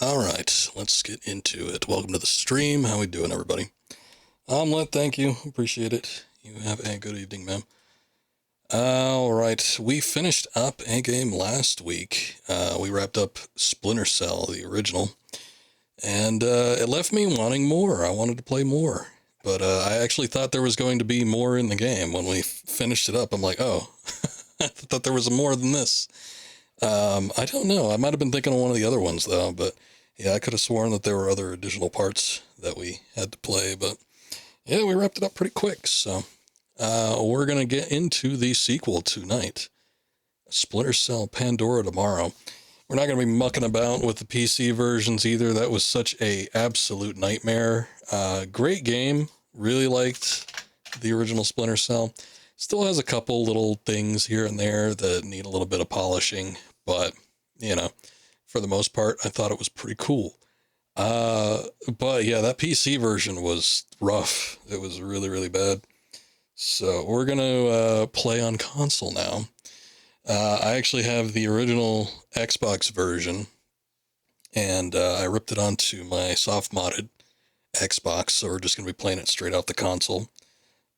Alright, let's get into it. Welcome to the stream. How we doing, everybody? Omelet, thank you. Appreciate it. You have a good evening, ma'am. Alright, we finished up a game last week. We wrapped up Splinter Cell, the original. And it left me wanting more. I wanted to play more. But I actually thought there was going to be more in the game. When we finished it up, I'm like, oh, I thought there was more than this. I don't know. I might have been thinking of one of the other ones, though. But yeah, I could have sworn that there were other additional parts that we had to play. But yeah, we wrapped it up pretty quick. So we're going to get into the sequel tonight. Splinter Cell Pandora tomorrow. We're not going to be mucking about with the PC versions either. That was such a absolute nightmare. Great game. Really liked the original Splinter Cell. Still has a couple little things here and there that need a little bit of polishing, but, you know, for the most part, I thought it was pretty cool. But yeah, that PC version was rough. It was really, really bad. So we're going to play on console now. I actually have the original Xbox version, and I ripped it onto my soft-modded Xbox, so we're just going to be playing it straight out the console.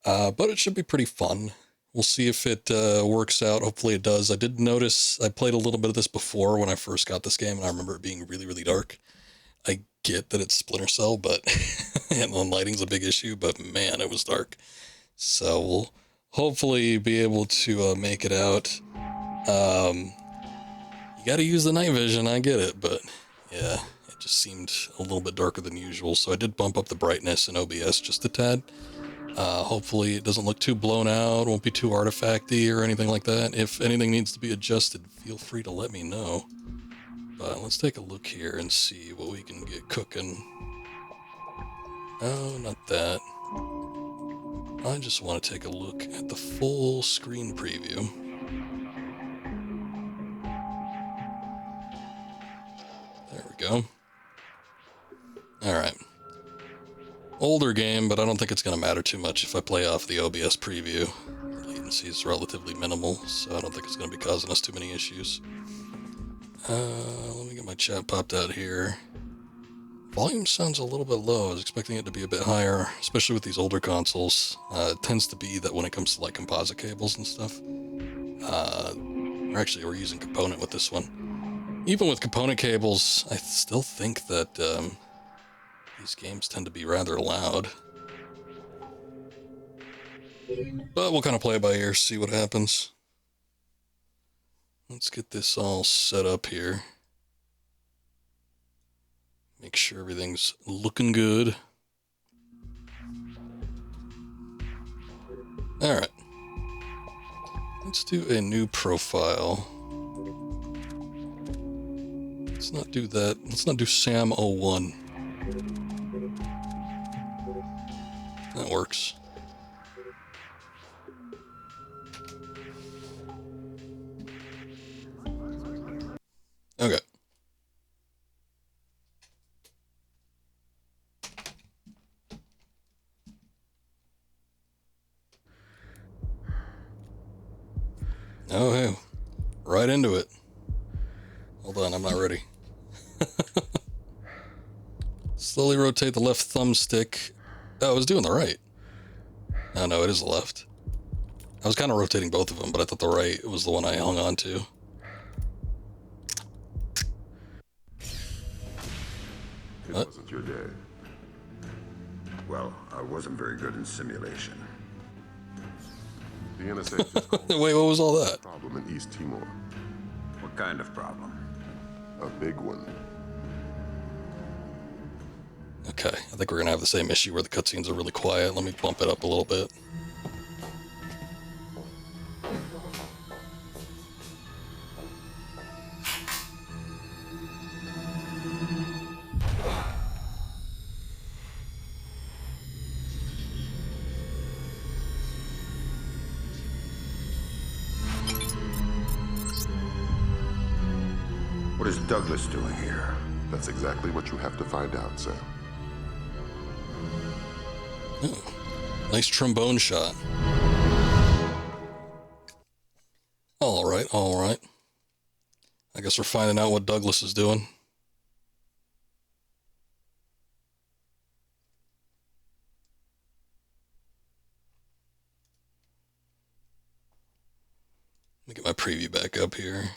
But it should be pretty fun. We'll see if it works out. Hopefully it does. I did notice I played a little bit of this before when I first got this game, and I remember it being really, really dark. I get that it's Splinter Cell, but and the lighting's a big issue, but man, it was dark. So we'll hopefully be able to make it out. You got to use the night vision, I get it, but yeah, it just seemed a little bit darker than usual, so I did bump up the brightness in OBS just a tad. Hopefully it doesn't look too blown out, won't be too artifacty or anything like that. If anything needs to be adjusted, feel free to let me know. But let's take a look here and see what we can get cooking. Oh, not that. I just want to take a look at the full screen preview. There we go. Alright. Older game, but I don't think it's going to matter too much if I play off the OBS preview. The latency is relatively minimal, so I don't think it's going to be causing us too many issues. Let me get my chat popped out here. Volume sounds a little bit low. I was expecting it to be a bit higher, especially with these older consoles. It tends to be that when it comes to like composite cables and stuff. We're using component with this one. Even with component cables, I still think that these games tend to be rather loud. But we'll kind of play it by ear, see what happens. Let's get this all set up here. Make sure everything's looking good. Alright. Let's do a new profile. Let's not do that. Let's not do Sam01. That works. Okay. Oh, hey. Right into it. Hold on, I'm not ready. Slowly rotate the left thumbstick. Oh, I was doing the right. Oh, no, it is the left. I was kind of rotating both of them, but I thought the right was the one I hung on to. It wasn't your day. Well, I wasn't very good in simulation. The NSA just called Wait, what was all that? problem in East Timor. What kind of problem? A big one. Okay, I think we're gonna have the same issue where the cutscenes are really quiet. Let me bump it up a little bit. What is Douglas doing here? That's exactly what you have to find out, Sam. Oh, nice trombone shot. All right. I guess we're finding out what Douglas is doing. Let me get my preview back up here.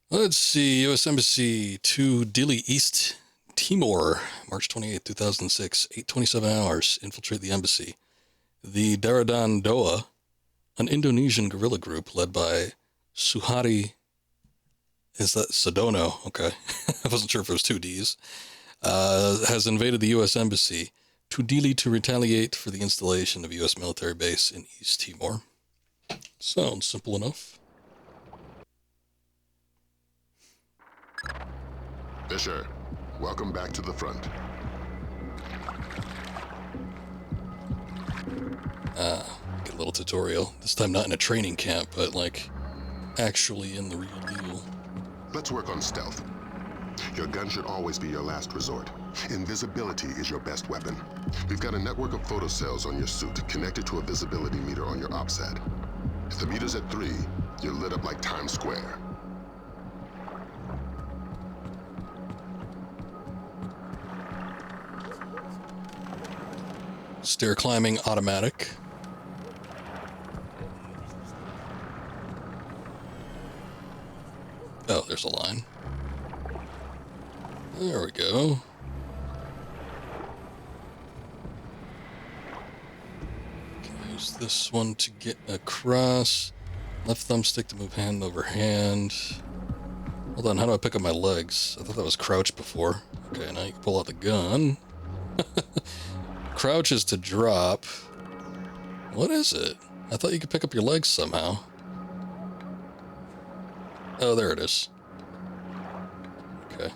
Let's see. U.S. Embassy to Dili, East Timor, March 28, 2006. 8:27 hours. Infiltrate the embassy. The Daradan Doa, an Indonesian guerrilla group led by Suhari. Is that Sadono? Okay. I wasn't sure if it was two D's. Has invaded the U.S. Embassy to Dili to retaliate for the installation of U.S. military base in East Timor. Sounds simple enough. Fisher, welcome back to the front. Get a little tutorial. This time not in a training camp, but like actually in the real deal. Let's work on stealth. Your gun should always be your last resort. Invisibility is your best weapon. We've got a network of photocells on your suit connected to a visibility meter on your OPSAT. If the meter's at 3, you're lit up like Times Square. Stair climbing automatic. Oh, there's a line. There we go. Can use this one to get across. Left thumbstick to move hand over hand. Hold on, how do I pick up my legs? I thought that was crouch before. Okay, now you can pull out the gun. Crouch is to drop. What is it? I thought you could pick up your legs somehow. Oh, there it is. Okay.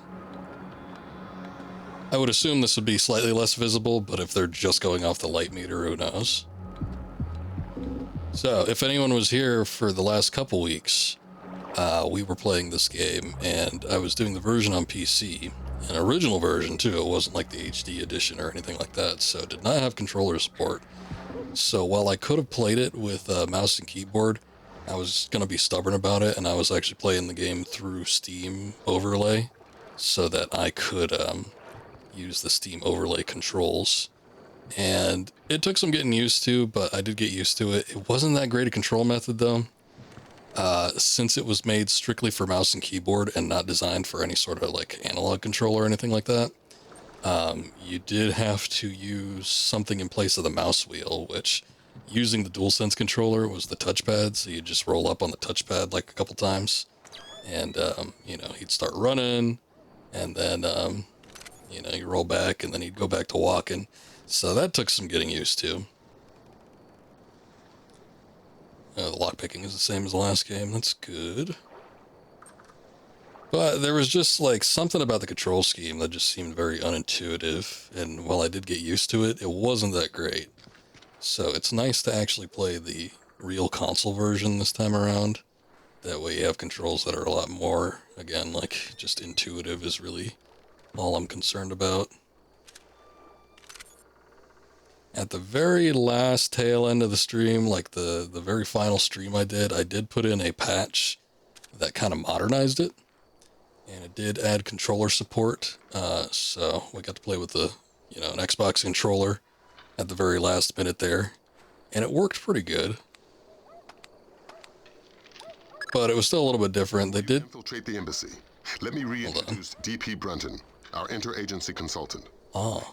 I would assume this would be slightly less visible, but if they're just going off the light meter, who knows? So, if anyone was here for the last couple weeks, we were playing this game, and I was doing the version on PC. An original version, too. It wasn't like the HD edition or anything like that, so it did not have controller support. So while I could have played it with mouse and keyboard, I was going to be stubborn about it, and I was actually playing the game through Steam Overlay so that I could use the Steam Overlay controls. And it took some getting used to, but I did get used to it. It wasn't that great a control method, though. Since it was made strictly for mouse and keyboard and not designed for any sort of like analog control or anything like that, you did have to use something in place of the mouse wheel, which using the DualSense controller was the touchpad. So you just roll up on the touchpad like a couple times and, you know, he'd start running and then, you know, you roll back and then he'd go back to walking. So that took some getting used to. The lockpicking is the same as the last game. That's good. But there was just like something about the control scheme that just seemed very unintuitive. And while I did get used to it, it wasn't that great. So it's nice to actually play the real console version this time around. That way you have controls that are a lot more, again, like just intuitive is really all I'm concerned about. At the very last tail end of the stream, like the very final stream I did put in a patch that kind of modernized it. And it did add controller support. So we got to play with the, you know, an Xbox controller at the very last minute there. And it worked pretty good. But it was still a little bit different. They did Infiltrate the embassy. Let me reintroduce DP Brunton, our interagency consultant.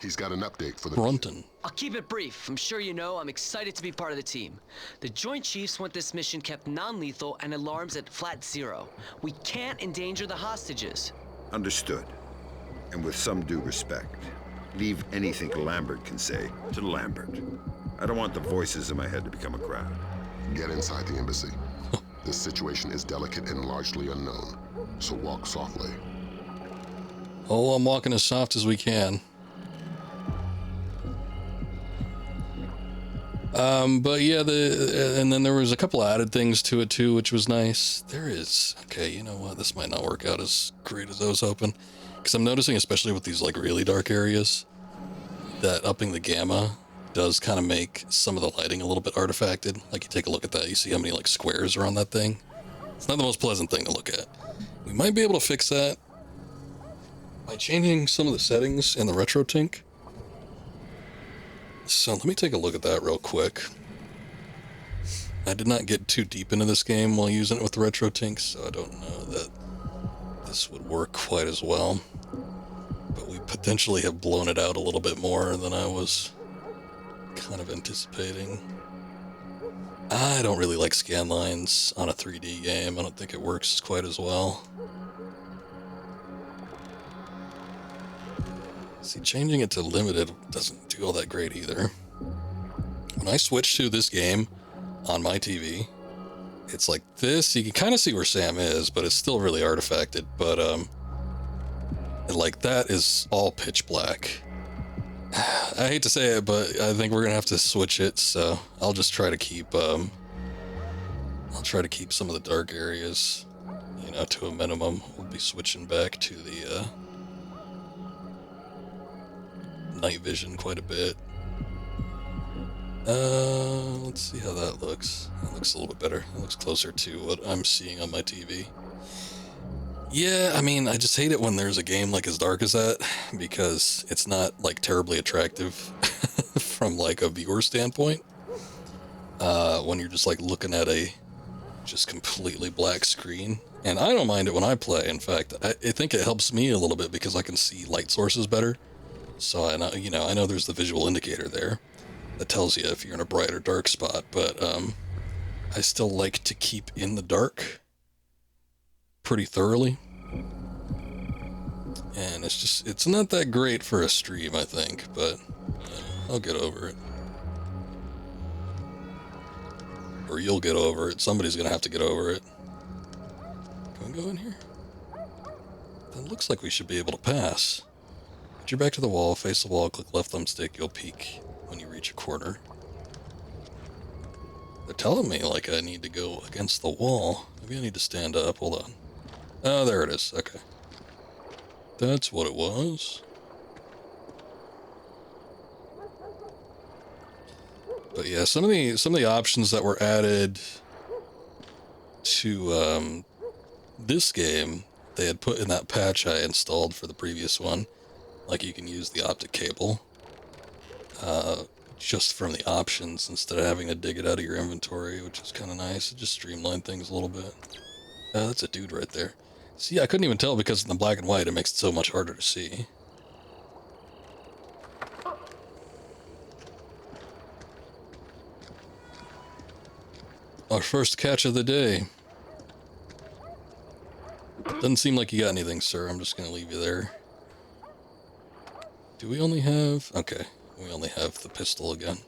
He's got an update for the Brunton. I'll keep it brief. I'm sure you know I'm excited to be part of the team. The Joint Chiefs want this mission kept non-lethal and alarms at flat 0. We can't endanger the hostages. Understood. And with some due respect, leave anything Lambert can say to Lambert. I don't want the voices in my head to become a crowd. Get inside the embassy. This situation is delicate and largely unknown, so walk softly. Oh, I'm walking as soft as we can. But yeah, and then there was a couple added things to it too, which was nice. There is, okay, you know what, this might not work out as great as I was hoping. Because I'm noticing, especially with these like really dark areas, that upping the gamma does kind of make some of the lighting a little bit artifacted. Like you take a look at that, you see how many like squares are on that thing. It's not the most pleasant thing to look at. We might be able to fix that by changing some of the settings in the RetroTink. So let me take a look at that real quick. I did not get too deep into this game while using it with the retro tinks, so I don't know that this would work quite as well. But we potentially have blown it out a little bit more than I was kind of anticipating. I don't really like scan lines on a 3D game. I don't think it works quite as well. See, changing it to limited doesn't do all that great either. When I switch to this game on my TV, it's like this. You can kind of see where Sam is, but it's still really artifacted. But, like, that is all pitch black. I hate to say it, but I think we're gonna have to switch it, so I'll just try to keep, I'll try to keep some of the dark areas, you know, to a minimum. We'll be switching back to the, night vision quite a bit. Let's see how that looks. That looks a little bit better. It looks closer to what I'm seeing on my TV. Yeah, I mean, I just hate it when there's a game like as dark as that, because it's not like terribly attractive from like a viewer standpoint. When you're just like looking at a just completely black screen. And I don't mind it when I play. In fact, I think it helps me a little bit because I can see light sources better. So I know, you know, I know there's the visual indicator there that tells you if you're in a bright or dark spot, but I still like to keep in the dark pretty thoroughly. And it's just, it's not that great for a stream, I think, but I'll get over it. Or you'll get over it. Somebody's gonna have to get over it. Can we go in here? That looks like we should be able to pass. Get your back to the wall, face the wall, click left thumbstick, you'll peek when you reach a corner. They're telling me like I need to go against the wall. Maybe I need to stand up, hold on. Oh, there it is, okay. That's what it was. But yeah, some of the options that were added to this game, they had put in that patch I installed for the previous one. Like you can use the optic cable just from the options instead of having to dig it out of your inventory, which is kind of nice. It just streamlined things a little bit. That's a dude right there. See, I couldn't even tell because in the black and white it makes it so much harder to see. Our first catch of the day. Doesn't seem like you got anything, sir. I'm just gonna leave you there. Do we only have... Okay, we only have the pistol again.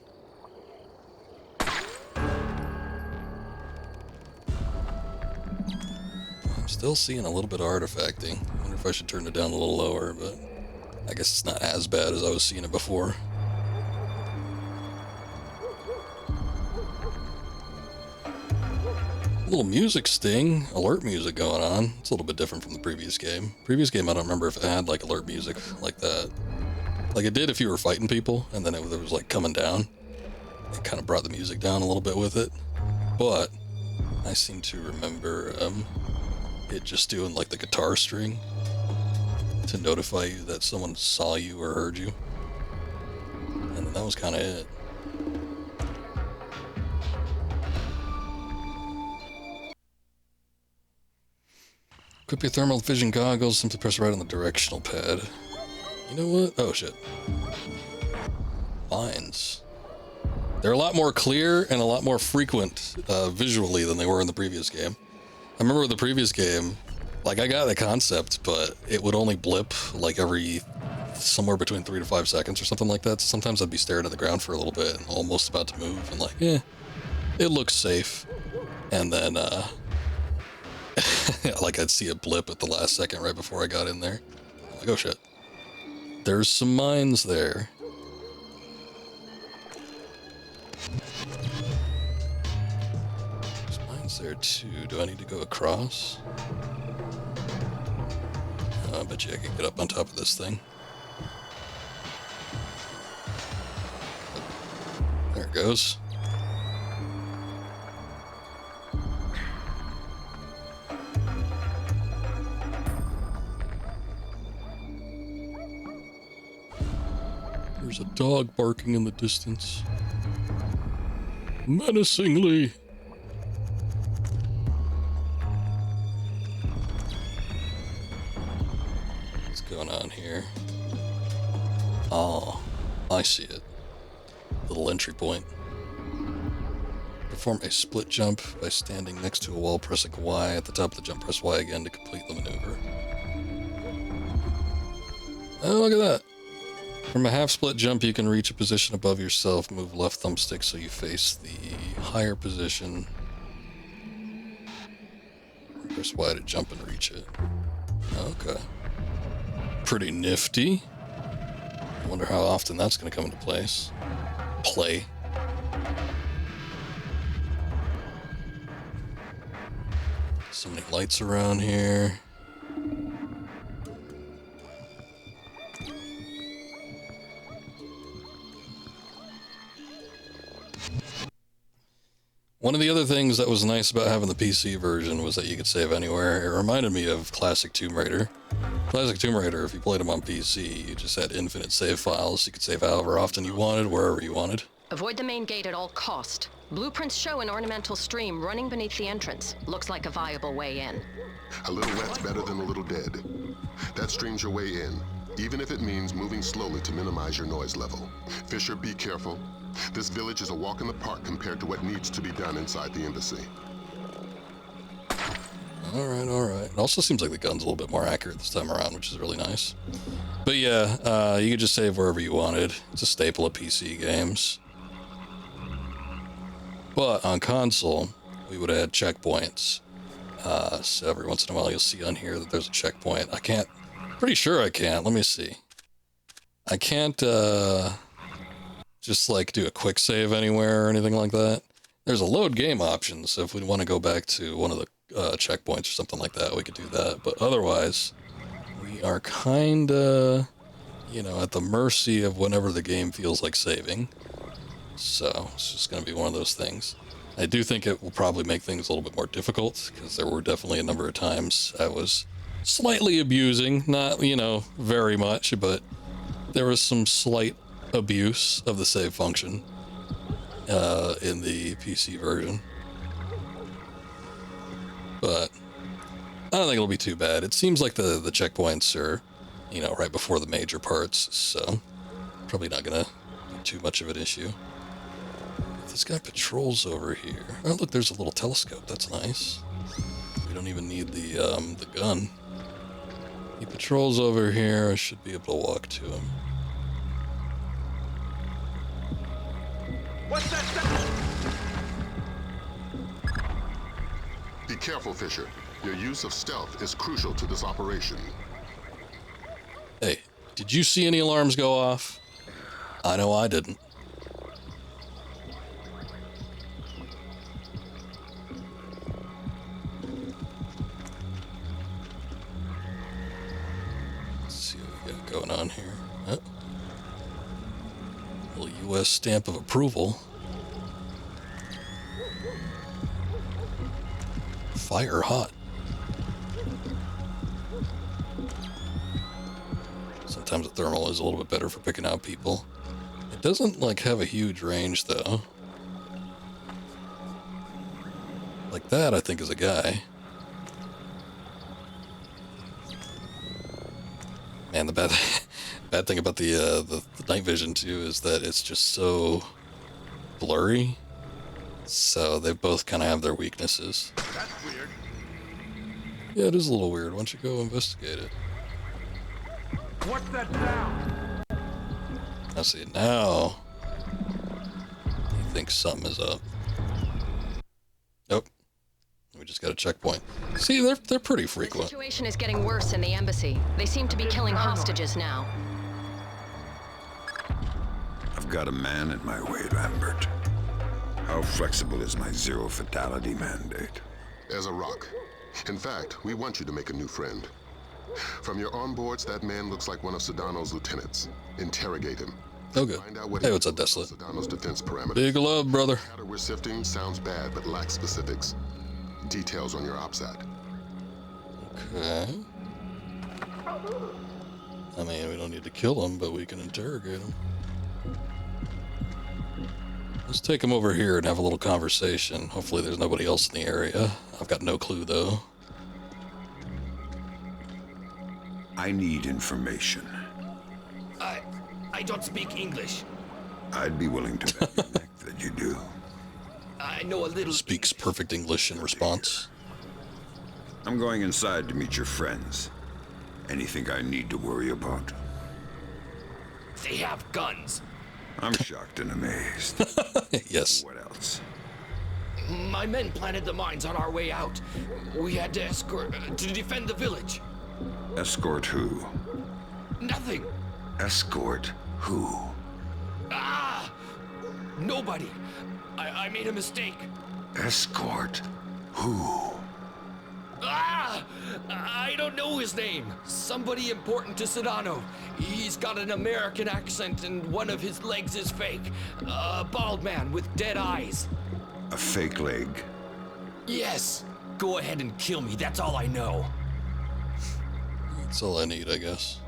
I'm still seeing a little bit of artifacting. I wonder if I should turn it down a little lower, but I guess it's not as bad as I was seeing it before. A little music sting, alert music going on. It's a little bit different from the previous game. Previous game, I don't remember if it had like alert music like that. Like it did if you were fighting people, and then it was like coming down. It kind of brought the music down a little bit with it. But I seem to remember it just doing like the guitar string to notify you that someone saw you or heard you. And then that was kind of it. Equip your thermal vision goggles, simply press right on the directional pad. You know what? Oh shit. Lines. They're a lot more clear and a lot more frequent visually than they were in the previous game. I remember with the previous game, like I got the concept, but it would only blip like every somewhere between 3 to 5 seconds or something like that. So sometimes I'd be staring at the ground for a little bit and almost about to move and like, yeah, it looks safe. And then like I'd see a blip at the last second right before I got in there. I'm like, oh shit. There's some mines there. There's mines there too. Do I need to go across? I bet you I can get up on top of this thing. There it goes. There's a dog barking in the distance. Menacingly. going on here? Oh, I see it. Little entry point. Perform a split jump by standing next to a wall, pressing Y. At the top of the jump, press Y again to complete the maneuver. Oh, look at that. From a half split jump, you can reach a position above yourself. Move left thumbstick so you face the higher position. Press Y to jump and reach it. Okay. Pretty nifty. I wonder how often that's going to come into place. Play. So many lights around here. One of the other things that was nice about having the PC version was that you could save anywhere. It reminded me of classic Tomb Raider. Classic Tomb Raider, if you played them on PC, you just had infinite save files. You could save however often you wanted, wherever you wanted. Avoid the main gate at all cost. Blueprints show an ornamental stream running beneath the entrance. Looks like a viable way in. A little wet's better than a little dead. That stream's your way in, even if it means moving slowly to minimize your noise level. Fisher, be careful. This village is a walk in the park compared to what needs to be done inside the embassy. Alright, alright. It also seems like the gun's a little bit more accurate this time around, which is really nice. But yeah, you could just save wherever you wanted. It's a staple of PC games. But on console, we would add checkpoints. So every once in a while you'll see on here that there's a checkpoint. I can't... Pretty sure I can't. Let me see. I can't, just like do a quick save anywhere or anything like that. There's a load game option, so if we want to go back to one of the checkpoints or something like that, we could do that. But otherwise, we are kinda, you know, at the mercy of whenever the game feels like saving. So it's just gonna be one of those things. I do think it will probably make things a little bit more difficult, because there were definitely a number of times I was slightly abusing, not, you know, very much, but there was some slight abuse of the save function in the PC version. But I don't think it'll be too bad. It seems like the checkpoints are, you know, right before the major parts, so probably not gonna be too much of an issue. This guy patrols over here. Oh, look, there's a little telescope. That's nice. We don't even need the gun. He patrols over here. I should be able to walk to him. What's that? Be careful, Fisher. Your use of stealth is crucial to this operation. Hey, did you see any alarms go off? I know I didn't. Let's see what we got going on here. Oh. Little U.S. stamp of approval. Fire hot. Sometimes the thermal is a little bit better for picking out people. It doesn't, like, have a huge range, though. Like that, I think, is a guy. Man, the bad thing about the night vision, too, is that it's just so blurry. So they both kind of have their weaknesses. That's weird. Yeah, it is a little weird. Why don't you go investigate it? What's that sound? I see. Now he thinks something is up. Nope. We just got a checkpoint. See, they're pretty The frequent. situation is getting worse in the embassy. They seem to be killing hostages now. I've got a man in my way, Lambert. How flexible is my zero fatality mandate? As a rock. In fact, we want you to make a new friend. From your onboards, that man looks like one of Sedano's lieutenants. Interrogate him. Oh, good. Find out what Hey, he what's up, knows Desolate? about Sedano's defense parameters. Big love, brother. The data we're sifting sounds bad, but lacks specifics. Details on your OPSAT. Okay. I mean, we don't need to kill him, but we can interrogate him. Let's take him over here and have a little conversation. Hopefully there's nobody else in the area. I've got no clue, though. I need information. I don't speak English. I'd be willing to bet your neck that you do. I know a little. Speaks perfect English in response. I'm going inside to meet your friends. Anything I need to worry about? They have guns. I'm shocked and amazed. Yes. What else? My men planted the mines on our way out. We had to escort to defend the village. Escort who? Nothing. Escort who? Ah! Nobody. I made a mistake. Escort who? Ah! I don't know his name. Somebody important to Sedano. He's got an American accent and one of his legs is fake. A bald man with dead eyes. A fake leg? Yes. Go ahead and kill me. That's all I know. That's all I need, I guess.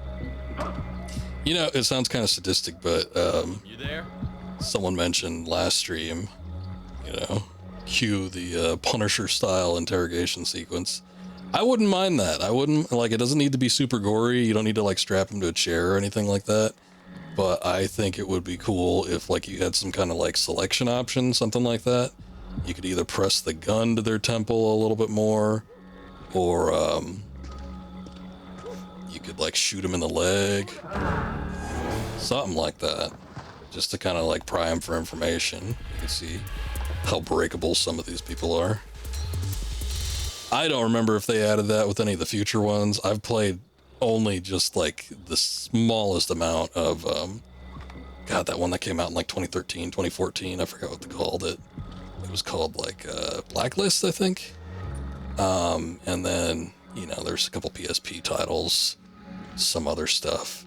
You know, it sounds kind of sadistic, but You there? someone mentioned last stream, you know, cue the Punisher-style interrogation sequence. I wouldn't mind that. I wouldn't, like, it doesn't need to be super gory. You don't need to, like, strap him to a chair or anything like that. But I think it would be cool if, like, you had some kind of, like, selection option, something like that. You could either press the gun to their temple a little bit more, or, you could, like, shoot him in the leg. Something like that. Just to kind of, like, pry him for information. You can see how breakable some of these people are. I don't remember if they added that with any of the future ones. I've played only just like the smallest amount of, God, that one that came out in like 2013, 2014. I forgot what they called it. It was called like Blacklist, I think. And then, you know, there's a couple PSP titles, some other stuff.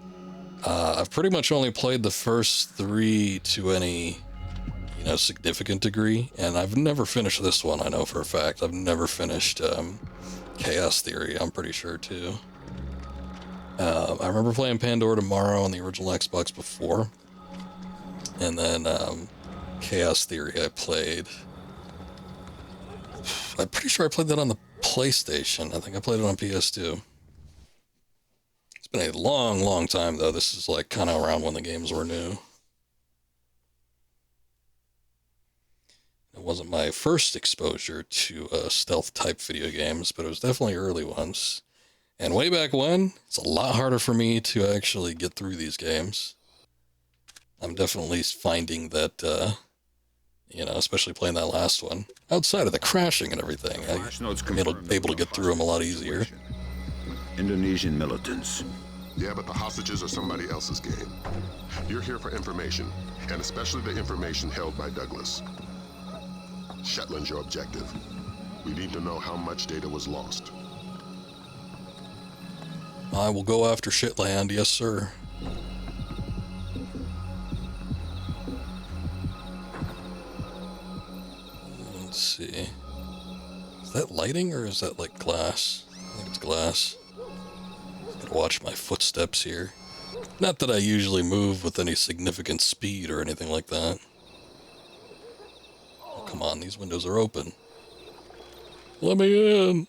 I've pretty much only played the first 3 to any, you know, significant degree, and I've never finished this one. I know for a fact I've never finished Chaos Theory. I'm pretty sure too. I remember playing Pandora Tomorrow on the original Xbox before, and then Chaos Theory I played. I'm pretty sure I played that on the PlayStation. I think I played it on PS2. It's been a long, long time though. This is like kind of around when the games were new. It wasn't my first exposure to stealth type video games, but it was definitely early ones. And way back when, it's a lot harder for me to actually get through these games. I'm definitely finding that, you know, especially playing that last one, outside of the crashing and everything, I'm able to get through them a lot easier. Indonesian militants. Yeah, but the hostages are somebody else's game. You're here for information, and especially the information held by Douglas. Shetland's your objective. We need to know how much data was lost. I will go after Shitland, yes sir. Let's see. Is that lighting or is that like glass? I think it's glass. Gotta watch my footsteps here. Not that I usually move with any significant speed or anything like that. Oh, come on, these windows are open. Let me in.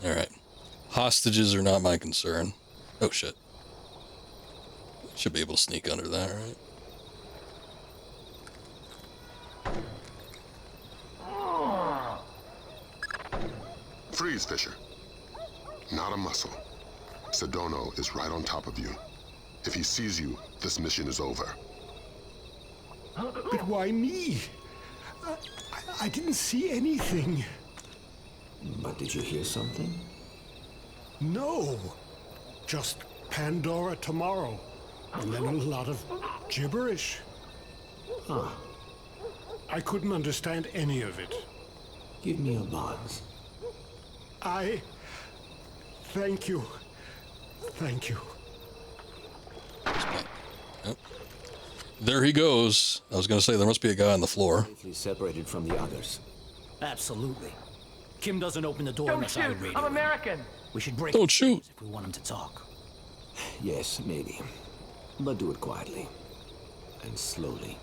Alright. Hostages are not my concern. Oh shit. Should be able to sneak under that, right? Freeze, Fisher. Not a muscle. Sedano is right on top of you. If he sees you, this mission is over. But why me? I didn't see anything. But did you hear something? No. Just Pandora tomorrow. And then a lot of gibberish. Huh. I couldn't understand any of it. Give me a buzz. Thank you. Thank you. Yep. There he goes. I was going to say there must be a guy on the floor. Safely separated from the others. Absolutely. Kim doesn't open the door Don't unless I shoot! radio I'm him. American! We should break Don't shoot. if we want him to talk. Yes, maybe. But do it quietly. And slowly.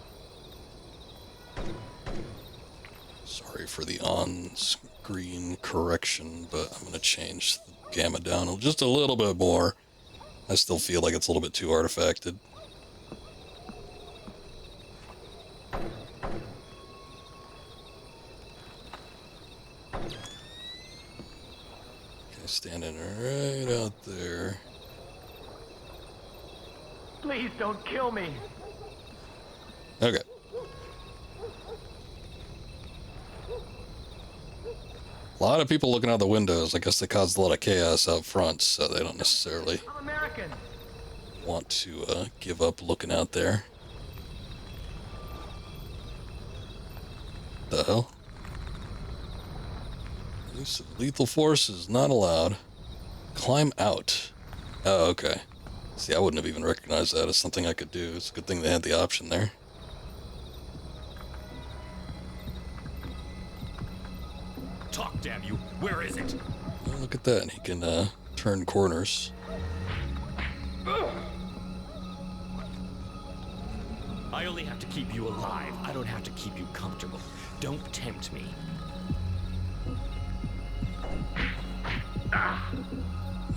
Sorry for the on-screen correction, but I'm going to change the gamma down just a little bit more. I still feel like it's a little bit too artifacted. Okay, standing right out there. Please don't kill me. Okay. A lot of people looking out the windows. I guess they caused a lot of chaos out front, so they don't necessarily want to give up looking out there. The hell? Use of lethal force is not allowed. Climb out. Oh, okay. See, I wouldn't have even recognized that as something I could do. It's a good thing they had the option there. Talk, damn you. Where is it? Oh, look at that. He can turn corners. I only have to keep you alive. I don't have to keep you comfortable. Don't tempt me.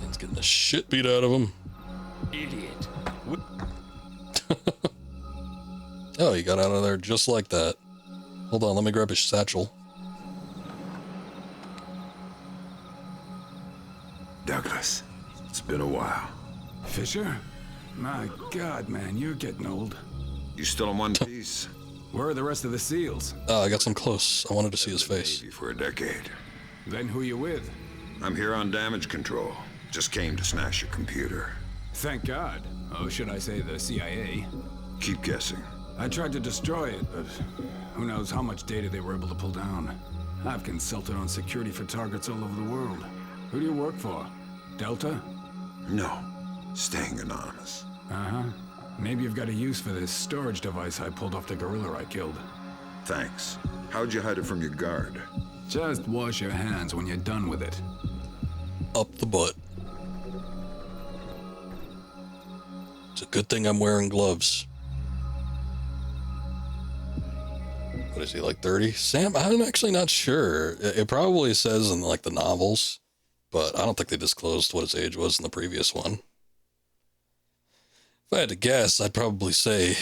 He's getting the shit beat out of him. Idiot. Oh, he got out of there just like that. Hold on, let me grab his satchel. Douglas, it's been a while. Fisher? My God, man, you're getting old. You still in one piece? Where are the rest of the SEALs? Oh, I got some close. I wanted to see his face. Navy for a decade. Then who you with? I'm here on damage control. Just came to smash your computer. Thank God. Oh, should I say the CIA? Keep guessing. I tried to destroy it, but who knows how much data they were able to pull down. I've consulted on security for targets all over the world. Who do you work for? Delta? No. Staying anonymous. Uh-huh. Maybe you've got a use for this storage device I pulled off the gorilla I killed. Thanks. How'd you hide it from your guard? Just wash your hands when you're done with it. Up the butt. It's a good thing I'm wearing gloves. What is he, like 30? Sam, I'm actually not sure. It probably says in like the novels, but I don't think they disclosed what his age was in the previous one. If I had to guess, I'd probably say,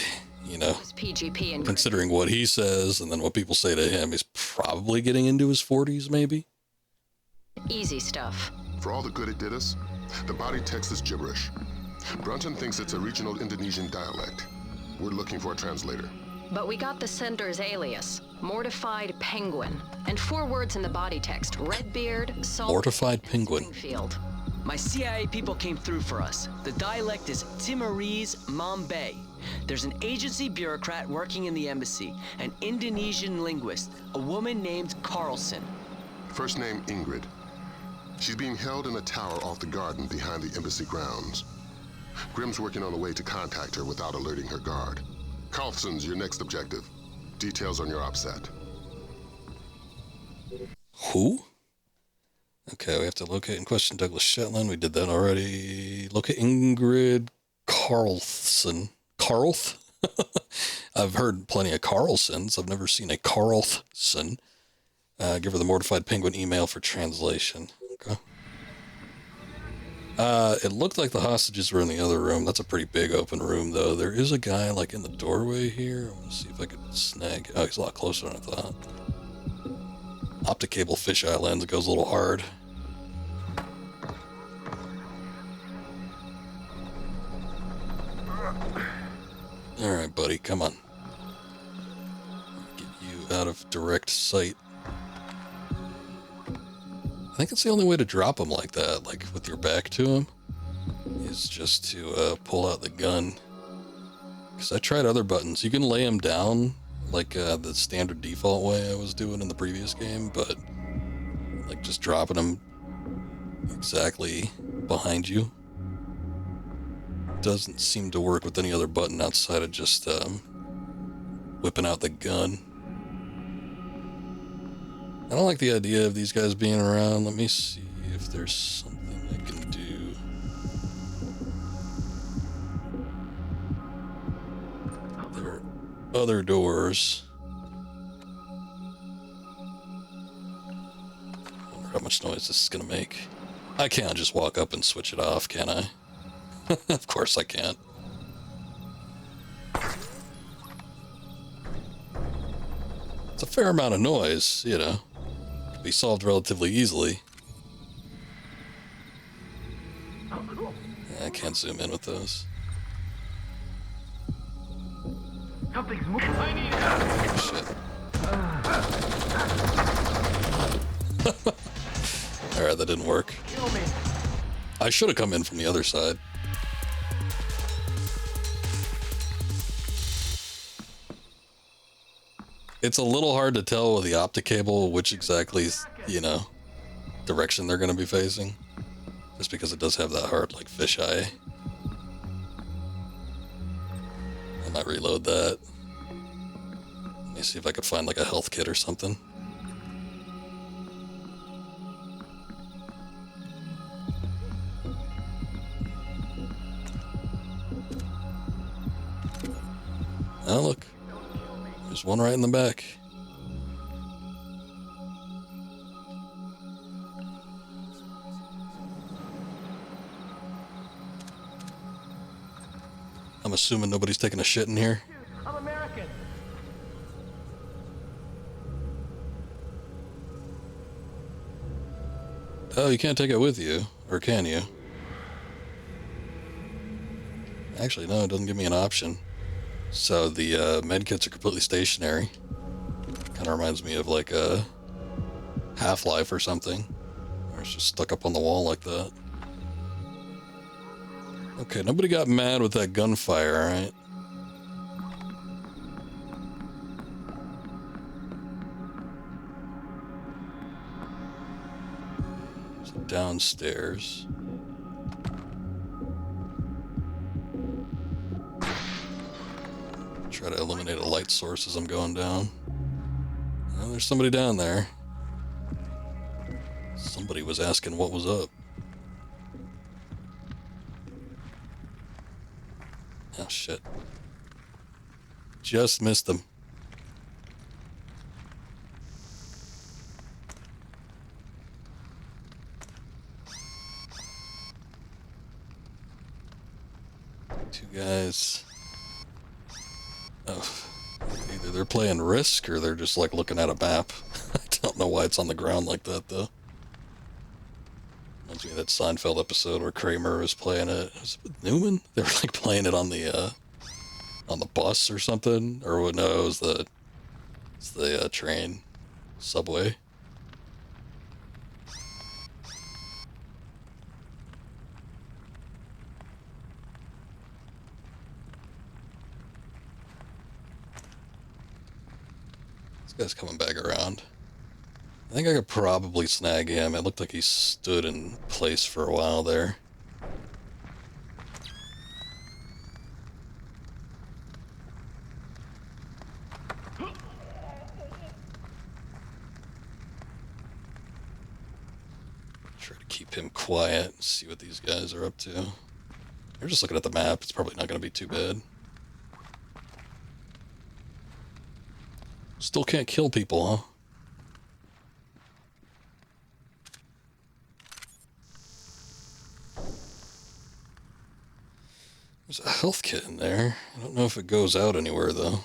you know, PGP and considering what he says and then what people say to him, he's probably getting into his 40s, maybe. Easy stuff. For all the good it did us, the body text is gibberish. Brunton thinks it's a regional Indonesian dialect. We're looking for a translator. But we got the sender's alias, Mortified Penguin, and 4 words in the body text: Redbeard, Salt, Mortified Penguin. Springfield. My CIA people came through for us. The dialect is Timorese Mambay. There's an agency bureaucrat working in the embassy, an Indonesian linguist, a woman named Carlson. First name Ingrid. She's being held in a tower off the garden behind the embassy grounds. Grimm's working on a way to contact her without alerting her guard. Carlson's your next objective. Details on your OPSAT. Who? Okay, we have to locate and question Douglas Shetland. We did that already. Locate Ingrid Carlson. Carlth? I've heard plenty of Carlsons. I've never seen a Carlson. Give her the Mortified Penguin email for translation. Okay. It looked like the hostages were in the other room. That's a pretty big open room, though. There is a guy, like, in the doorway here. I want to see if I could snag... Oh, he's a lot closer than I thought. Optic cable fisheye lens. It goes a little hard. Alright, buddy. Come on. Get you out of direct sight. I think it's the only way to drop him like that, like with your back to him, is just to pull out the gun. Because I tried other buttons. You can lay him down like the standard default way I was doing in the previous game, but like just dropping him exactly behind you doesn't seem to work with any other button outside of just whipping out the gun. I don't like the idea of these guys being around. Let me see if there's something I can do. There are other doors. much noise this is gonna make. I can't just walk up and switch it off, can I? Of course I can't. It's a fair amount of noise, you know. Could be solved relatively easily. I can't zoom in with those. Something's moving. I need help. Shit. Alright, that didn't work. Kill me. I should have come in from the other side. It's a little hard to tell with the optic cable which exactly, you know, direction they're going to be facing. Just because it does have that hard, like, fisheye. I might reload that. Let me see if I could find, like, a health kit or something. Oh, look. There's one right in the back. I'm assuming nobody's taking a shit in here. I'm American. Oh, you can't take it with you. Or can you? Actually, no, it doesn't give me an option. So the medkits are completely stationary. Kind of reminds me of like a Half-Life or something. Or it's just stuck up on the wall like that. Okay, nobody got mad with that gunfire, alright? So downstairs. Try to eliminate a light source as I'm going down. Oh, there's somebody down there. Somebody was asking what was up. Oh, shit. Just missed them. Two guys. Oh. Either they're playing Risk or they're just like looking at a map. I don't know why it's on the ground like that, though. Reminds me of that Seinfeld episode where Kramer was playing it. Was it with Newman? They were like playing it on the bus or something, or no, it was the train, subway. This guy's coming back around. I think I could probably snag him. It looked like he stood in place for a while there. Try to keep him quiet and see what these guys are up to. They're just looking at the map. It's probably not going to be too bad. Still can't kill people, huh? There's a health kit in there. I don't know if it goes out anywhere, though.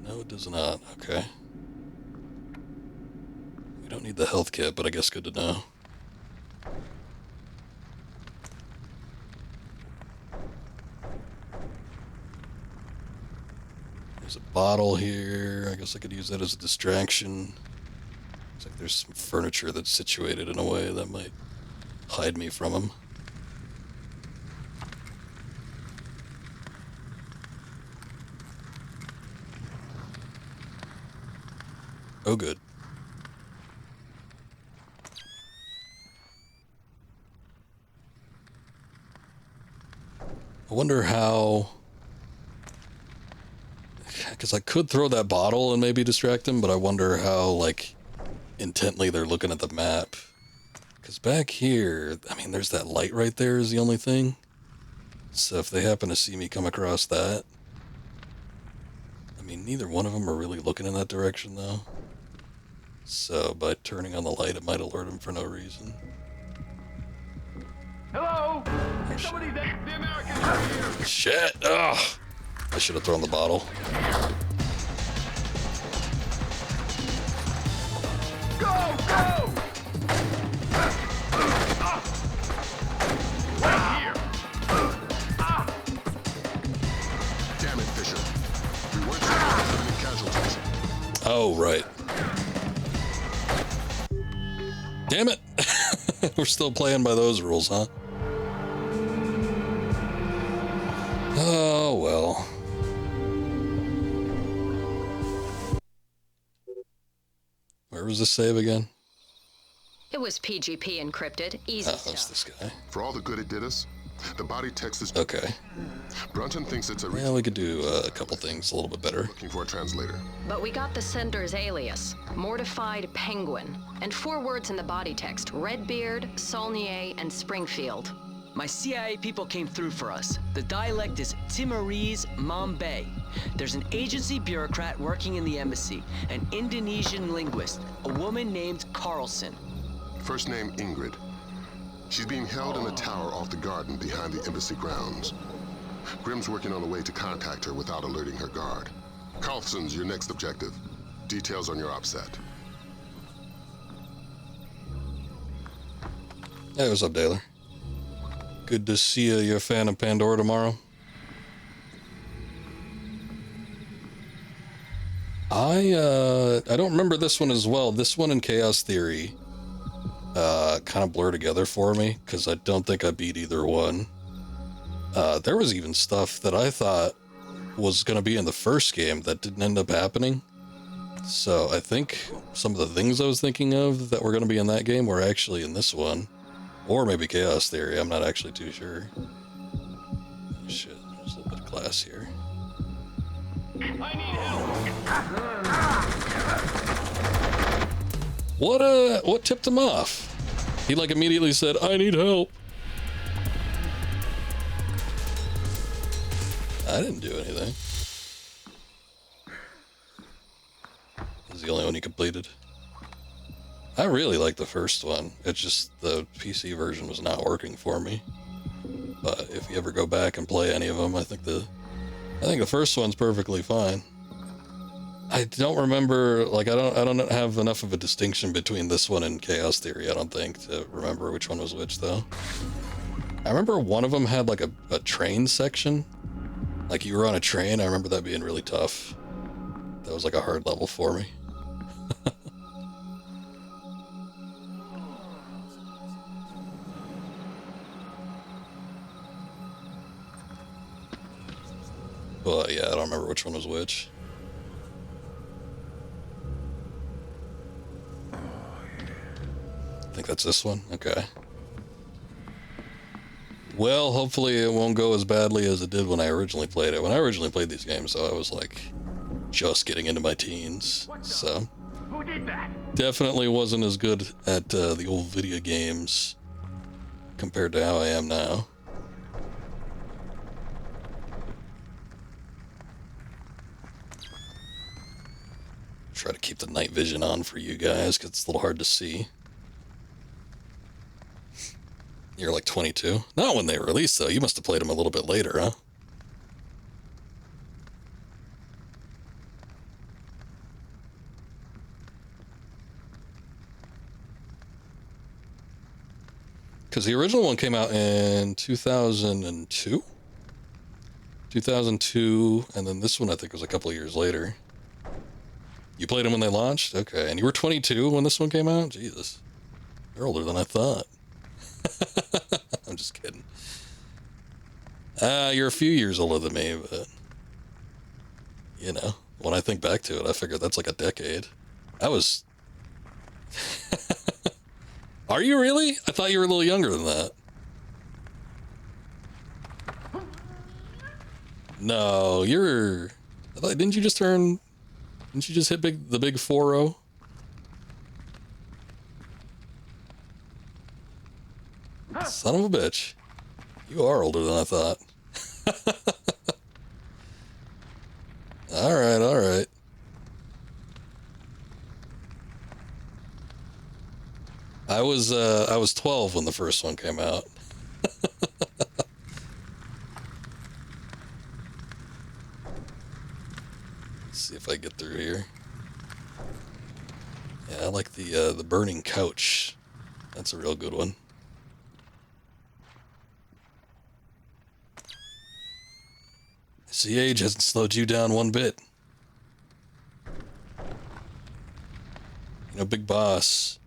No, it does not. Okay. We don't need the health kit, but I guess good to know. There's a bottle here. I guess I could use that as a distraction. Looks like there's some furniture that's situated in a way that might hide me from him. Oh, good. I wonder how... Because I could throw that bottle and maybe distract them, but I wonder how, like, intently they're looking at the map. Because back here, I mean, there's that light right there is the only thing. So if they happen to see me come across that... I mean, neither one of them are really looking in that direction, though. So by turning on the light, it might alert him for no reason. Hello? Is somebody there? The Americans are here. Shit! Ugh! I should have thrown the bottle. Go! Go! Wait here! Damn it, Fisher. We weren't supposed to have any casualties. Oh, right. Damn it! We're still playing by those rules, huh? Oh, well. Where was the save again? It was PGP encrypted. Easy Oh, stuff. that's this guy. For all the good it did us, the body text is... Okay. Brunton thinks it's a... Yeah, we could do a couple things a little bit better. Looking for a translator. But we got the sender's alias, Mortified Penguin, and 4 words in the body text: Redbeard, Saulnier, and Springfield. My CIA people came through for us. The dialect is Timorese Mambay. There's an agency bureaucrat working in the embassy, an Indonesian linguist, a woman named Carlson. First name Ingrid. She's being held in a tower off the garden behind the embassy grounds. Grimm's working on a way to contact her without alerting her guard. Carlson's your next objective. Details on your OPSAT. Hey, what's up, Taylor? Good to see you. You're a fan of Pandora tomorrow? I don't remember this one as well. This one and Chaos Theory kind of blur together for me, because I don't think I beat either one. There was even stuff that I thought was going to be in the first game that didn't end up happening. So I think some of the things I was thinking of that were going to be in that game were actually in this one. Or maybe Chaos Theory, I'm not actually too sure. Shit, there's a little bit of glass here. I need help. What tipped him off? He like immediately said, I need help. I didn't do anything. This is the only one he completed. I really like the first one. It's just the PC version was not working for me. But if you ever go back and play any of them, I think the first one's perfectly fine. I don't remember, like, I don't have enough of a distinction between this one and Chaos Theory, I don't think, to remember which one was which, though. I remember one of them had, like, a train section. Like, you were on a train. I remember that being really tough. That was, like, a hard level for me. But yeah, I don't remember which one was which. I think that's this one. Okay. Well, hopefully it won't go as badly as it did when I originally played it. When I originally played these games, though, I was like just getting into my teens. So Who did that? definitely wasn't as good at the old video games compared to how I am now. Try to keep the night vision on for you guys, because it's a little hard to see. You're like 22? Not when they released, though. You must have played them a little bit later, huh? Because the original one came out in 2002? 2002, and then this one I think was a couple of years later. You played them when they launched? Okay, and you were 22 when this one came out? Jesus. You're older than I thought. I'm just kidding. You're a few years older than me, but... You know, when I think back to it, I figure that's like a decade. I was... Are you really? I thought you were a little younger than that. No, you're... I thought, didn't you just turn... Didn't you just hit the big 4-0? Son of a bitch. You are older than I thought. Alright, alright. I was 12 when the first one came out. Let's see if I get through here. Yeah, I like the burning couch. That's a real good one. I see age hasn't slowed you down one bit. You know, Big Boss.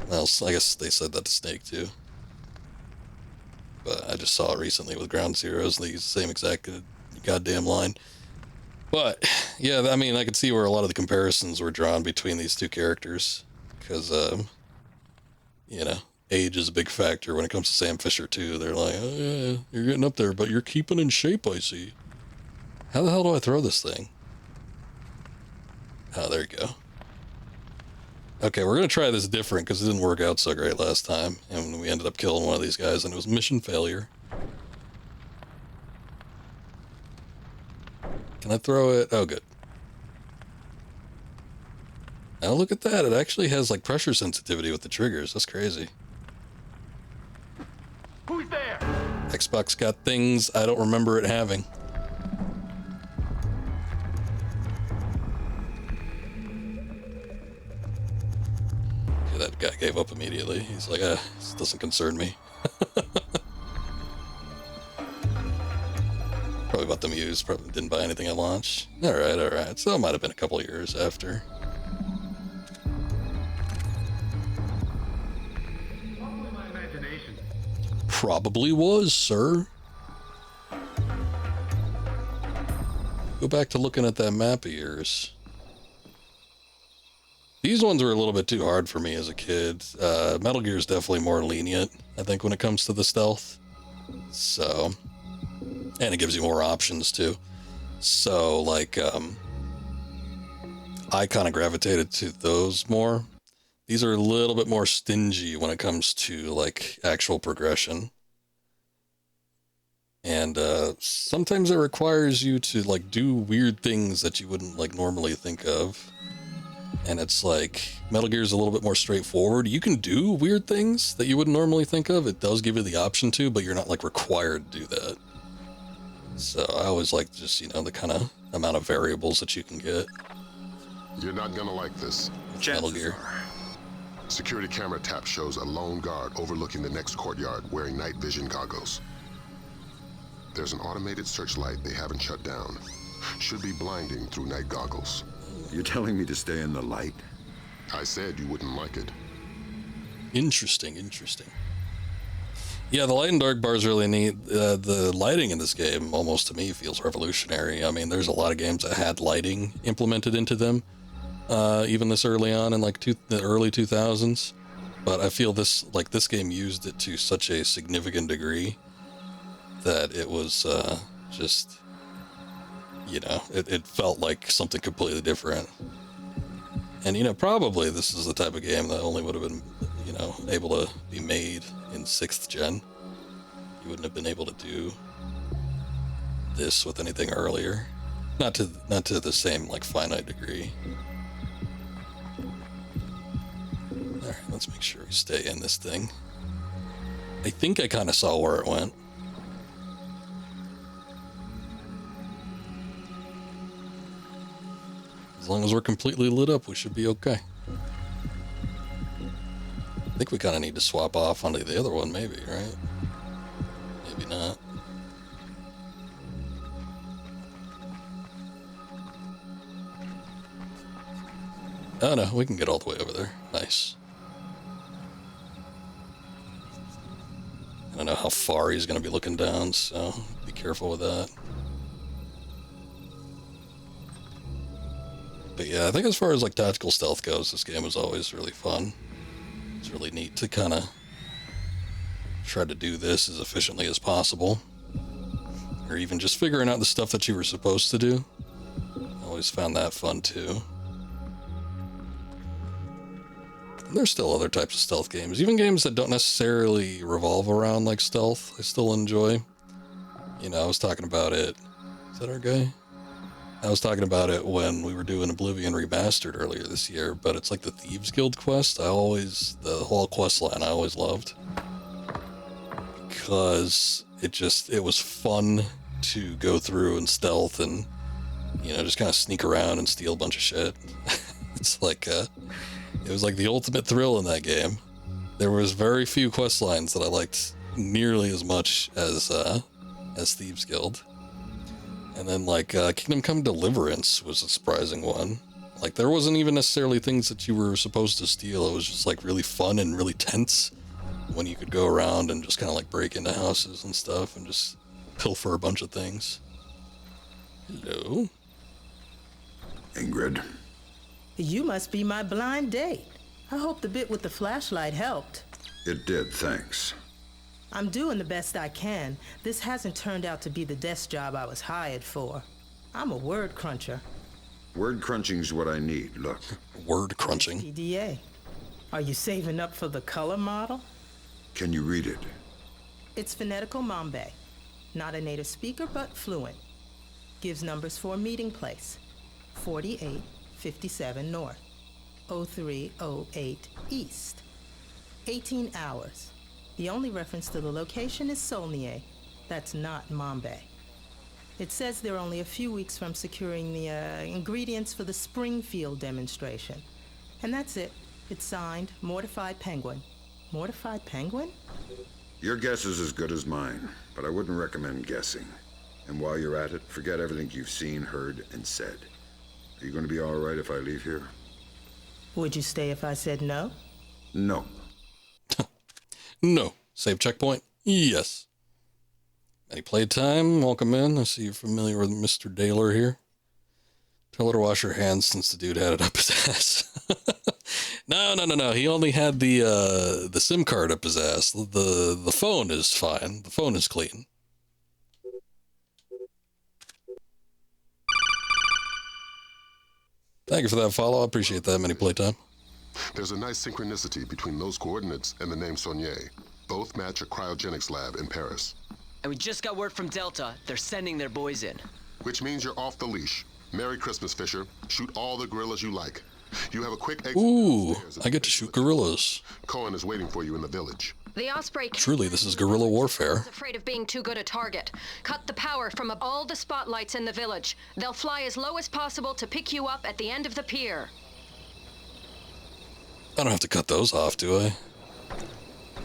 Well, I guess they said that to Snake too. But I just saw it recently with Ground Zeroes. They use the same exact goddamn line. But yeah, I mean, I could see where a lot of the comparisons were drawn between these two characters, because you know, age is a big factor when it comes to Sam Fisher too. They're like, oh yeah, you're getting up there, but you're keeping in shape, I see. How the hell do I throw this thing? Oh, there you go. Okay, we're gonna try this different because it didn't work out so great last time, and we ended up killing one of these guys, and it was mission failure. Can I throw it? Oh, good. Now look at that. It actually has like pressure sensitivity with the triggers. That's crazy. Who's there? Xbox got things I don't remember it having. Okay, that guy gave up immediately. He's like, this doesn't concern me. Probably bought them used, probably didn't buy anything at launch. Alright. So it might have been a couple of years after. Probably my imagination. Probably was, sir. Go back to looking at that map of yours. These ones were a little bit too hard for me as a kid. Metal Gear is definitely more lenient, I think, when it comes to the stealth. So... and it gives you more options too. So like I kind of gravitated to those more. These are a little bit more stingy when it comes to like actual progression. And sometimes it requires you to like do weird things that you wouldn't like normally think of. And it's like Metal Gear is a little bit more straightforward. You can do weird things that you wouldn't normally think of. It does give you the option to, but you're not like required to do that. So I always like just, you know, the kind of amount of variables that you can get. You're not gonna like this. Metal Gear. Security camera tap shows a lone guard overlooking the next courtyard wearing night vision goggles. There's an automated searchlight they haven't shut down. Should be blinding through night goggles. You're telling me to stay in the light? I said you wouldn't like it. Interesting. Yeah, the light and dark bar is really neat. The lighting in this game, almost to me, feels revolutionary. I mean, there's a lot of games that had lighting implemented into them, even this early on in like the early 2000s. But I feel this game used it to such a significant degree that it was just, you know, it felt like something completely different. And, you know, probably this is the type of game that only would have been, you know, able to be made in 6th gen. You wouldn't have been able to do this with anything earlier. Not to the same, like, finite degree. Alright, let's make sure we stay in this thing. I think I kind of saw where it went. As long as we're completely lit up, we should be okay. I think we kind of need to swap off onto the other one, maybe, right? Maybe not. Oh no, we can get all the way over there. Nice. I don't know how far he's going to be looking down, so be careful with that. But yeah, I think as far as like tactical stealth goes, this game was always really fun. It's really neat to kind of try to do this as efficiently as possible. Or even just figuring out the stuff that you were supposed to do. I always found that fun too. And there's still other types of stealth games. Even games that don't necessarily revolve around like stealth, I still enjoy. You know, I was talking about it. Is that our guy? I was talking about it when we were doing Oblivion Remastered earlier this year, but it's like the Thieves Guild quest. The whole quest line I always loved. Because it was fun to go through and stealth and, just kind of sneak around and steal a bunch of shit. It's like, it was like the ultimate thrill in that game. There was very few quest lines that I liked nearly as much as Thieves Guild. And then, like, Kingdom Come Deliverance was a surprising one. Like, there wasn't even necessarily things that you were supposed to steal. It was just, like, really fun and really tense when you could go around and just kind of, like, break into houses and stuff and just pilfer a bunch of things. Hello? Ingrid. You must be my blind date. I hope the bit with the flashlight helped. It did, thanks. I'm doing the best I can. This hasn't turned out to be the desk job I was hired for. I'm a word cruncher. Word crunching's what I need, look. Word crunching? PDA. Are you saving up for the color model? Can you read it? It's phonetical Mambe. Not a native speaker, but fluent. Gives numbers for a meeting place. 4857 North. 0308 East. 18 hours. The only reference to the location is Solnier. That's not Mambe. It says they're only a few weeks from securing the ingredients for the Springfield demonstration. And that's it. It's signed, Mortified Penguin. Mortified Penguin? Your guess is as good as mine, but I wouldn't recommend guessing. And while you're at it, forget everything you've seen, heard, and said. Are you going to be all right if I leave here? Would you stay if I said no? No. No. Save checkpoint? Yes. Any playtime? Welcome in. I see you're familiar with Mr. Daler here. Tell her to wash her hands since the dude had it up his ass. No. He only had the SIM card up his ass. The phone is fine. The phone is clean. Thank you for that follow. I appreciate that. Many playtime. There's a nice synchronicity between those coordinates and the name Saulnier. Both match a cryogenics lab in Paris. And we just got word from Delta. They're sending their boys in. Which means you're off the leash. Merry Christmas, Fisher. Shoot all the gorillas you like. You have a quick exit. Ooh, I get to shoot gorillas. Cohen is waiting for you in the village. The Osprey... Truly, this is guerrilla warfare. ...afraid of being too good a target. Cut the power from all the spotlights in the village. They'll fly as low as possible to pick you up at the end of the pier. I don't have to cut those off, do I?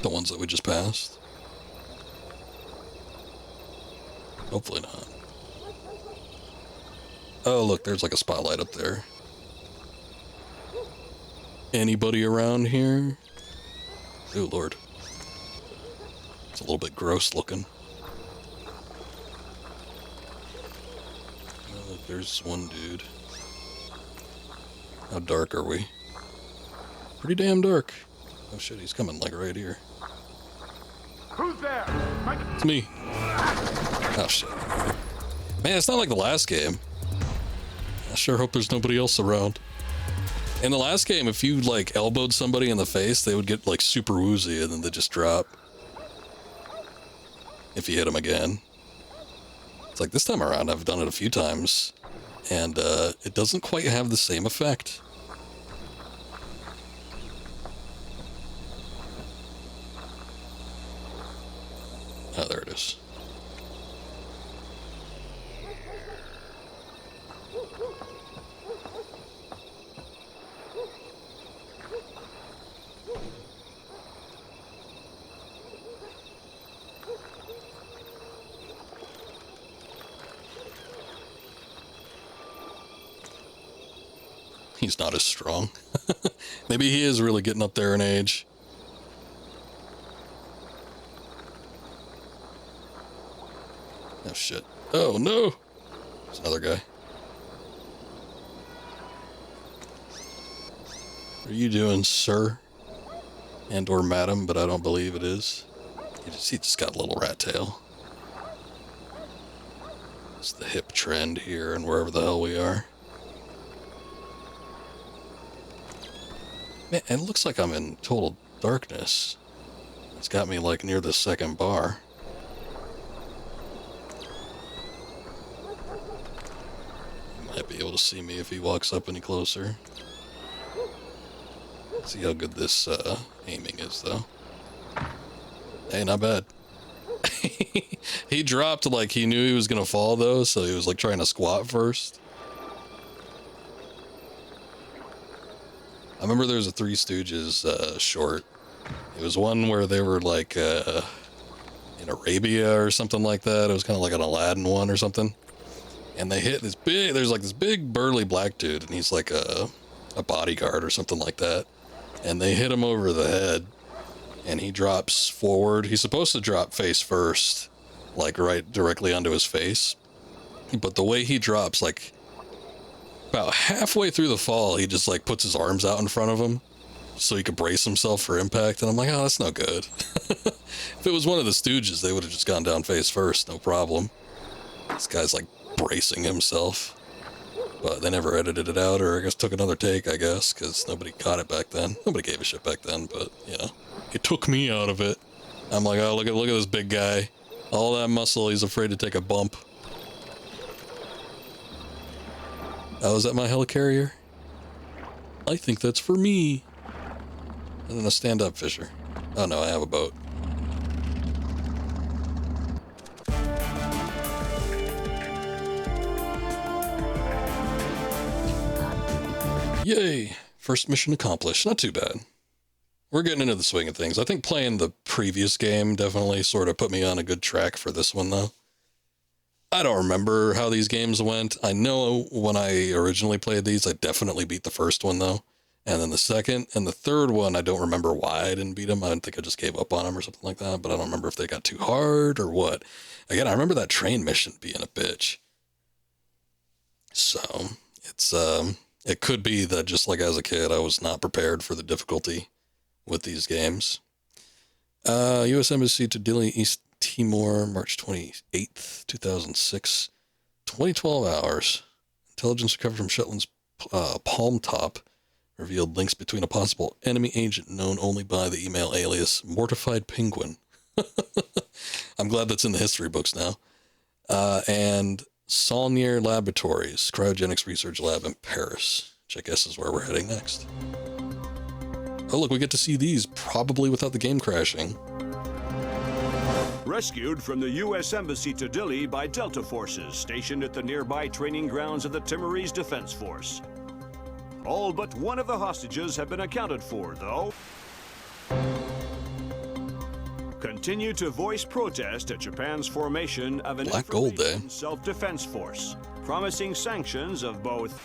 The ones that we just passed? Hopefully not. Oh, look, there's like a spotlight up there. Anybody around here? Oh, Lord. It's a little bit gross looking. Oh, look, there's one dude. How dark are we? Pretty damn dark. Oh shit, he's coming like right here. Who's there? It's me. Oh shit. Man, it's not like the last game. I sure hope there's nobody else around. In the last game, if you like elbowed somebody in the face, they would get like super woozy and then they just drop. If you hit them again. It's like this time around, I've done it a few times and it doesn't quite have the same effect. Oh, there it is. He's not as strong. Maybe he is really getting up there in age. Oh shit. Oh no! There's another guy. What are you doing, sir? And or madam, but I don't believe it is. He just got a little rat tail. It's the hip trend here and wherever the hell we are. Man, it looks like I'm in total darkness. It's got me like near the second bar. Might be able to see me if he walks up any closer. See how good this aiming is, though. Hey, not bad. He dropped like he knew he was gonna fall, though, so he was like trying to squat first. I remember there was a Three Stooges short. It was one where they were like in Arabia or something like that. It was kind of like an Aladdin one or something. And they hit this big, there's like this big burly black dude, and he's like a bodyguard or something like that. And they hit him over the head, and he drops forward. He's supposed to drop face first, like right directly onto his face. But the way he drops, like about halfway through the fall, he just like puts his arms out in front of him so he could brace himself for impact. And I'm like, oh, that's no good. If it was one of the Stooges, they would have just gone down face first, no problem. This guy's like bracing himself. But they never edited it out, or I guess took another take, I guess, because nobody caught it back then. Nobody gave a shit back then, but, you know, it took me out of it. I'm like, oh, look at this big guy. All that muscle, he's afraid to take a bump. Oh, is that my helicarrier? I think that's for me. And then a stand-up Fisher. Oh, no, I have a boat. Yay! First mission accomplished. Not too bad. We're getting into the swing of things. I think playing the previous game definitely sort of put me on a good track for this one, though. I don't remember how these games went. I know when I originally played these, I definitely beat the first one, though. And then the second and the third one, I don't remember why I didn't beat them. I think I just gave up on them or something like that, but I don't remember if they got too hard or what. Again, I remember that train mission being a bitch. So, it's, it could be that just like as a kid, I was not prepared for the difficulty with these games. U.S. Embassy to Dili, East Timor, March 28th, 2006. 2012 hours. Intelligence recovered from Shetland's Palm Top revealed links between a possible enemy agent known only by the email alias Mortified Penguin. I'm glad that's in the history books now. And Saulnier Laboratories, Cryogenics Research Lab in Paris, which I guess is where we're heading next. Oh, look, we get to see these probably without the game crashing. Rescued from the U.S. Embassy to Dili by Delta forces stationed at the nearby training grounds of the Timorese Defense Force. All but one of the hostages have been accounted for, though. Continue to voice protest at Japan's formation of an Black Gold Day self-defense force, promising sanctions of both.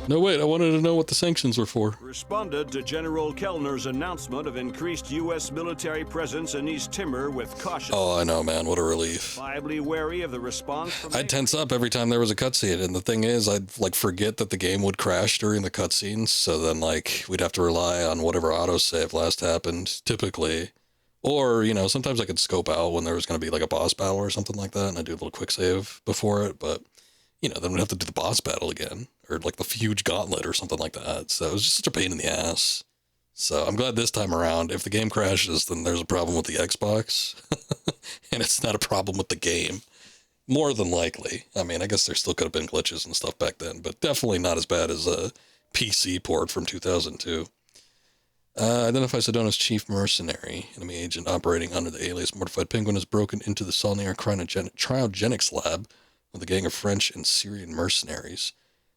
No, wait, I wanted to know what the sanctions were for. Responded to General Kellner's announcement of increased U.S. military presence in East Timor with caution. Oh, I know, man. What a relief. Viably wary of the response from I'd tense up every time there was a cutscene, and the thing is, I'd, like, forget that the game would crash during the cutscenes, so then, like, we'd have to rely on whatever autosave last happened, typically. Or, you know, sometimes I could scope out when there was going to be, like, a boss battle or something like that, and I'd do a little quick save before it, but, you know, then we'd have to do the boss battle again. Or like the huge gauntlet or something like that. So it was just such a pain in the ass. So I'm glad this time around, if the game crashes, then there's a problem with the Xbox. And it's not a problem with the game. More than likely. I mean, I guess there still could have been glitches and stuff back then, but definitely not as bad as a PC port from 2002. Identify Sedona's chief mercenary. Enemy agent operating under the alias Mortified Penguin has broken into the Saulnier Cryogenics Lab with a gang of French and Syrian mercenaries.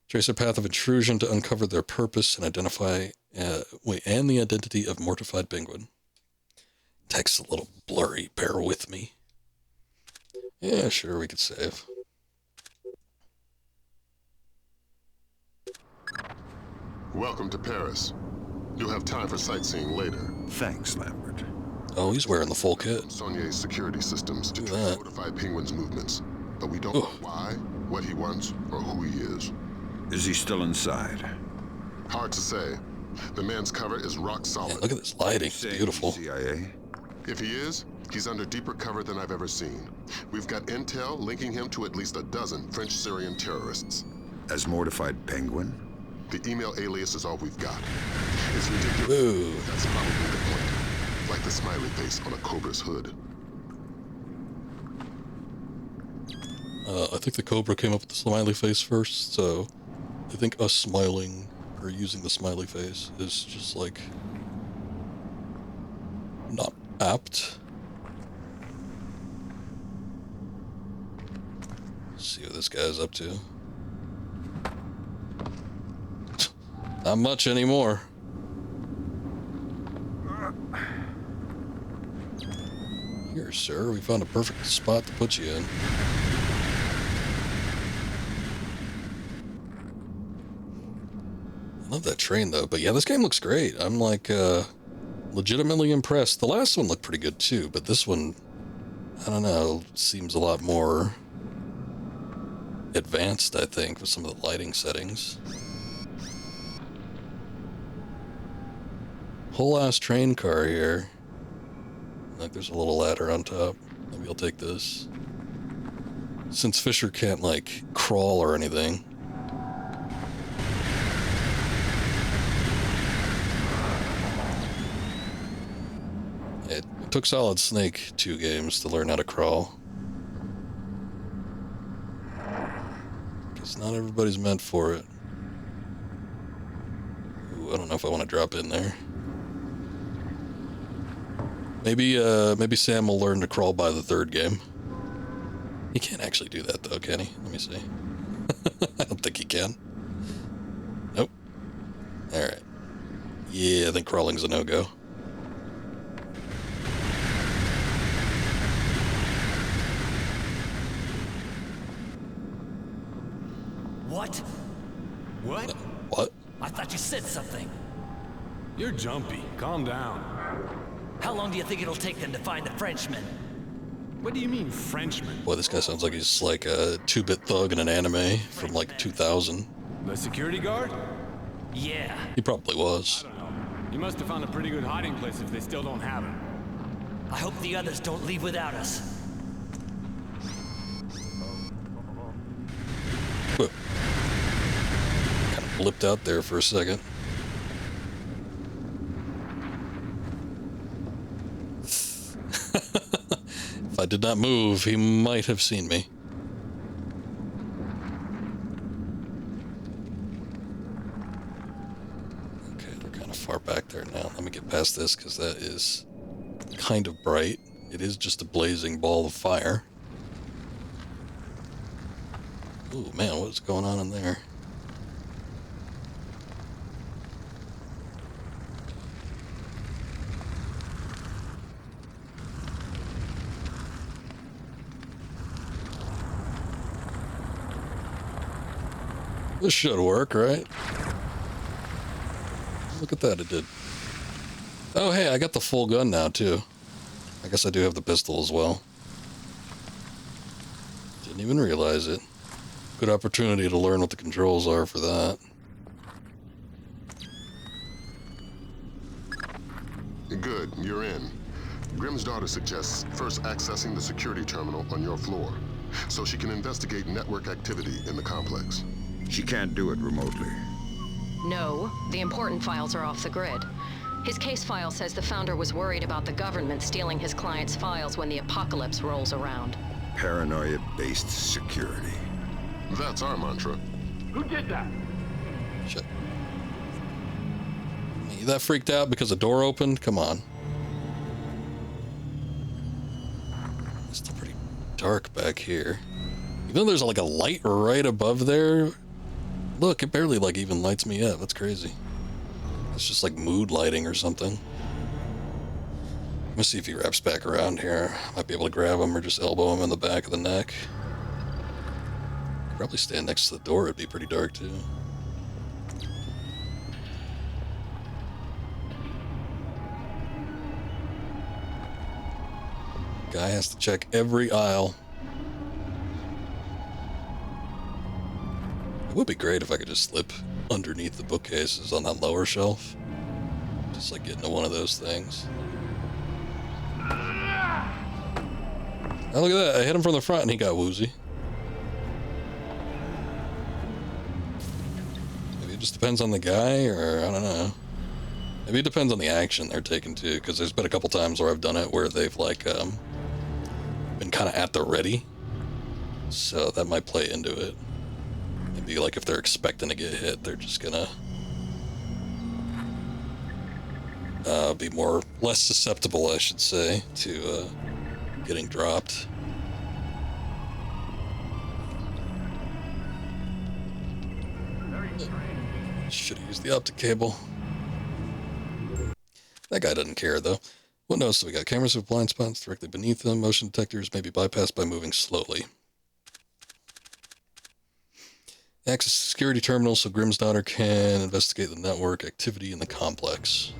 Trace their path of intrusion to uncover their purpose and identify and the identity of Mortified Penguin. Text's a little blurry, bear with me. Yeah, sure, we could save. Welcome to Paris. You'll have time for sightseeing later. Thanks, Lambert. Oh, he's wearing the full kit. Saulnier's security systems to track Mortified Penguin's movements, but we don't know why, what he wants, or who he is. Is he still inside? Hard to say. The man's cover is rock solid. Man, look at this lighting. It's beautiful. CIA? If he is, he's under deeper cover than I've ever seen. We've got intel linking him to at least a dozen French-Syrian terrorists. As Mortified Penguin? The email alias is all we've got. It's ridiculous. Ooh. That's probably the point. Like the smiley face on a Cobra's hood. I think the Cobra came up with the smiley face first, so I think us smiling or using the smiley face is just like not apt. Let's see what this guy's up to. Not much anymore. Here, sir, we found a perfect spot to put you in. I love that train, though. But yeah, this game looks great. I'm like, legitimately impressed. The last one looked pretty good, too. But this one, I don't know, seems a lot more advanced, I think, with some of the lighting settings. Whole ass train car here. Like, there's a little ladder on top. Maybe I'll take this. Since Fisher can't, like, crawl or anything. It took Solid Snake 2 games to learn how to crawl. Because not everybody's meant for it. Ooh, I don't know if I want to drop in there. Maybe Sam will learn to crawl by the 3rd game. He can't actually do that, though, can he? Let me see. I don't think he can. Nope. Alright. Yeah, I think crawling's a no-go. What? What? What? I thought you said something. You're jumpy. Calm down. How long do you think it'll take them to find the Frenchman? What do you mean, Frenchman? Boy, this guy sounds like he's like a 2-bit thug in an anime from like 2000. The security guard? Yeah. He probably was. I don't know. You must have found a pretty good hiding place if they still don't have him. I hope the others don't leave without us. Whoa. Kind of blipped out there for a second. If I did not move, he might have seen me. Okay, they're kind of far back there now. Let me get past this because that is kind of bright. It is just a blazing ball of fire. Ooh, man, what's going on in there? This should work, right? Look at that, it did. Oh, hey, I got the full gun now, too. I guess I do have the pistol as well. Didn't even realize it. Good opportunity to learn what the controls are for that. Good, you're in. Grimm's daughter suggests first accessing the security terminal on your floor, so she can investigate network activity in the complex. She can't do it remotely. No, the important files are off the grid. His case file says the founder was worried about the government stealing his client's files when the apocalypse rolls around. Paranoia-based security. That's our mantra. Who did that? Shit. You that freaked out because the door opened? Come on. It's still pretty dark back here. Even though there's like a light right above there. Look, it barely like even lights me up. That's crazy. It's just like mood lighting or something. Let me see if he wraps back around here. Might be able to grab him or just elbow him in the back of the neck. Probably stand next to the door. It'd be pretty dark too. Guy has to check every aisle. It would be great if I could just slip underneath the bookcases on that lower shelf. Just like get into one of those things. Oh, look at that. I hit him from the front and he got woozy. Maybe it just depends on the guy, or I don't know. Maybe it depends on the action they're taking too, because there's been a couple times where I've done it where they've like been kind of at the ready. So that might play into it. Maybe like if they're expecting to get hit, they're just gonna be less susceptible, I should say, to getting dropped. Should have used the optic cable. That guy doesn't care though. What else do we got? Cameras with blind spots directly beneath them. Motion detectors may be bypassed by moving slowly. Access to security terminals so Grimm's daughter can investigate the network activity in the complex.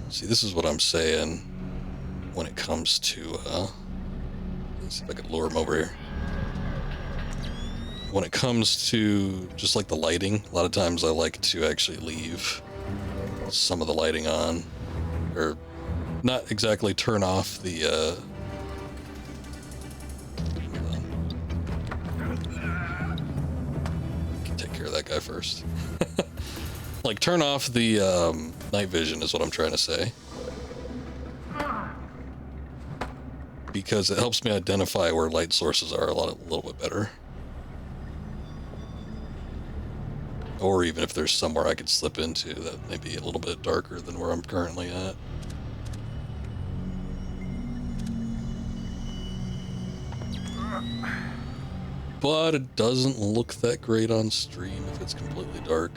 See, this is what I'm saying when it comes to, let's see if I can lure him over here. When it comes to just like the lighting, a lot of times I like to actually leave some of the lighting on, or not exactly turn off the, take care of that guy first. Like turn off the night vision is what I'm trying to say. Because it helps me identify where light sources are a little bit better. Or even if there's somewhere I could slip into that may be a little bit darker than where I'm currently at. But it doesn't look that great on stream if it's completely dark.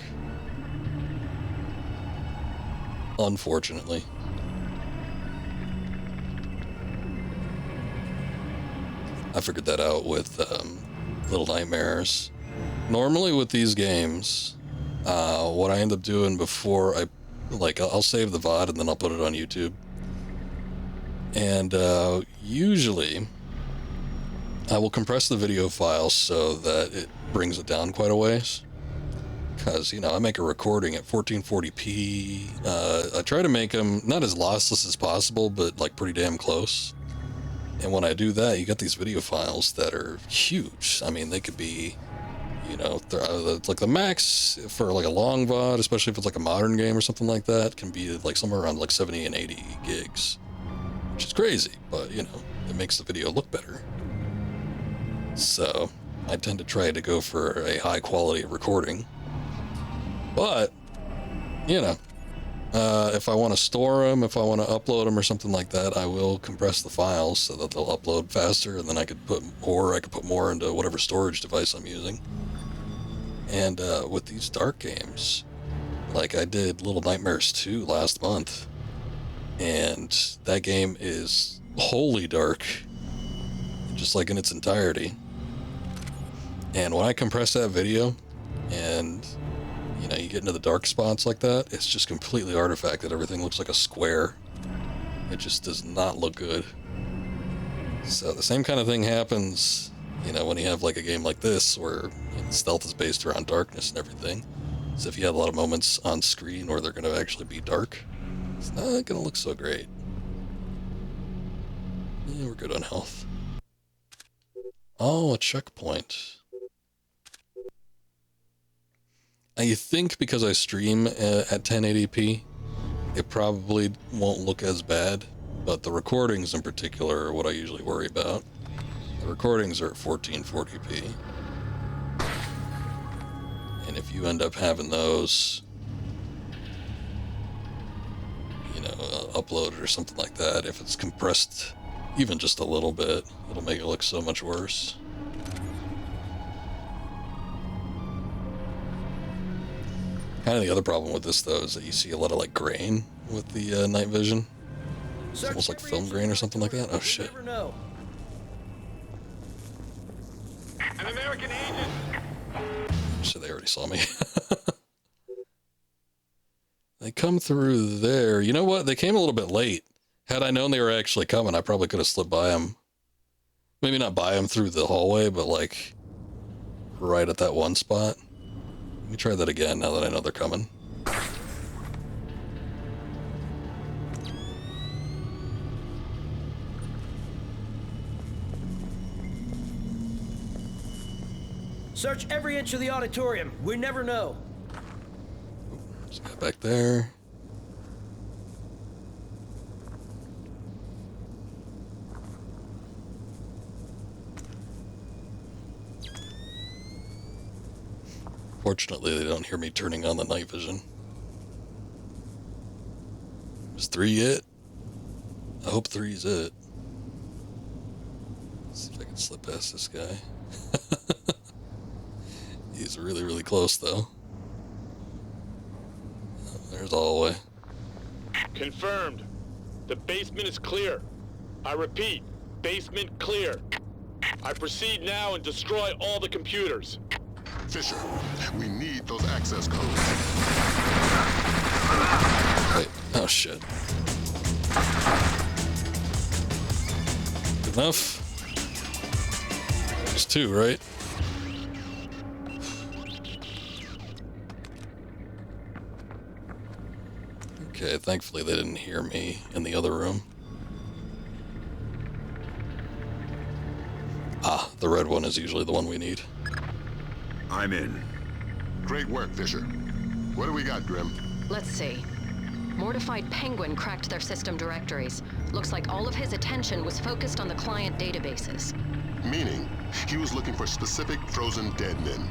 Unfortunately. I figured that out with Little Nightmares. Normally with these games, what I end up doing before I'll save the VOD and then I'll put it on YouTube. And usually I will compress the video file so that it brings it down quite a ways. Because, I make a recording at 1440p. I try to make them not as lossless as possible, but like pretty damn close. And when I do that, you got these video files that are huge. I mean, they could be, like the max for like a long VOD, especially if it's like a modern game or something like that, can be like somewhere around like 70 and 80 gigs. Which is crazy, but it makes the video look better. So I tend to try to go for a high quality recording. But, if I want to store them, if I want to upload them or something like that, I will compress the files so that they'll upload faster, and then I could put more into whatever storage device I'm using. And with these dark games, like I did Little Nightmares 2 last month, and that game is wholly dark, just like in its entirety. And when I compress that video, and you get into the dark spots like that, it's just completely artifacted. Everything looks like a square. It just does not look good. So the same kind of thing happens, when you have like a game like this where stealth is based around darkness and everything. So if you have a lot of moments on screen where they're going to actually be dark, it's not going to look so great. Yeah, we're good on health. Oh, a checkpoint. I think because I stream at 1080p, it probably won't look as bad, but the recordings in particular are what I usually worry about. The recordings are at 1440p. And if you end up having those, uploaded or something like that, if it's compressed even just a little bit, it'll make it look so much worse. Kind of the other problem with this, though, is that you see a lot of, like, grain with the night vision. It's almost like film grain or something like that. Oh, shit. An American agent. So they already saw me. They come through there. You know what? They came a little bit late. Had I known they were actually coming, I probably could have slipped by them. Maybe not by them through the hallway, but, like, right at that one spot. Let me try that again now that I know they're coming. Search every inch of the auditorium. We never know. Just got back there. Fortunately, they don't hear me turning on the night vision. Is 3 it? I hope 3's it. Let's see if I can slip past this guy. He's really, really close, though. Oh, there's the hallway. Confirmed. The basement is clear. I repeat, basement clear. I proceed now and destroy all the computers. Fisher, we need those access codes. Wait, oh shit. Good enough? There's 2, right? Okay, thankfully they didn't hear me in the other room. Ah, the red one is usually the one we need. I'm in. Great work, Fisher. What do we got, Grim? Let's see. Mortified Penguin cracked their system directories. Looks like all of his attention was focused on the client databases. Meaning, he was looking for specific frozen dead men.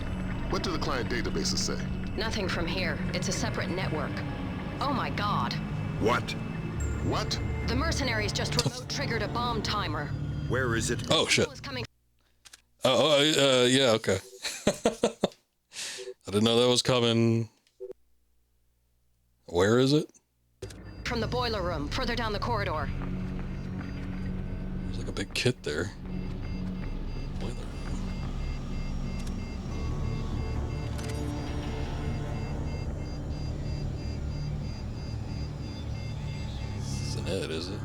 What do the client databases say? Nothing from here. It's a separate network. Oh my god. What? What? The mercenaries just remote triggered a bomb timer. Where is it? Oh shit. Yeah, okay. I didn't know that was coming. Where is it? From the boiler room, further down the corridor. There's like a big kit there. Boiler room. This isn't it, is it?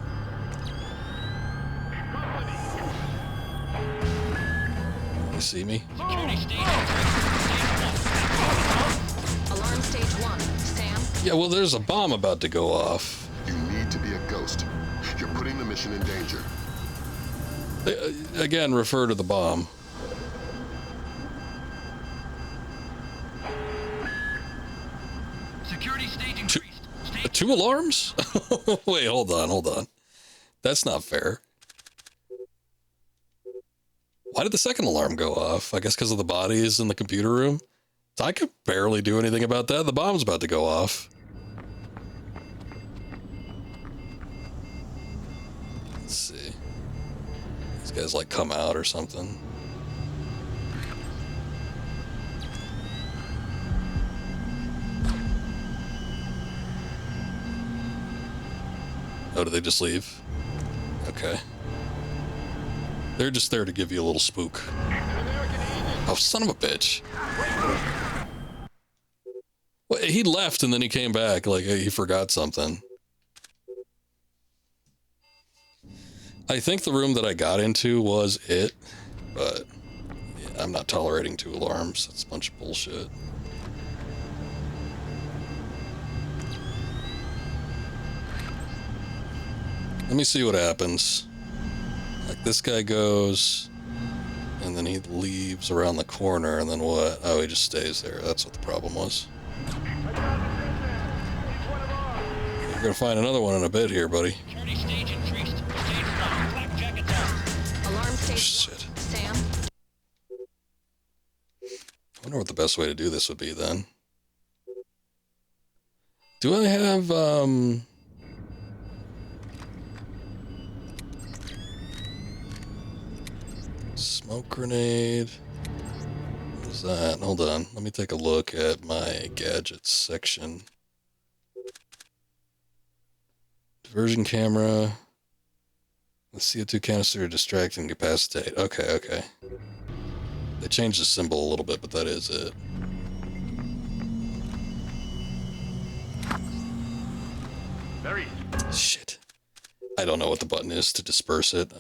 You see me? Security stage. Alarm stage 1. Sam? Yeah, well, there's a bomb about to go off. You need to be a ghost. You're putting the mission in danger. Again, refer to the bomb. Security stage increased. 2 alarms? Wait, hold on. That's not fair. Why did the second alarm go off? I guess because of the bodies in the computer room? I could barely do anything about that. The bomb's about to go off. Let's see. These guys like come out or something. Oh, did they just leave? Okay. They're just there to give you a little spook. Oh, son of a bitch. Well, he left and then he came back like he forgot something. I think the room that I got into was it, but yeah, I'm not tolerating 2 alarms. That's a bunch of bullshit. Let me see what happens. Like this guy goes, and then he leaves around the corner, and then what? Oh, he just stays there. That's what the problem was. You're gonna find another one in a bit here, buddy. Security stage increased. Stage 1. Black jackets out. Alarm stage Shit. 1. Sam? I wonder what the best way to do this would be then. Do I have, smoke grenade? What is that? Hold on. Let me take a look at my gadgets section. Diversion camera. The CO2 canister to distract and incapacitate. Okay. They changed the symbol a little bit, but that is it. Shit. I don't know what the button is to disperse it.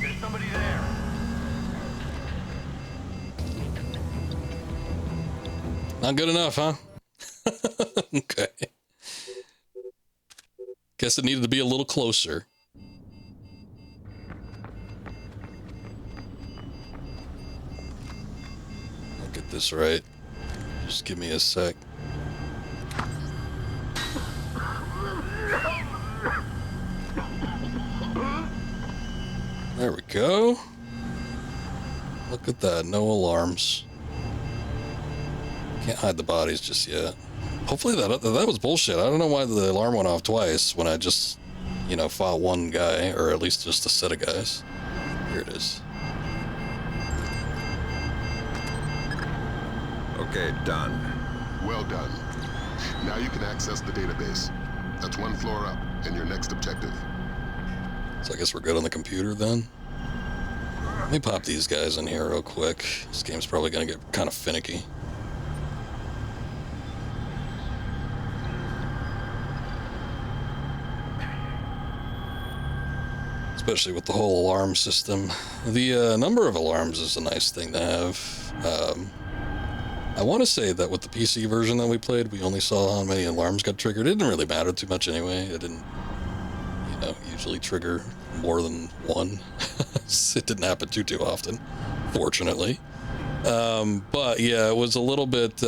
There's somebody there. Not good enough, huh? Okay. Guess it needed to be a little closer. this right. Just give me a sec. There we go. Look at that, no alarms. Can't hide the bodies just yet. Hopefully that was bullshit. I don't know why the alarm went off twice when I just, you know, fought one guy, or at least just a set of guys. Here it is. Okay, done. Well done. Now you can access the database. That's one floor up, and your next objective. So I guess we're good on the computer then. Let me pop these guys in here real quick. This game's probably gonna get kind of finicky. Especially with the whole alarm system. The number of alarms is a nice thing to have. I want to say that with the PC version that we played, we only saw how many alarms got triggered. It didn't really matter too much anyway. It didn't, you know, usually trigger more than one. It didn't happen too often, fortunately. But yeah, it was a little bit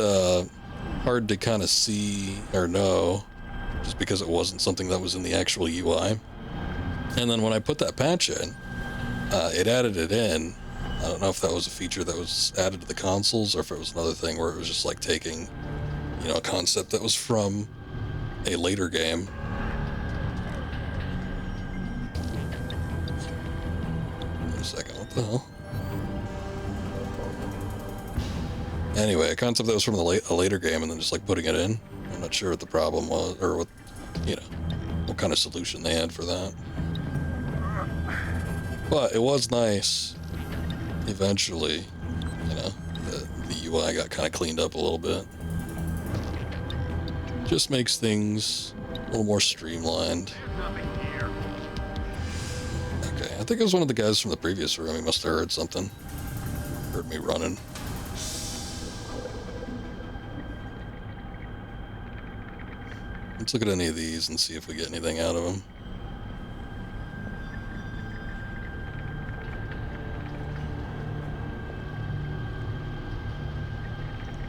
hard to kind of see or know, just because it wasn't something that was in the actual UI. And then when I put that patch in, it added it in. I don't know if that was a feature that was added to the consoles or if it was another thing where it was just like taking, you know, a concept that was from a later game. Wait a second, what the hell? Anyway, a concept that was from a later game and then just like putting it in. I'm not sure what the problem was, or what, you know, what kind of solution they had for that. But it was nice. Eventually, you know, the UI got kind of cleaned up a little bit. Just makes things a little more streamlined. Okay, I think it was one of the guys from the previous room. He must have heard something. Heard me running. Let's look at any of these and see if we get anything out of them.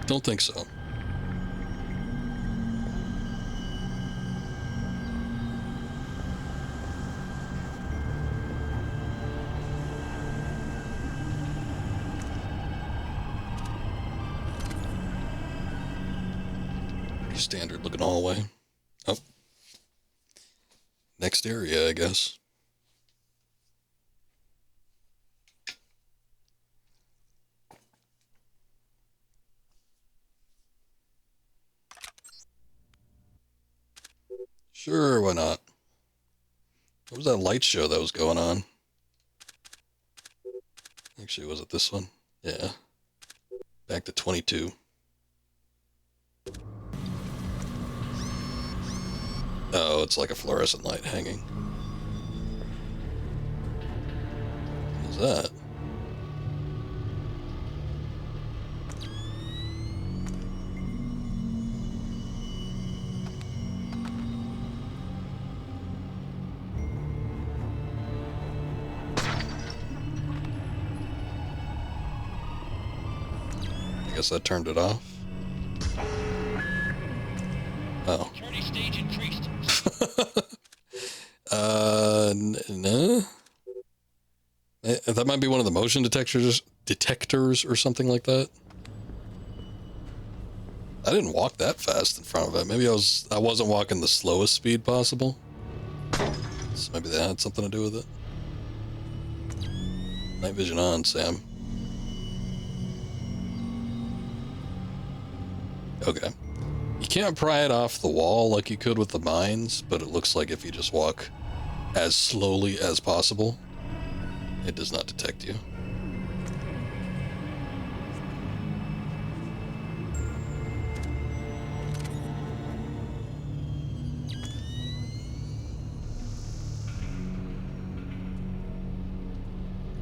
Don't think so. Pretty standard looking hallway. Oh. Next area, I guess. Sure, why not? What was that light show that was going on? Actually, was it this one? Yeah. Back to 22. Oh, it's like a fluorescent light hanging. What is that? I guess that turned it off. Oh. Security stage increased. No. That might be one of the motion detectors or something like that. I didn't walk that fast in front of it. Maybe I wasn't walking the slowest speed possible. So maybe that had something to do with it. Night vision on, Sam. Okay. You can't pry it off the wall like you could with the mines, but it looks like if you just walk as slowly as possible, it does not detect you.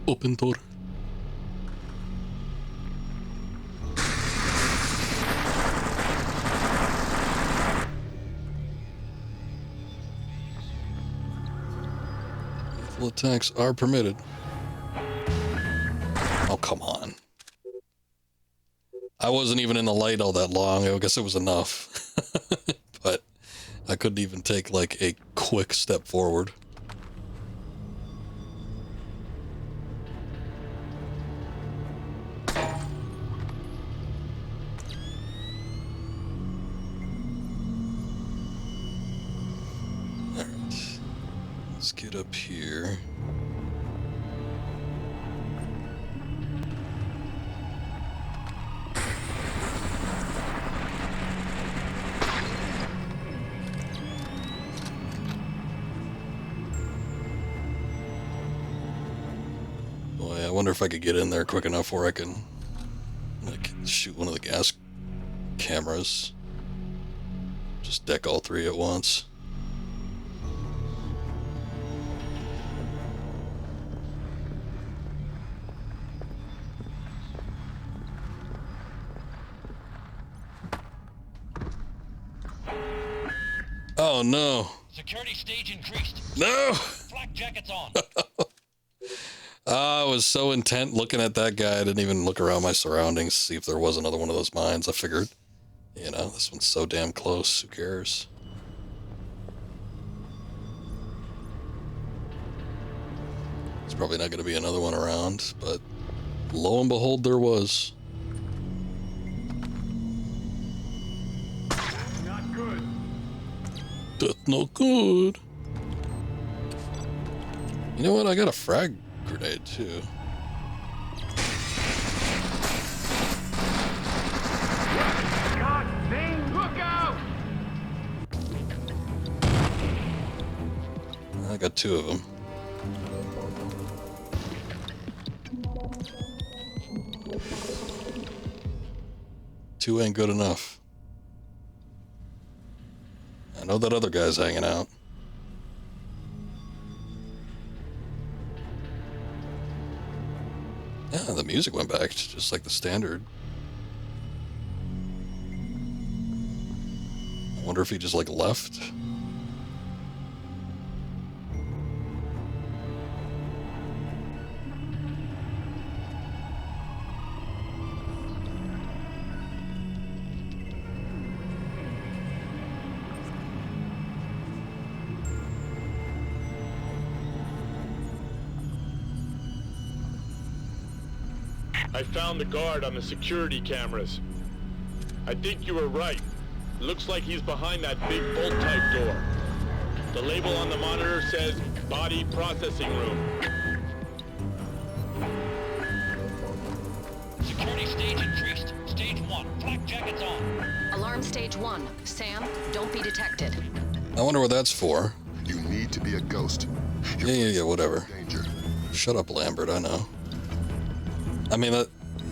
Open door. Lethal attacks are permitted. Oh, come on. I wasn't even in the light all that long. I guess it was enough. But I couldn't even take like a quick step forward. Alright. Let's get up here. I wonder if I could get in there quick enough where I can, like, shoot one of the gas cameras. Just deck all three at once. Oh no! Security stage increased. No! Flak jackets on. I was so intent looking at that guy, I didn't even look around my surroundings to see if there was another one of those mines. I figured, you know, this one's so damn close, who cares? There's probably not going to be another one around, but lo and behold, there was. Not good. That's not good. You know what? I got a frag grenade too. God dang, look out! I got two of them. Two ain't good enough. I know that other guy's hanging out. Yeah, the music went back to just like the standard. I wonder if he just like left. I found the guard on the security cameras. I think you were right. Looks like he's behind that big bolt-type door. The label on the monitor says Body Processing Room. Security stage increased. Stage 1. Flak jackets on. Alarm stage 1. Sam, don't be detected. I wonder what that's for. You need to be a ghost. Yeah, whatever. Danger. Shut up, Lambert, I know. I mean,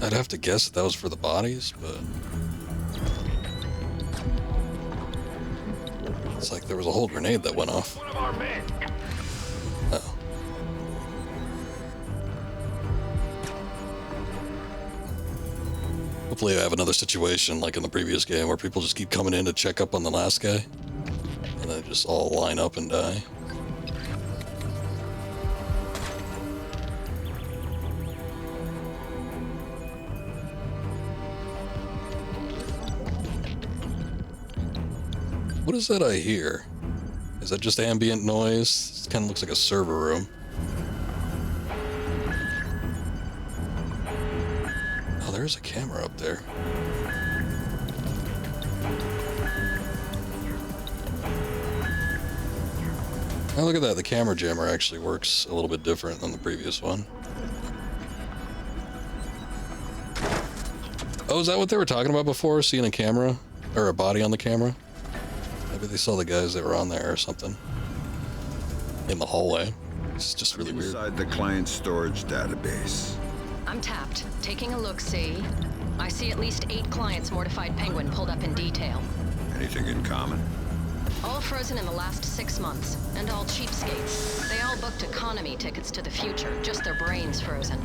I'd have to guess that was for the bodies, but... It's like there was a whole grenade that went off. One of our men. Oh. Hopefully I have another situation like in the previous game where people just keep coming in to check up on the last guy. And they just all line up and die. What is that I hear? Is that just ambient noise? It kind of looks like a server room. Oh, there's a camera up there. Oh, look at that. The camera jammer actually works a little bit different than the previous one. Oh, is that what they were talking about before? Seeing a camera? Or a body on the camera? Maybe they saw the guys that were on there or something. In the hallway. It's just really weird. Inside the client storage database. I'm tapped. Taking a look-see. I see at least 8 clients mortified penguin pulled up in detail. Anything in common? All frozen in the last 6 months, and all cheapskates. They all booked economy tickets to the future, just their brains frozen.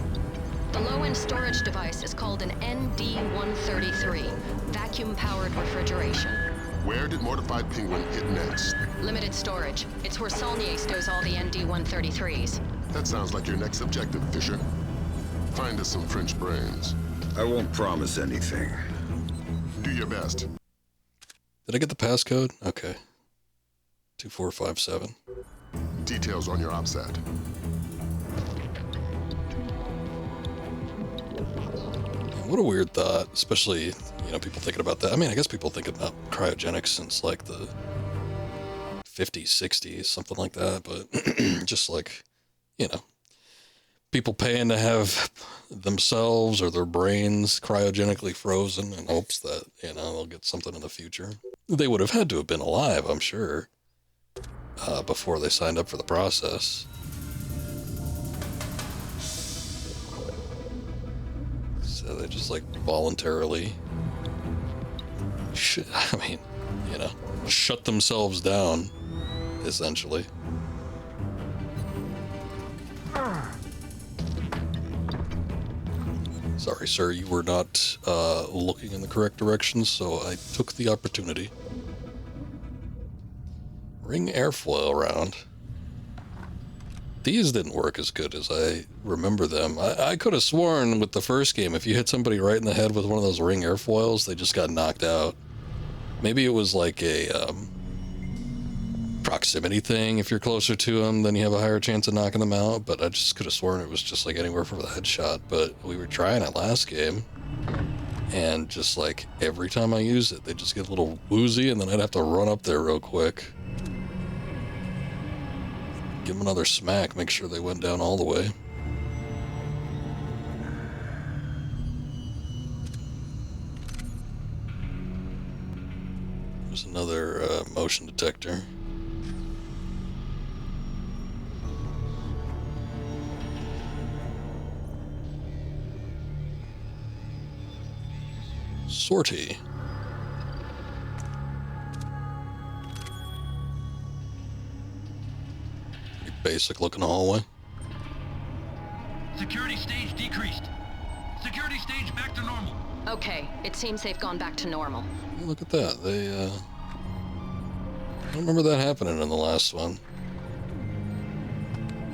The low-end storage device is called an ND-133, vacuum-powered refrigeration. Where did Mortified Penguin hit next? Limited storage. It's where Saulnier stores all the ND-133s. That sounds like your next objective, Fisher. Find us some French brains. I won't promise anything, Do your best. Did I get the passcode? Okay. 2457. Details on your OPSAT. What a weird thought, especially, you know, people thinking about that. I mean, I guess people thinking about cryogenics since like the 50s, 60s, something like that, but just like, you know, people paying to have themselves or their brains cryogenically frozen in hopes that, you know, they'll get something in the future. They would have had to have been alive, I'm sure, before they signed up for the process. So they just like voluntarily, I mean, you know, shut themselves down, essentially. Sorry, sir, you were not looking in the correct direction, so I took the opportunity. Ring airfoil round. These didn't work as good as I remember them. I could have sworn with the first game, if you hit somebody right in the head with one of those ring airfoils, they just got knocked out. Maybe it was like a proximity thing. If you're closer to them, then you have a higher chance of knocking them out. But I just could have sworn it was just like anywhere from the headshot. But we were trying it last game, and just like every time I use it, they just get a little woozy, and then I'd have to run up there real quick. Give them another smack, make sure they went down all the way. There's another motion detector. Sortie. Basic looking hallway. Security stage decreased. Security stage back to normal. Okay, it seems they've gone back to normal. Look at that. They, I don't remember that happening in the last one.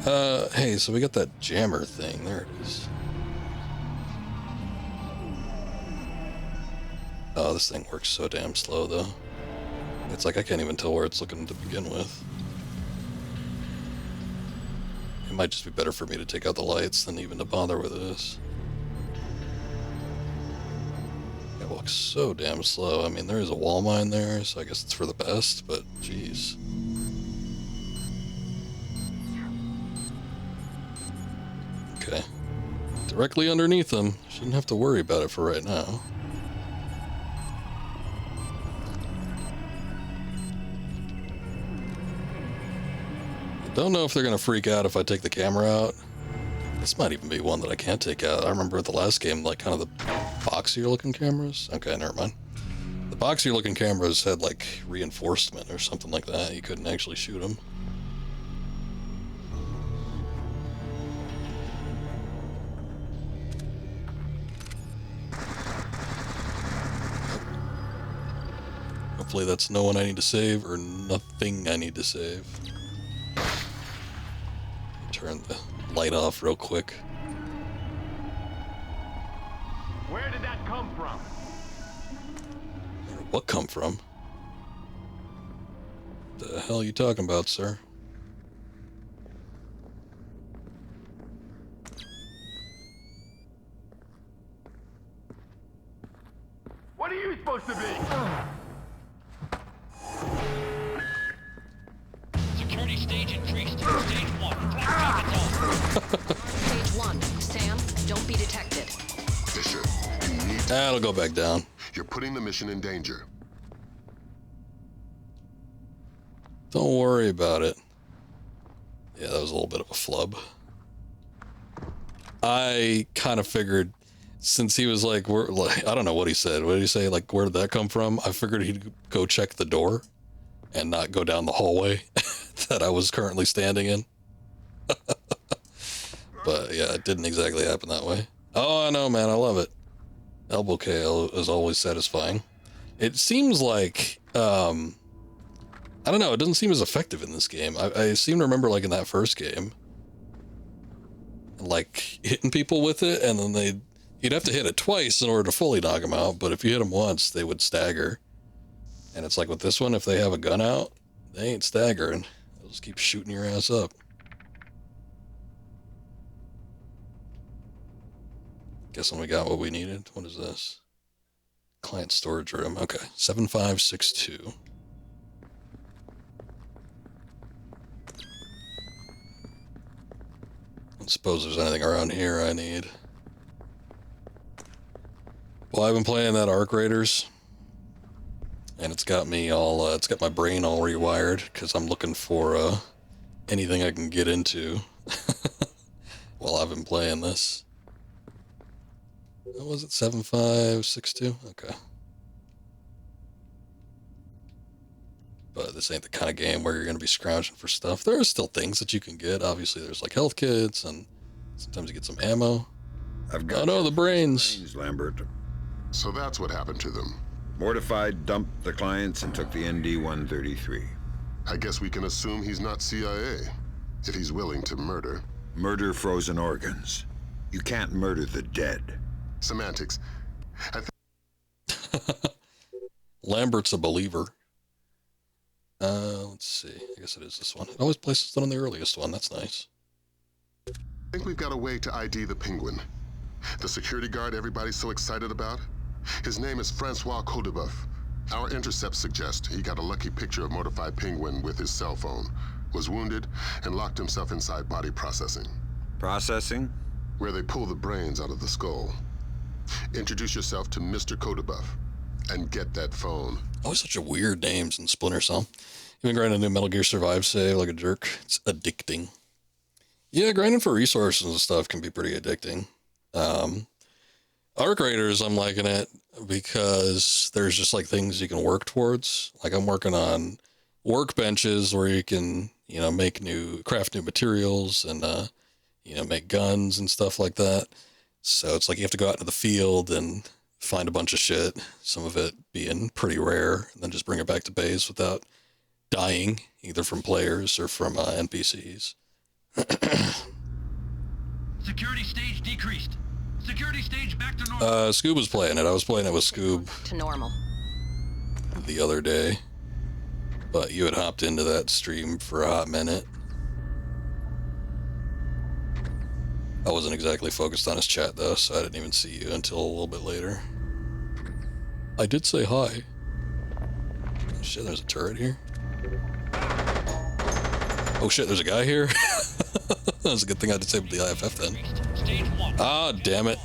Hey, so we got that jammer thing. There it is. Oh, this thing works so damn slow, though. It's like I can't even tell where it's looking to begin with. It might just be better for me to take out the lights than even to bother with this. It walks so damn slow. I mean, there is a wall mine there, so I guess it's for the best, but jeez. Okay. Directly underneath them. Shouldn't have to worry about it for right now. Don't know if they're going to freak out if I take the camera out. This might even be one that I can't take out. I remember at the last game, like, kind of the boxier looking cameras. Okay, never mind. The boxier looking cameras had, like, reinforcement or something like that. You couldn't actually shoot them. Hopefully that's no one I need to save or nothing I need to save. Turn the light off real quick. Where did that come from? Where did what come from? The hell are you talking about, sir? What are you supposed to be? Security stage increased. Stage 1. Black jackets on. Stage 1. Sam, don't be detected. Bishop, you need to... That'll go back down. You're putting the mission in danger. Don't worry about it. Yeah, that was a little bit of a flub. I kind of figured, since he was like, I don't know what he said. What did he say? Like, where did that come from? I figured he'd go check the door and not go down the hallway that I was currently standing in. But yeah, it didn't exactly happen that way. Oh, I know, man. I love it. Elbow KO is always satisfying. It seems like, I don't know. It doesn't seem as effective in this game. I seem to remember, like, in that first game, like, hitting people with it, and then You'd have to hit it twice in order to fully knock them out, but if you hit them once, they would stagger. And it's like with this one, if they have a gun out, they ain't staggering. They'll just keep shooting your ass up. Guessing we got what we needed. What is this? Client storage room. Okay, 7562. I don't suppose there's anything around here I need. Well, I've been playing that Arc Raiders, and it's got me all, it's got my brain all rewired, because I'm looking for anything I can get into while I've been playing this. What was it, 7562? Okay. But this ain't the kind of game where you're going to be scrounging for stuff. There are still things that you can get. Obviously, there's like health kits, and sometimes you get some ammo. I've got oh no, the brains. Lambert. So that's what happened to them. Mortified, dumped the clients and took the ND-133. I guess we can assume he's not CIA, if he's willing to murder. Murder frozen organs. You can't murder the dead. Semantics. Lambert's a believer. Let's see. I guess it is this one. It always places it on the earliest one. That's nice. I think we've got a way to ID the Penguin. The security guard everybody's so excited about? His name is Francois Codebuff. Our intercepts suggest he got a lucky picture of Mortified Penguin with his cell phone, was wounded, and locked himself inside body processing. Processing? Where they pull the brains out of the skull. Introduce yourself to Mr. Codebuff, and get that phone. Always such a weird names in Splinter Cell. Even grinding a new Metal Gear Survive save like a jerk. It's addicting. Yeah, grinding for resources and stuff can be pretty addicting. Arc Raiders, I'm liking it because there's just like things you can work towards. Like I'm working on workbenches where you can, you know, craft new materials and, you know, make guns and stuff like that. So it's like you have to go out into the field and find a bunch of shit, some of it being pretty rare, and then just bring it back to base without dying, either from players or from NPCs. Security stage decreased. Security stage back to normal. Scoob was playing it. I was playing it with Scoob To normal. the other day, but you had hopped into that stream for a hot minute. I wasn't exactly focused on his chat though, so I didn't even see you until a little bit later. I did say hi. Oh, shit, there's a turret here. Oh shit, there's a guy here. That was a good thing I disabled the IFF then. Ah, damn it.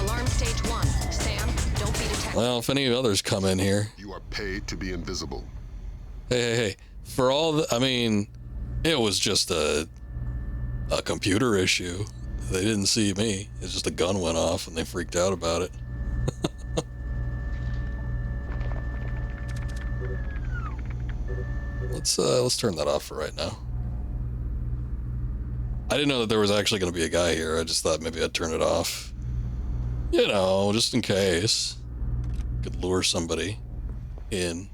Alarm stage 1. Sam, don't be detected. Well, if any others come in here. You are paid to be invisible. Hey. For all the, I mean, it was just a computer issue. They didn't see me. It's just a gun went off and they freaked out about it. Let's turn that off for right now. I didn't know that there was actually going to be a guy here. I just thought maybe I'd turn it off. You know, just in case. Could lure somebody in.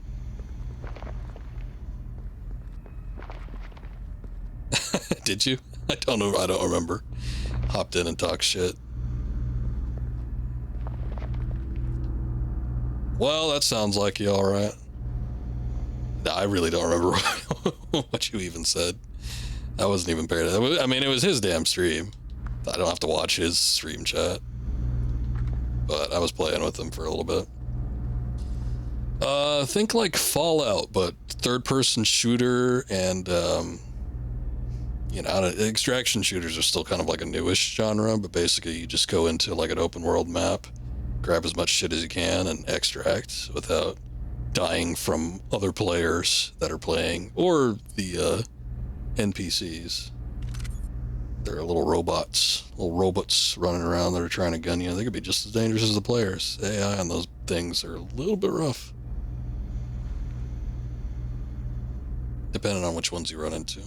Did you? I don't know. I don't remember. Hopped in and talked shit. Well, that sounds like you all right. No, I really don't remember what you even said. I wasn't even paying attention. I mean, it was his damn stream. I don't have to watch his stream chat. But I was playing with him for a little bit. Think like Fallout, but third-person shooter and, you know, extraction shooters are still kind of like a newish genre, but basically you just go into like an open world map, grab as much shit as you can and extract without dying from other players that are playing or the NPCs. They're little robots running around that are trying to gun you. They could be just as dangerous as the players. AI on those things are a little bit rough, depending on which ones you run into.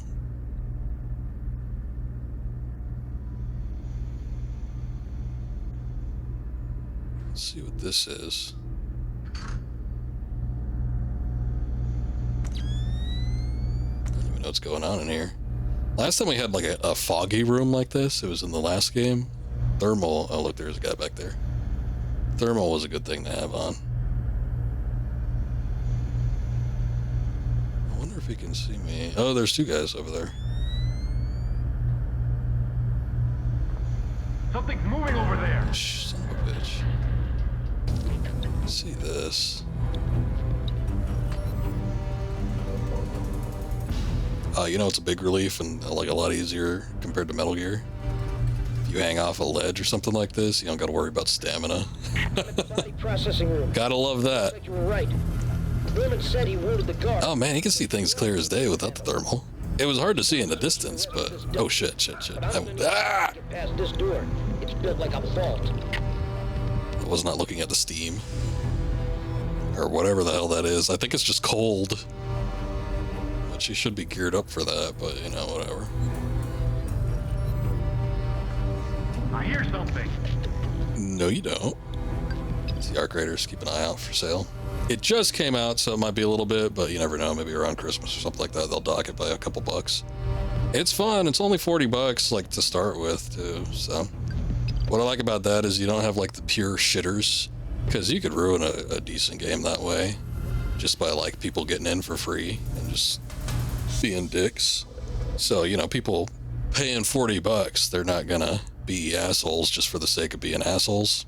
Let's see what this is. I don't even know what's going on in here. Last time we had like a foggy room like this, it was in the last game. Thermal. Oh, look, there's a guy back there. Thermal was a good thing to have on. I wonder if he can see me. Oh, there's two guys over there. Something's moving over there. Shh, son of a bitch. See this. You know, it's a big relief and like a lot easier compared to Metal Gear. If you hang off a ledge or something like this, you don't got to worry about stamina. Processing room. Gotta love that. You were right. Roman said he wounded the guard. Oh man, you can see things clear as day without the thermal. It was hard to see in the distance, but oh shit. Past this door. It's built like a vault. I was not looking at the steam. Or whatever the hell that is. I think it's just cold. But she should be geared up for that, but you know, whatever. I hear something. No, you don't. The Arc Raiders, keep an eye out for sale. It just came out, so it might be a little bit, but you never know. Maybe around Christmas or something like that, they'll dock it by a couple bucks. It's fun. It's only 40 bucks, like, to start with, too. So, what I like about that is you don't have, like, the pure shitters, because you could ruin a decent game that way, just by, like, people getting in for free and just being dicks. So, you know, people paying 40 bucks, they're not gonna be assholes just for the sake of being assholes,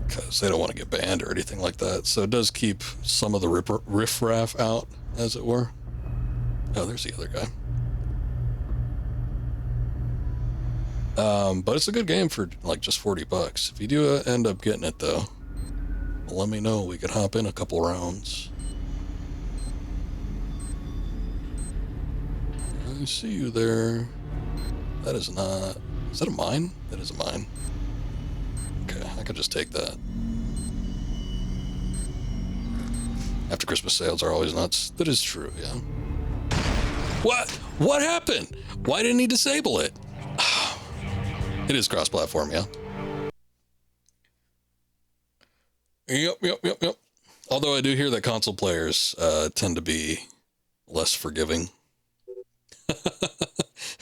because they don't want to get banned or anything like that. So it does keep some of the riffraff out, as it were. Oh, there's the other guy. But it's a good game for like just 40 bucks. If you do end up getting it though, let me know. We could hop in a couple rounds. I see you there. That is not... Is that a mine? That is a mine. Okay, I could just take that. After Christmas sales are always nuts. That is true, yeah. What? What happened? Why didn't he disable it? It is cross-platform, yeah. Yep. Although I do hear that console players tend to be less forgiving.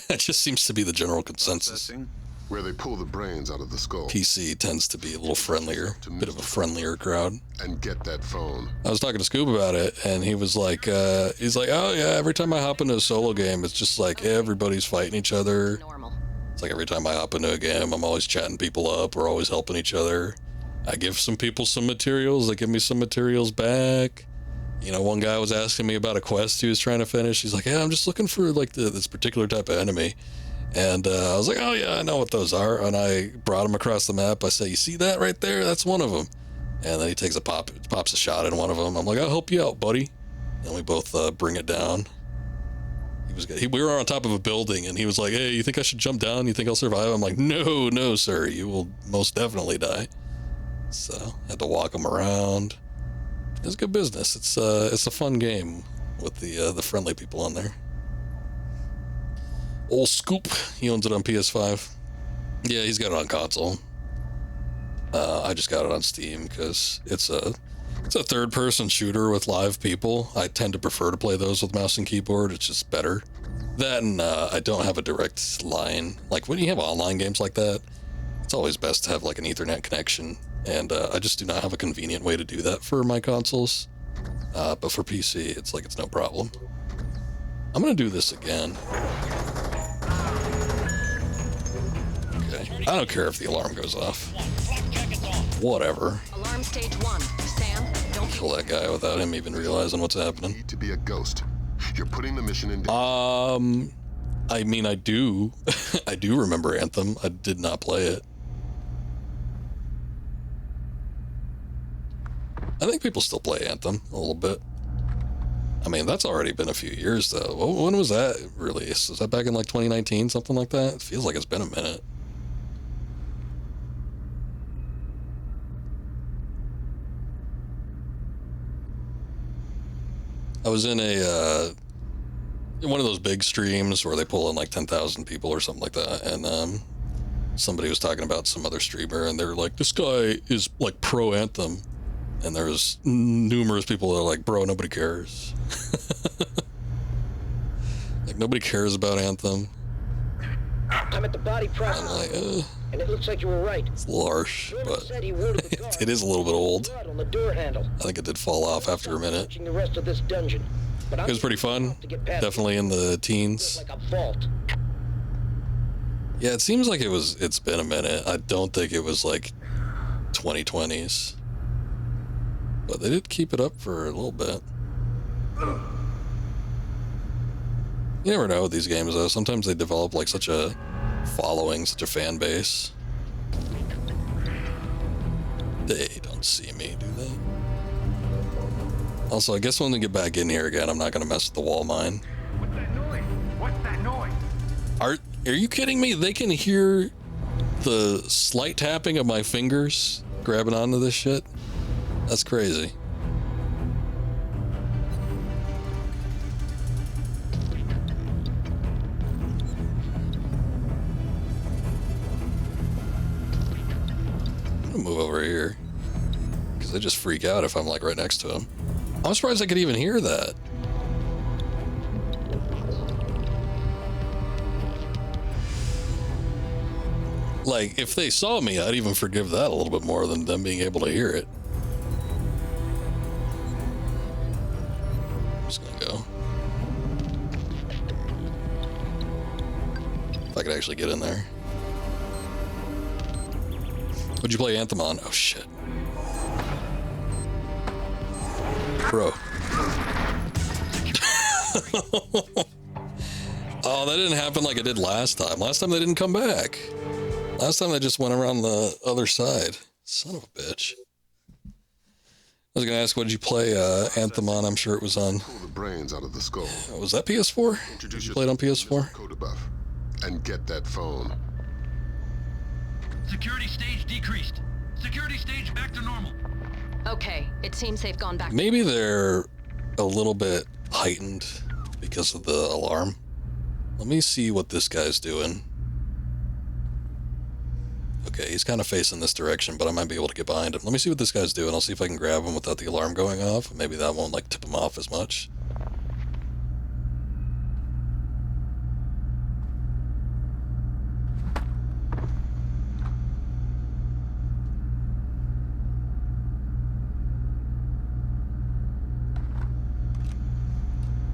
That just seems to be the general consensus. Where they pull the brains out of the skull. PC tends to be a little friendlier, a bit of a friendlier crowd. And get that phone. I was talking to Scoob about it, and he was like, oh yeah, every time I hop into a solo game, it's just like everybody's fighting each other. It's like every time I hop into a game, I'm always chatting people up, we're always helping each other. I give some people some materials, they give me some materials back. You know, one guy was asking me about a quest he was trying to finish. He's like, yeah, I'm just looking for like this particular type of enemy. And I was like, oh yeah, I know what those are. And I brought him across the map. I say, you see that right there? That's one of them. And then he takes pops a shot in one of them. I'm like, I'll help you out, buddy. And we both bring it down. We were on top of a building, and he was like, hey, you think I should jump down? You think I'll survive? I'm like, no, sir. You will most definitely die. So I had to walk him around. It was good business. It's a fun game with the friendly people on there. Old Scoop, he owns it on PS5. Yeah, he's got it on console. I just got it on Steam because it's a third-person shooter with live people. I tend to prefer to play those with mouse and keyboard. It's just better. That and I don't have a direct line. Like when you have online games like that, it's always best to have like an Ethernet connection. And I just do not have a convenient way to do that for my consoles. But for PC, it's like it's no problem. I'm gonna do this again. Okay. I don't care if the alarm goes off. Whatever. Alarm stage 1. Sam, don't kill that guy without him even realizing what's happening. Need to be a ghost. You're putting the mission in. I mean, I do. I do remember Anthem. I did not play it. I think people still play Anthem a little bit. I mean, that's already been a few years, though. When was that released? Was that back in, like, 2019, something like that? It feels like it's been a minute. I was in one of those big streams where they pull in, like, 10,000 people or something like that, and somebody was talking about some other streamer, and they were like, this guy is, like, pro Anthem. And there's numerous people that are like, bro, nobody cares. Like, nobody cares about Anthem. I'm at the body press. I'm like, and it looks like you were right. It's a little harsh, but Said he warded the guard. it is a little bit old. Blood on the door handle. I think it did fall off after a minute. The rest of this dungeon. But It was pretty fun. Definitely in the teens. like a vault. Yeah, it seems like it's been a minute. I don't think it was like 2020s. But they did keep it up for a little bit. You never know with these games though. Sometimes they develop like such a following, such a fan base. They don't see me, do they? Also, I guess when we get back in here again, I'm not gonna mess with the wall mine. What's that noise? What's that noise? Are you kidding me? They can hear the slight tapping of my fingers grabbing onto this shit? That's crazy. I'm gonna move over here because they just freak out if I'm like right next to them. I'm surprised I could even hear that. Like, if they saw me, I'd even forgive that a little bit more than them being able to hear it. I'm just gonna go. If I could actually get in there. What'd you play Anthem on? Oh, shit. Bro. Oh, that didn't happen like it did last time. Last time they didn't come back. Last time they just went around the other side. Son of a bitch. I was gonna ask, what did you play Anthem on? I'm sure it was on. Pull the brains out of the skull. Was that PS4? Did you play it on PS4? Code buff and get that phone. Security stage decreased. Security stage back to normal. Okay, it seems they've gone back. Maybe they're a little bit heightened because of the alarm. Let me see what this guy's doing. Okay, he's kind of facing this direction, but I might be able to get behind him. Let me see what this guy's doing. I'll see if I can grab him without the alarm going off. Maybe that won't like tip him off as much.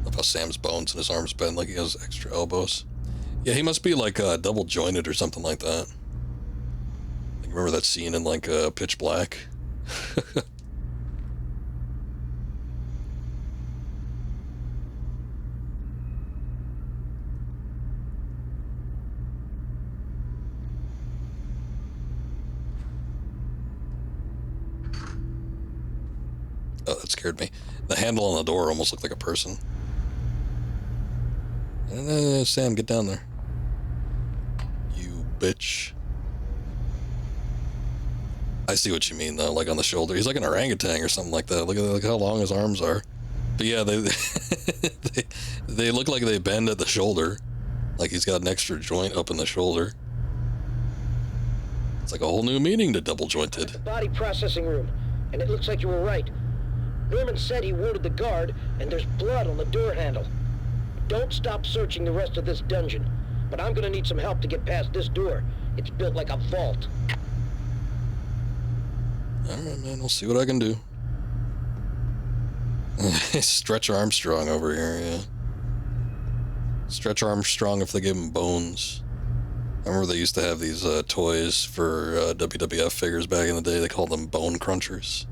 Love how Sam's bones and his arms bend like he has extra elbows. Yeah, he must be like double jointed or something like that. Remember that scene in like Pitch Black? Oh, that scared me. The handle on the door almost looked like a person. Sam, get down there. You bitch. I see what you mean though, like on the shoulder. He's like an orangutan or something like that. Look how long his arms are. But yeah, they look like they bend at the shoulder. Like he's got an extra joint up in the shoulder. It's like a whole new meaning to double jointed. The body processing room, and it looks like you were right. Norman said he wounded the guard, and there's blood on the door handle. Don't stop searching the rest of this dungeon, but I'm gonna need some help to get past this door. It's built like a vault. Alright, man, we'll see what I can do. Stretch Armstrong over here, yeah. Stretch Armstrong if they give him bones. I remember they used to have these toys for WWF figures back in the day. They called them bone crunchers.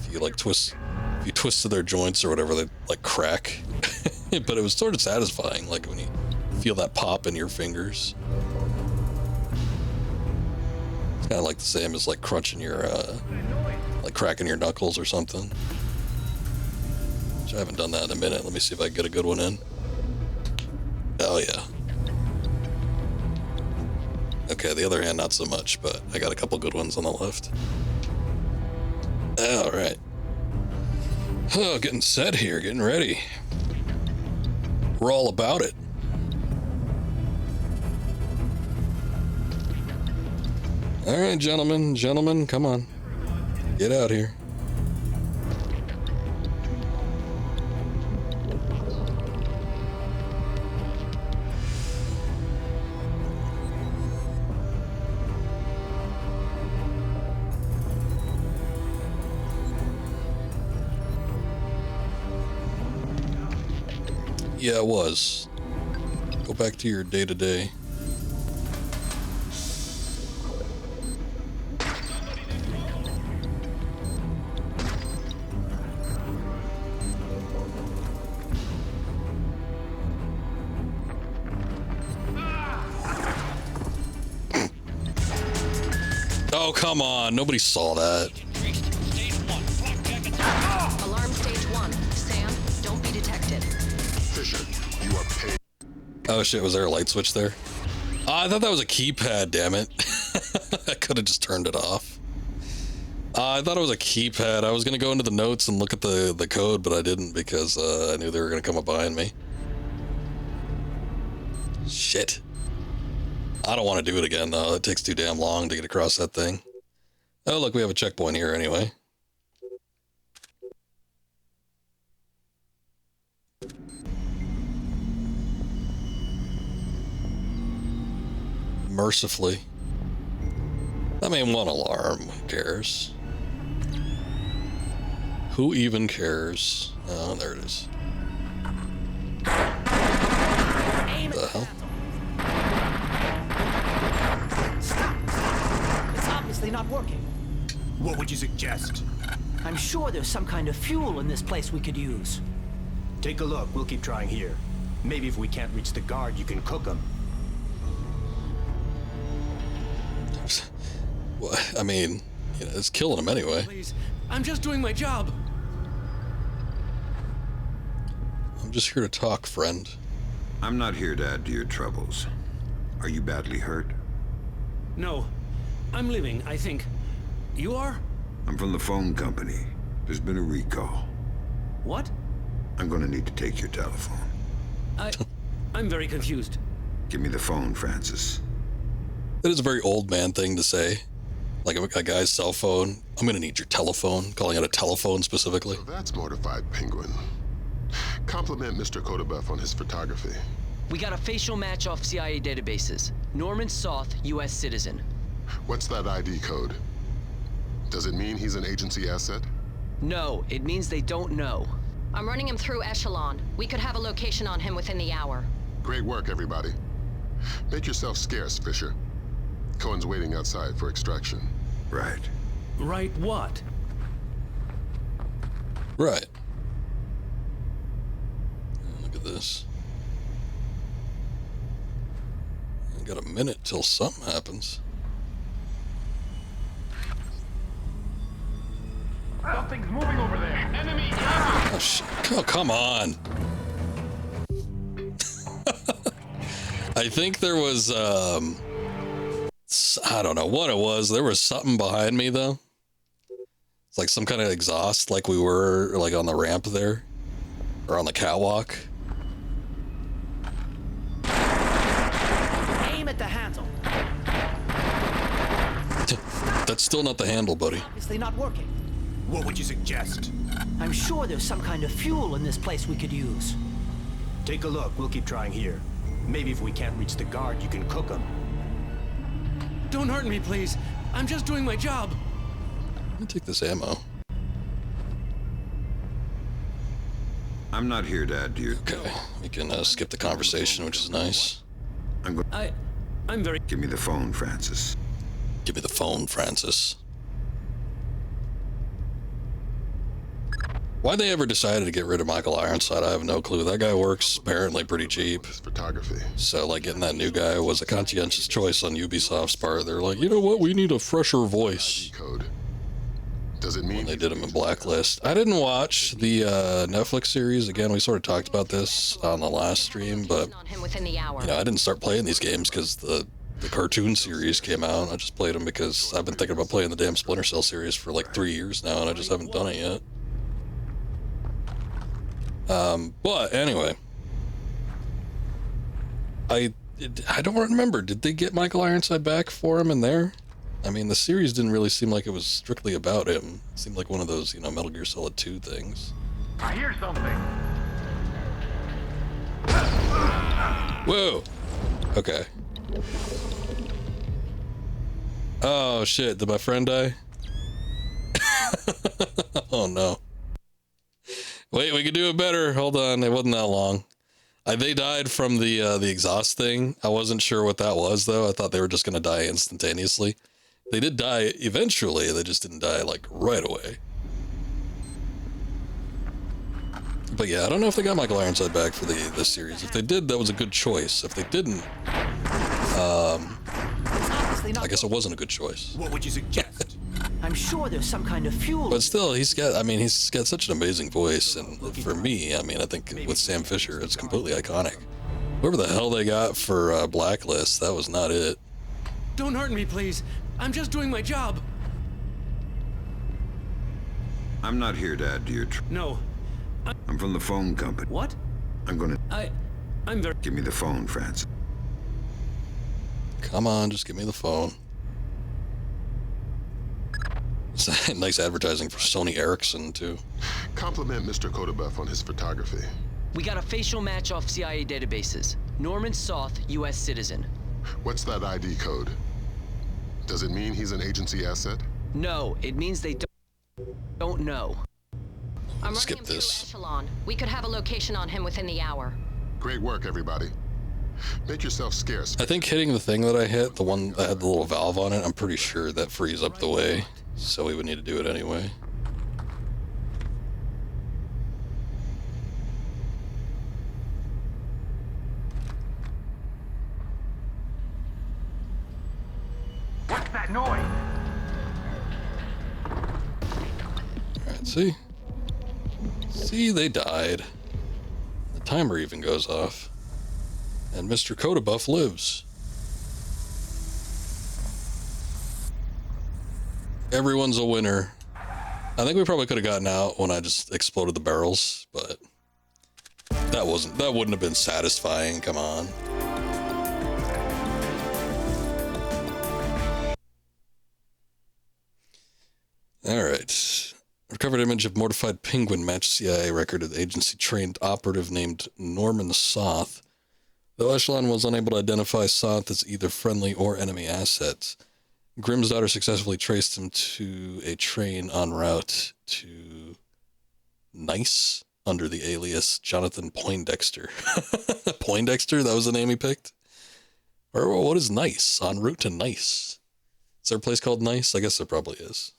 If you like if you twisted their joints or whatever, they'd like crack. But it was sort of satisfying, like when you feel that pop in your fingers. It's kind of like the same as like crunching your, like cracking your knuckles or something. Which I haven't done that in a minute. Let me see if I can get a good one in. Oh yeah. Okay, the other hand not so much, but I got a couple good ones on the left. All right. Oh, getting set here, getting ready. We're all about it. All right, gentlemen, come on. Get out here. Yeah, it was. Go back to your day-to-day. Oh, come on. Nobody saw that. Alarm stage 1. Sam, don't be detected. Fisher, you are paid. Oh shit, was there a light switch there? Oh, I thought that was a keypad, damn it. I could have just turned it off. I thought it was a keypad. I was going to go into the notes and look at the code, but I didn't because I knew they were going to come up behind me. Shit. I don't want to do it again, though. It takes too damn long to get across that thing. Oh, look, we have a checkpoint here anyway. Mercifully. I mean, one alarm. Who cares? Who even cares? Oh, there it is. What the hell? It's obviously not working. What would you suggest? I'm sure there's some kind of fuel in this place we could use. Take a look. We'll keep trying here. Maybe if we can't reach the guard, you can cook them. Well, I mean, you know, it's killing him anyway. Please, I'm just doing my job. I'm just here to talk, friend. I'm not here to add to your troubles. Are you badly hurt? No, I'm living, I think. You are? I'm from the phone company. There's been a recall. What? I'm gonna need to take your telephone. I'm very confused. Give me the phone, Francis. That is a very old man thing to say. Like a guy's cell phone. I'm gonna need your telephone. Calling it a telephone specifically. So that's mortified penguin. Compliment Mr. Kodabeff on his photography. We got a facial match off CIA databases. Norman Soth, U.S. citizen. What's that ID code? Does it mean he's an agency asset? No, it means they don't know. I'm running him through Echelon. We could have a location on him within the hour. Great work, everybody. Make yourself scarce, Fisher. Cohen's waiting outside for extraction. Right. Right what? Right. Look at this. I got a minute till something happens. Something's moving over there. Enemy ammo! Oh shit. Oh, come on. I think there was, I don't know what it was. There was something behind me, though. It's like some kind of exhaust, like we were, like, on the ramp there. Or on the catwalk. Aim at the handle. That's still not the handle, buddy. Obviously not working. What would you suggest? I'm sure there's some kind of fuel in this place we could use. Take a look. We'll keep trying here. Maybe if we can't reach the guard, you can cook them. Don't hurt me, please. I'm just doing my job. Let me take this ammo. I'm not here to add to your... Okay, we can skip the conversation, which is nice. I'm very... Give me the phone, Francis. Give me the phone, Francis. Why they ever decided to get rid of Michael Ironside, I have no clue. That guy works apparently pretty cheap. Photography. So, like, getting that new guy was a conscientious choice on Ubisoft's part. They're like, you know what? We need a fresher voice. Code. Does it mean when they did him in Blacklist? I didn't watch the Netflix series. Again, we sort of talked about this on the last stream, but you know, I didn't start playing these games because the cartoon series came out. I just played them because I've been thinking about playing the damn Splinter Cell series for like 3 years now, and I just haven't done it yet. But anyway, I don't remember. Did they get Michael Ironside back for him in there? I mean, the series didn't really seem like it was strictly about him. It seemed like one of those, you know, Metal Gear Solid 2 things. I hear something. Whoa. Okay. Oh shit! Did my friend die? Oh no. Wait, we can do it better. Hold on, it wasn't that long. They died from the exhaust thing. I wasn't sure what that was, though. I thought they were just going to die instantaneously. They did die eventually. They just didn't die, like, right away. But yeah, I don't know if they got Michael Ironside back for the series. If they did, that was a good choice. If they didn't, I guess it wasn't a good choice. What would you suggest? I'm sure there's some kind of fuel. But still, he's got such an amazing voice, and for me, I mean, I think with Sam Fisher, it's completely iconic. Whoever the hell they got for Blacklist, that was not it. Don't hurt me, please. I'm just doing my job. I'm not here to add to your No. I'm from the phone company. What? I'm gonna... I'm very... Give me the phone, Francis. Come on, just give me the phone. Nice advertising for Sony Ericsson, too. Compliment Mr. Kodabuff on his photography. We got a facial match off CIA databases. Norman Soth, U.S. citizen. What's that ID code? Does it mean he's an agency asset? No, it means they don't know. I'm Skip running him this. through Echelon. We could have a location on him within the hour. Great work, everybody. Make yourself scarce. I think hitting the thing that I hit, the one that had the little valve on it, I'm pretty sure that frees up the way. So we would need to do it anyway. What's that noise? Alright, see? See, they died. The timer even goes off. And Mr. Kodabuff lives. Everyone's a winner. I think we probably could have gotten out when I just exploded the barrels, but that wouldn't have been satisfying, come on. Alright. Recovered image of mortified penguin matched CIA record of agency-trained operative named Norman Soth. Though Echelon was unable to identify Soth as either friendly or enemy assets, Grimm's daughter successfully traced him to a train en route to Nice under the alias Jonathan Poindexter. Poindexter? That was the name he picked? Or what is Nice? En route to Nice. Is there a place called Nice? I guess there probably is.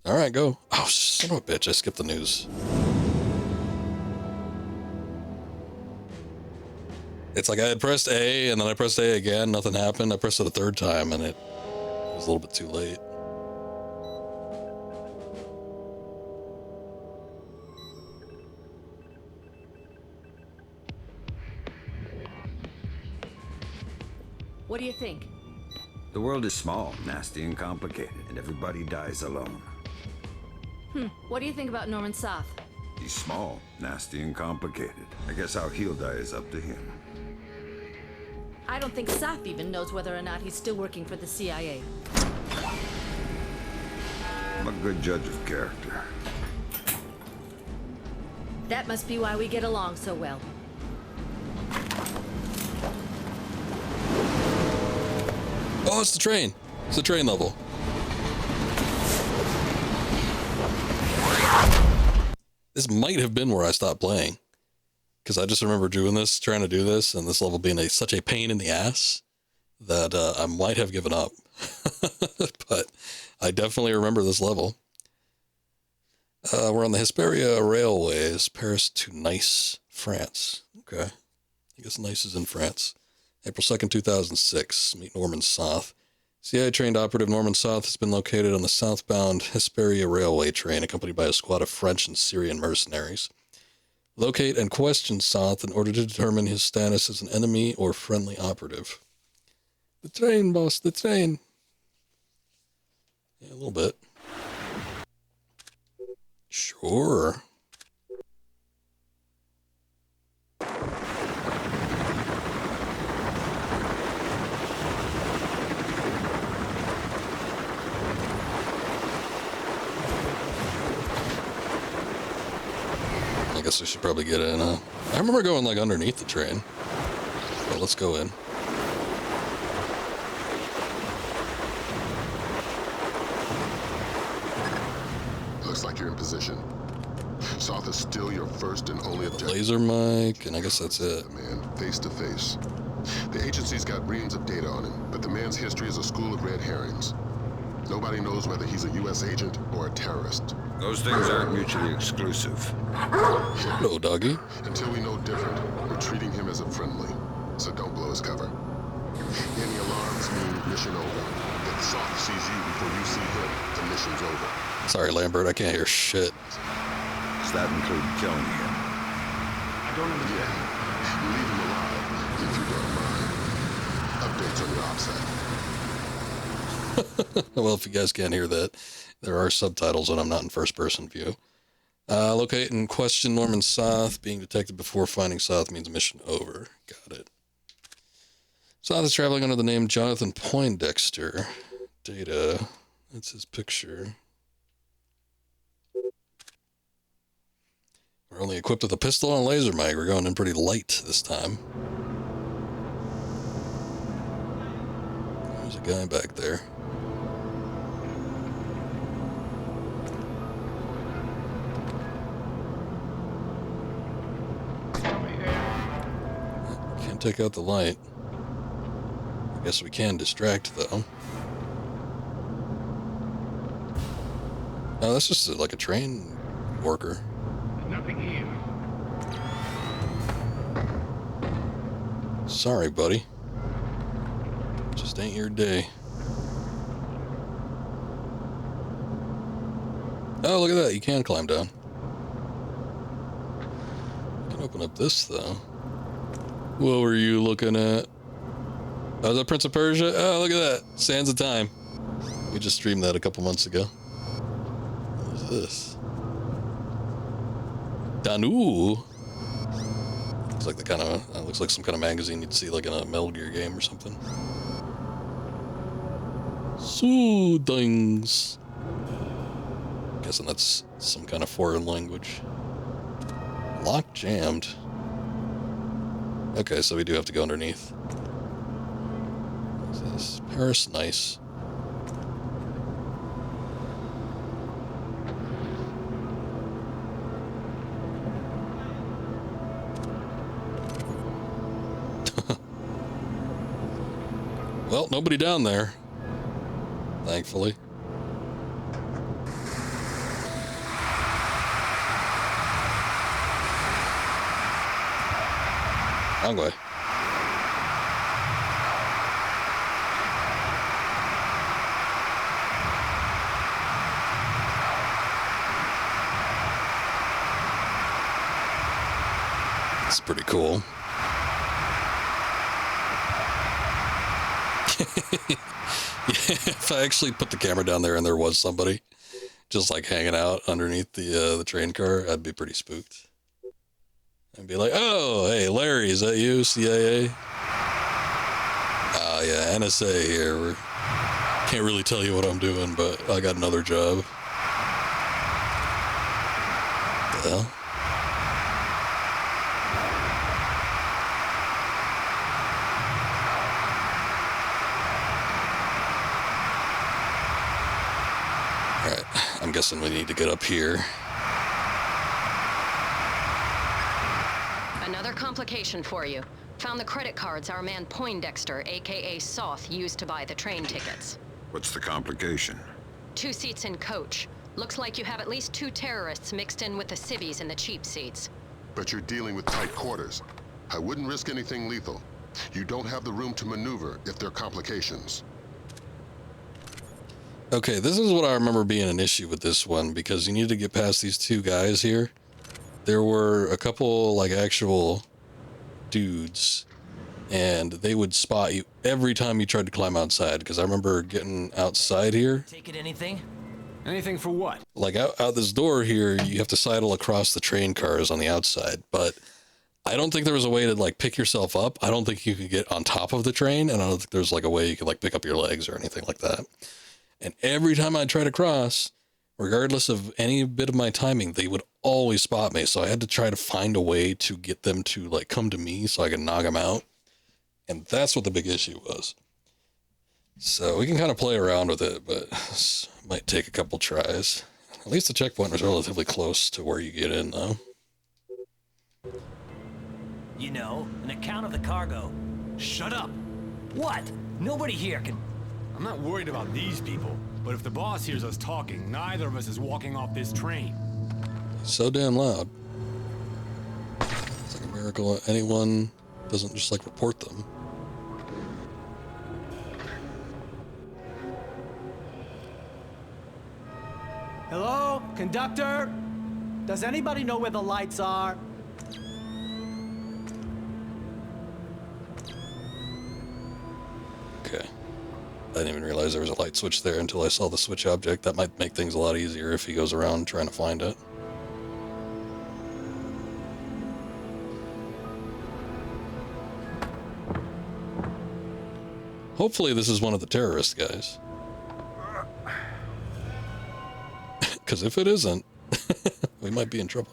Alright, go. Oh, son of a bitch, I skipped the news. It's like I had pressed A, and then I pressed A again, nothing happened. I pressed it a third time, and it was a little bit too late. What do you think? The world is small, nasty, and complicated, and everybody dies alone. What do you think about Norman Soth? He's small, nasty, and complicated. I guess how he'll die is up to him. I don't think Soth even knows whether or not he's still working for the CIA. I'm a good judge of character. That must be why we get along so well. Oh, it's the train. It's the train level. This might have been where I stopped playing. Because I just remember doing this, trying to do this, and this level being such a pain in the ass that I might have given up. But I definitely remember this level. We're on the Hesperia Railways, Paris to Nice, France. Okay. I guess Nice is in France. April 2nd, 2006. Meet Norman Soth. CIA-trained operative Norman Soth has been located on the southbound Hesperia Railway train, accompanied by a squad of French and Syrian mercenaries. Locate and question Soth in order to determine his status as an enemy or friendly operative. The train, boss, the train. Yeah, a little bit. Sure. I guess I should probably get in. I remember going like underneath the train. But let's go in. Looks like you're in position. Soth is still your first and only objective. Laser mic, and I guess that's it. The man face to face. The agency's got reams of data on him, but the man's history is a school of red herrings. Nobody knows whether he's a U.S. agent or a terrorist. Those things aren't mutually exclusive. Hello, doggy. Until we know different, we're treating him as a friendly. So don't blow his cover. Any alarms mean mission over. If Soth sees you before you see him, the mission's over. Sorry, Lambert, I can't hear shit. Does that include killing him? I don't understand. Leave him alive, if you don't mind. Updates on your OPSAT. Well, if you guys can't hear that, there are subtitles when I'm not in first-person view. Locate and question Norman Soth. Being detected before finding Soth means mission over. Got it. Soth is traveling under the name Jonathan Poindexter. Data. That's his picture. We're only equipped with a pistol and a laser mag. We're going in pretty light this time. There's a guy back there. Can't take out the light. I guess we can distract, though. No, that's just like a train worker. Nothing here. Sorry, buddy. Just ain't your day. Oh, look at that. You can climb down. You can open up this, though. What were you looking at? Oh, is that Prince of Persia? Oh, look at that. Sands of Time. We just streamed that a couple months ago. What is this? Danu. Looks like the kind of looks like some kind of magazine you'd see like in a Metal Gear game or something. Soothings. Guessing that's some kind of foreign language. Lock jammed. Okay, so we do have to go underneath. What's this? Paris, nice. Well, nobody down there, thankfully. Wrong way. It's pretty cool. If I actually put the camera down there and there was somebody just like hanging out underneath the train car, I'd be pretty spooked. I'd be like, "Oh, hey, Larry, is that you, CIA?" Yeah, NSA here. We can't really tell you what I'm doing, but I got another job. The hell? I'm guessing we need to get up here. Another complication for you. Found the credit cards our man Poindexter, aka Soth, used to buy the train tickets. What's the complication? 2 seats in coach. Looks like you have at least 2 terrorists mixed in with the civvies in the cheap seats. But you're dealing with tight quarters. I wouldn't risk anything lethal. You don't have the room to maneuver if there are complications. Okay, this is what I remember being an issue with this one, because you need to get past these 2 guys here. There were a couple, like, actual dudes, and they would spot you every time you tried to climb outside, because I remember getting outside here. Take it anything? Anything for what? Like, out this door here, you have to sidle across the train cars on the outside, but I don't think there was a way to, like, pick yourself up. I don't think you could get on top of the train, and I don't think there's, like, a way you could, like, pick up your legs or anything like that. And every time I tried to cross, regardless of any bit of my timing, they would always spot me. So I had to try to find a way to get them to like come to me so I could knock them out. And that's what the big issue was. So we can kind of play around with it, but this might take a couple tries. At least the checkpoint was relatively close to where you get in, though. You know, an account of the cargo. Shut up! What? Nobody here can... I'm not worried about these people, but if the boss hears us talking, neither of us is walking off this train. So damn loud. It's like a miracle anyone doesn't just like report them. Hello? Conductor? Does anybody know where the lights are? Okay. I didn't even realize there was a light switch there until I saw the switch object. That might make things a lot easier if he goes around trying to find it. Hopefully this is one of the terrorist guys. Because if it isn't, we might be in trouble.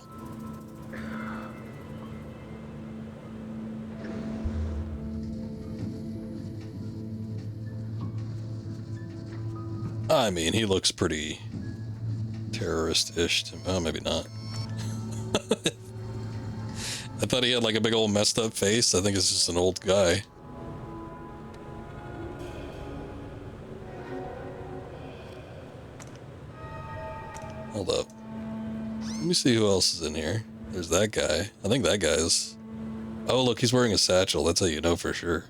I mean, he looks pretty terrorist-ish to me. Oh, maybe not. I thought he had like a big old messed up face. I think it's just an old guy. Hold up. Let me see who else is in here. There's that guy. I think that guy's... Oh, look, he's wearing a satchel. That's how you know for sure.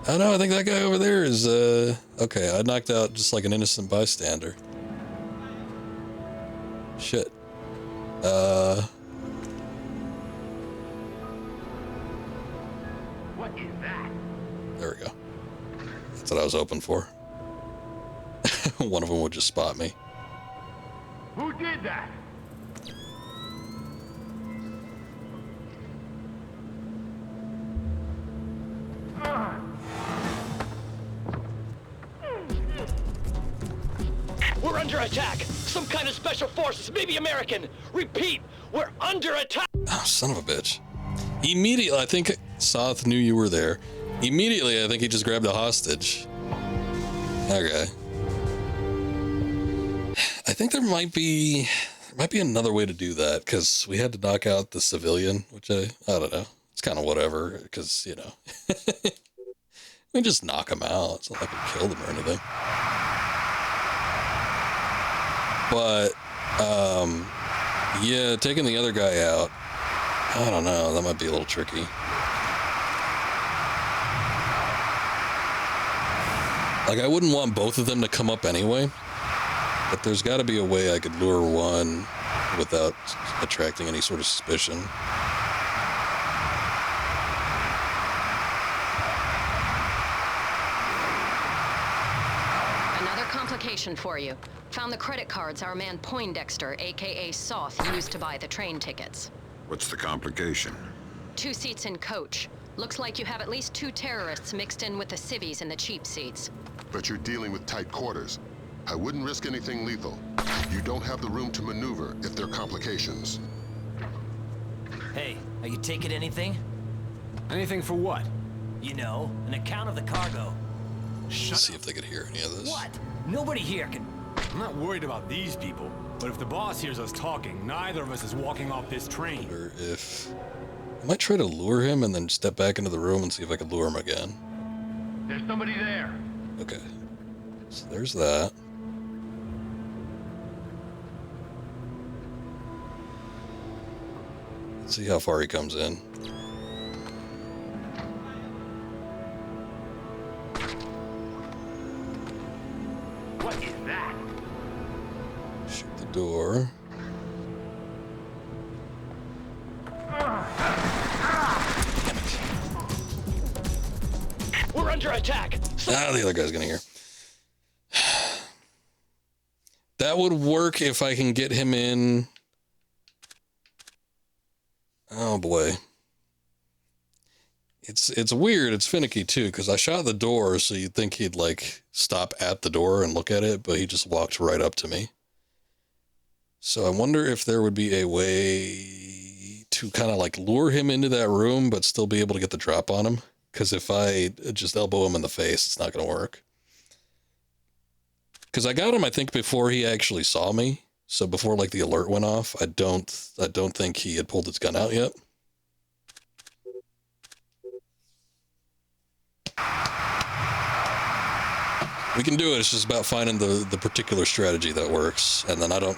Oh, no, I think that guy over there is, okay, I knocked out just like an innocent bystander. Shit. What is that? There we go. That's what I was hoping for. One of them would just spot me. Who did that? We're under attack! Some kind of special forces, maybe American! Repeat, we're under attack! Oh, son of a bitch. Immediately, I think Soth knew you were there. Immediately, I think he just grabbed a hostage. Okay. I think there might be another way to do that, because we had to knock out the civilian, which I don't know. It's kind of whatever, because, you know. We just knock him out. It's not like we killed him or anything. But, yeah, taking the other guy out, I don't know. That might be a little tricky. Like, I wouldn't want both of them to come up anyway. But there's got to be a way I could lure one without attracting any sort of suspicion. Another complication for you. Found the credit cards our man Poindexter, aka Soth, used to buy the train tickets. What's the complication? 2 seats in coach. Looks like you have at least 2 terrorists mixed in with the civvies in the cheap seats. But you're dealing with tight quarters. I wouldn't risk anything lethal. You don't have the room to maneuver if there are complications. Hey, are you taking anything? Anything for what? You know, an account of the cargo. Let's see if they could hear any of this. What? Nobody here can... I'm not worried about these people, but if the boss hears us talking, neither of us is walking off this train. Or if... I might try to lure him and then step back into the room and see if I can lure him again. There's somebody there. Okay. So there's that. Let's see how far he comes in. What is that? Shoot the door. We're under attack! Ah, the other guy's gonna hear. That would work if I can get him in. Oh boy. It's weird, it's finicky too, because I shot the door so you'd think he'd like stop at the door and look at it, but he just walked right up to me. So I wonder if there would be a way to kind of like lure him into that room, but still be able to get the drop on him. Because if I just elbow him in the face, it's not going to work. Because I got him, I think, before he actually saw me. So before like the alert went off, I don't think he had pulled his gun out yet. We can do it. It's just about finding the particular strategy that works. And then I don't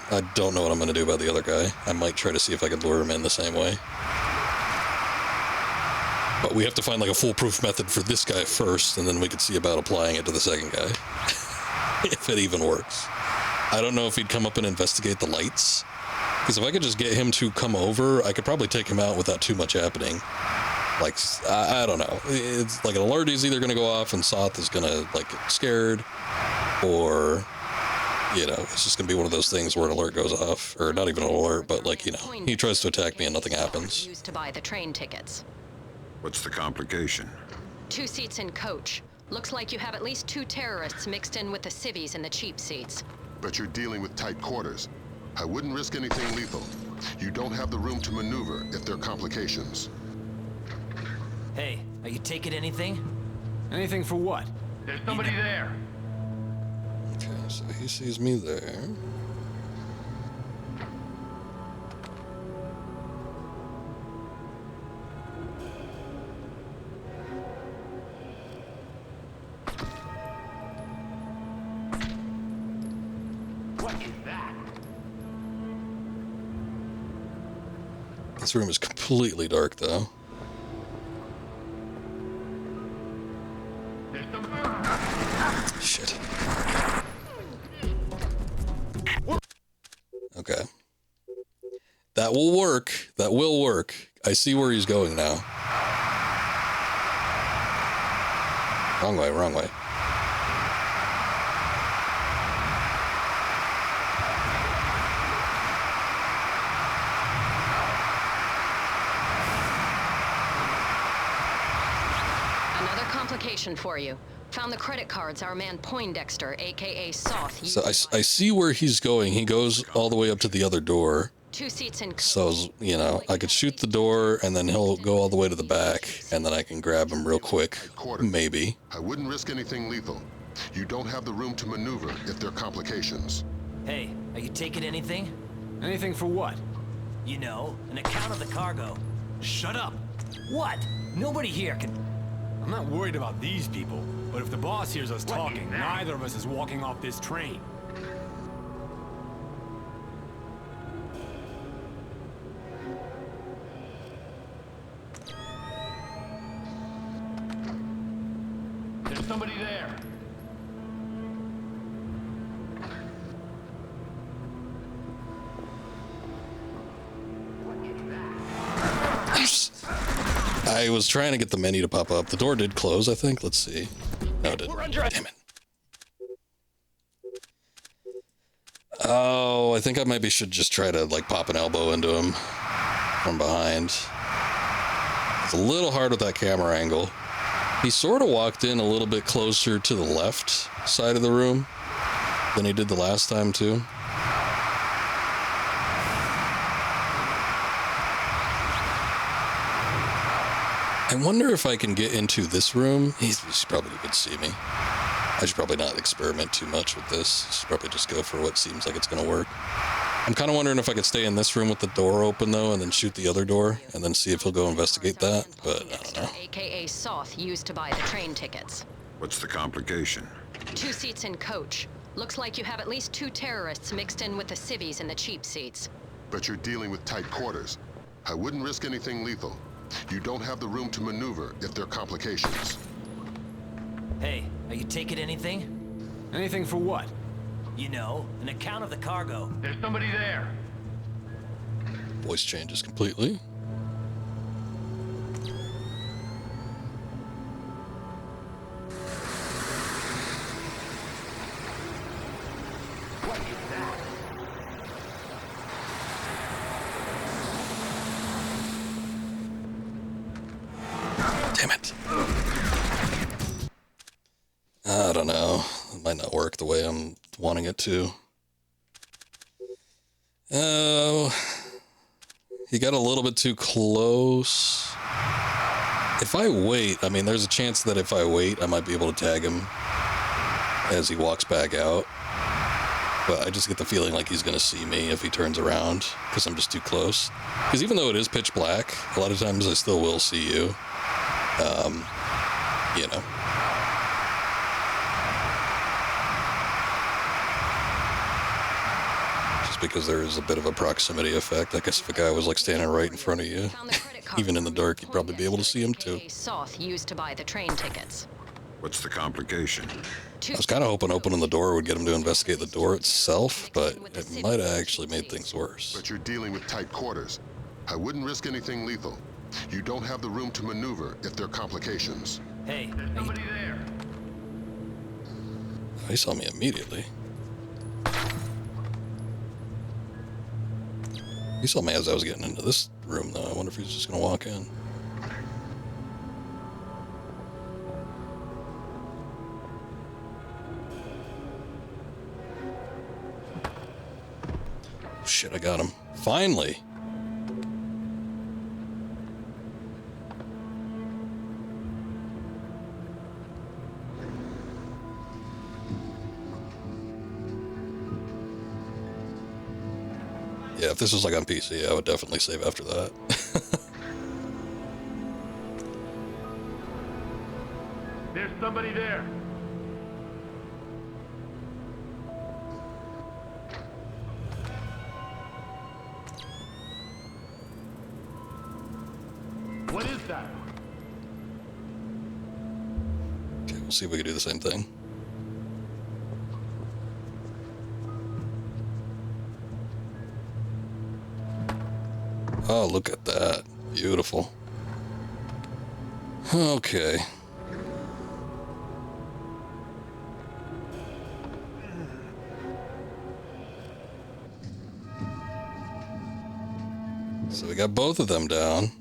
know what I'm going to do about the other guy. I might try to see if I can lure him in the same way. But we have to find like a foolproof method for this guy first, and then we can see about applying it to the second guy. If it even works. I don't know if he'd come up and investigate the lights. Because if I could just get him to come over, I could probably take him out without too much happening. Like, I don't know. It's like an alert is either going to go off and Soth is going to, like, get scared. Or, you know, it's just going to be one of those things where an alert goes off. Or not even an alert, but, like, you know, he tries to attack me and nothing happens. Used to buy the train tickets. What's the complication? 2 seats in coach. Looks like you have at least 2 terrorists mixed in with the civvies in the cheap seats. But you're dealing with tight quarters. I wouldn't risk anything lethal. You don't have the room to maneuver if there are complications. Hey, are you taking anything? Anything for what? There's somebody there. Okay, so he sees me there. What is that? This room is completely dark, though. Shit. Okay. That will work. That will work. I see where he's going now. Wrong way, wrong way. Another complication for you. Found the credit cards our man Poindexter, aka Soth. So I see where he's going. He goes all the way up to the other door. 2 seats in coach. So, you know, I could shoot the door and then he'll go all the way to the back and then I can grab him real quick. Maybe. I wouldn't risk anything lethal. You don't have the room to maneuver if there are complications. Hey, are you taking anything? Anything for what? You know, an account of the cargo. Shut up! What? Nobody here can... I'm not worried about these people, but if the boss hears us talking, neither of us is walking off this train. There's somebody there. I was trying to get the menu to pop up. The door did close, I think. Let's see. No, it didn't. Damn it. Oh, I think I maybe should just try to, like, pop an elbow into him from behind. It's a little hard with that camera angle. He sort of walked in a little bit closer to the left side of the room than he did the last time, too. I wonder if I can get into this room. He probably could see me. I should probably not experiment too much with this. I should probably just go for what seems like it's going to work. I'm kind of wondering if I could stay in this room with the door open, though, and then shoot the other door, and then see if he'll go investigate that, but I don't know. AKA Soth used to buy the train tickets. What's the complication? 2 seats in coach. Looks like you have at least 2 terrorists mixed in with the civvies in the cheap seats. But you're dealing with tight quarters. I wouldn't risk anything lethal. You don't have the room to maneuver if there are complications. Hey, are you taking anything? Anything for what? You know, an account of the cargo. There's somebody there. Voice changes completely. What is that? Damn it. I don't know. It might not work the way I'm wanting it to. Oh, he got a little bit too close. If I wait, I mean, there's a chance that if I wait, I might be able to tag him as he walks back out. But I just get the feeling like he's going to see me if he turns around, because I'm just too close. Because even though it is pitch black, a lot of times I still will see you. You know. Just because there is a bit of a proximity effect. I guess if a guy was like standing right in front of you, even in the dark, you'd probably be able to see him too. Soth used to buy the train tickets. What's the complication? I was kind of hoping opening the door would get him to investigate the door itself, but it might have actually made things worse. But you're dealing with tight quarters. I wouldn't risk anything lethal. You don't have the room to maneuver if there are complications. Hey, Somebody there. He saw me immediately. He saw me as I was getting into this room, though. I wonder if he's just going to walk in. Shit, I got him. Finally. Yeah, if this was like on PC, I would definitely save after that. There's somebody there. What is that? Okay, we'll see if we can do the same thing. Oh, look at that. Beautiful. Okay. So we got both of them down.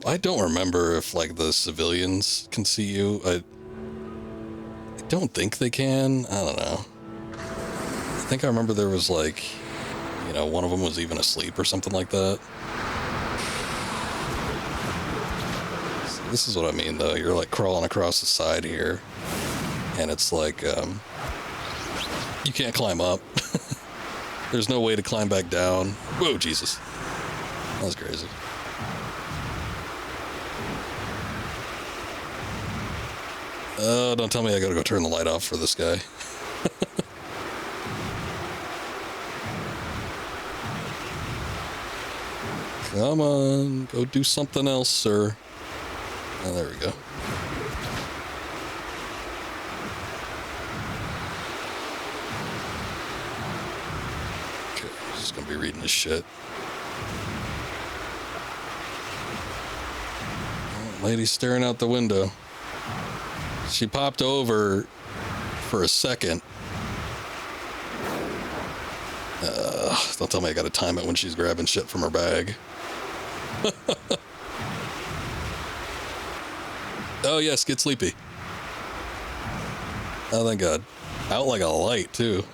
I don't remember if like the civilians can see you. I don't think they can. I don't know. I think I remember there was like, you know, one of them was even asleep or something like that. So this is what I mean though. You're like crawling across the side here and it's like, you can't climb up. There's no way to climb back down. Whoa, Jesus. That was crazy. Oh, don't tell me I gotta go turn the light off for this guy. Come on, go do something else, sir. Oh, there we go. Okay, I'm just gonna be reading this shit. Oh, lady's staring out the window. She popped over for a second. Don't tell me I gotta time it when she's grabbing shit from her bag. Oh yes, get sleepy. Oh thank God. Out like a light too.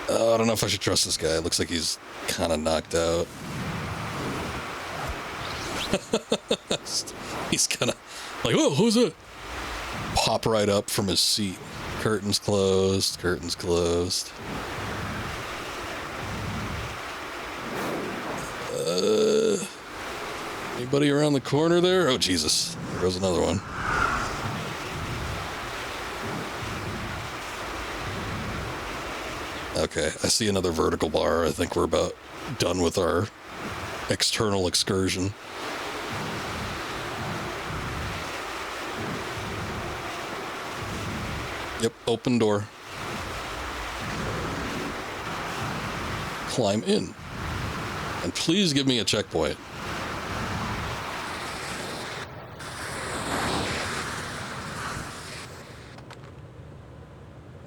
Oh, I don't know if I should trust this guy. It looks like he's kind of knocked out. He's kind of like, whoa, who's that? Pop right up from his seat. Curtains closed, curtains closed. Anybody around the corner there? Oh, Jesus. There goes another one. Okay, I see another vertical bar. I think we're about done with our external excursion. Yep, open door. Climb in. And please give me a checkpoint.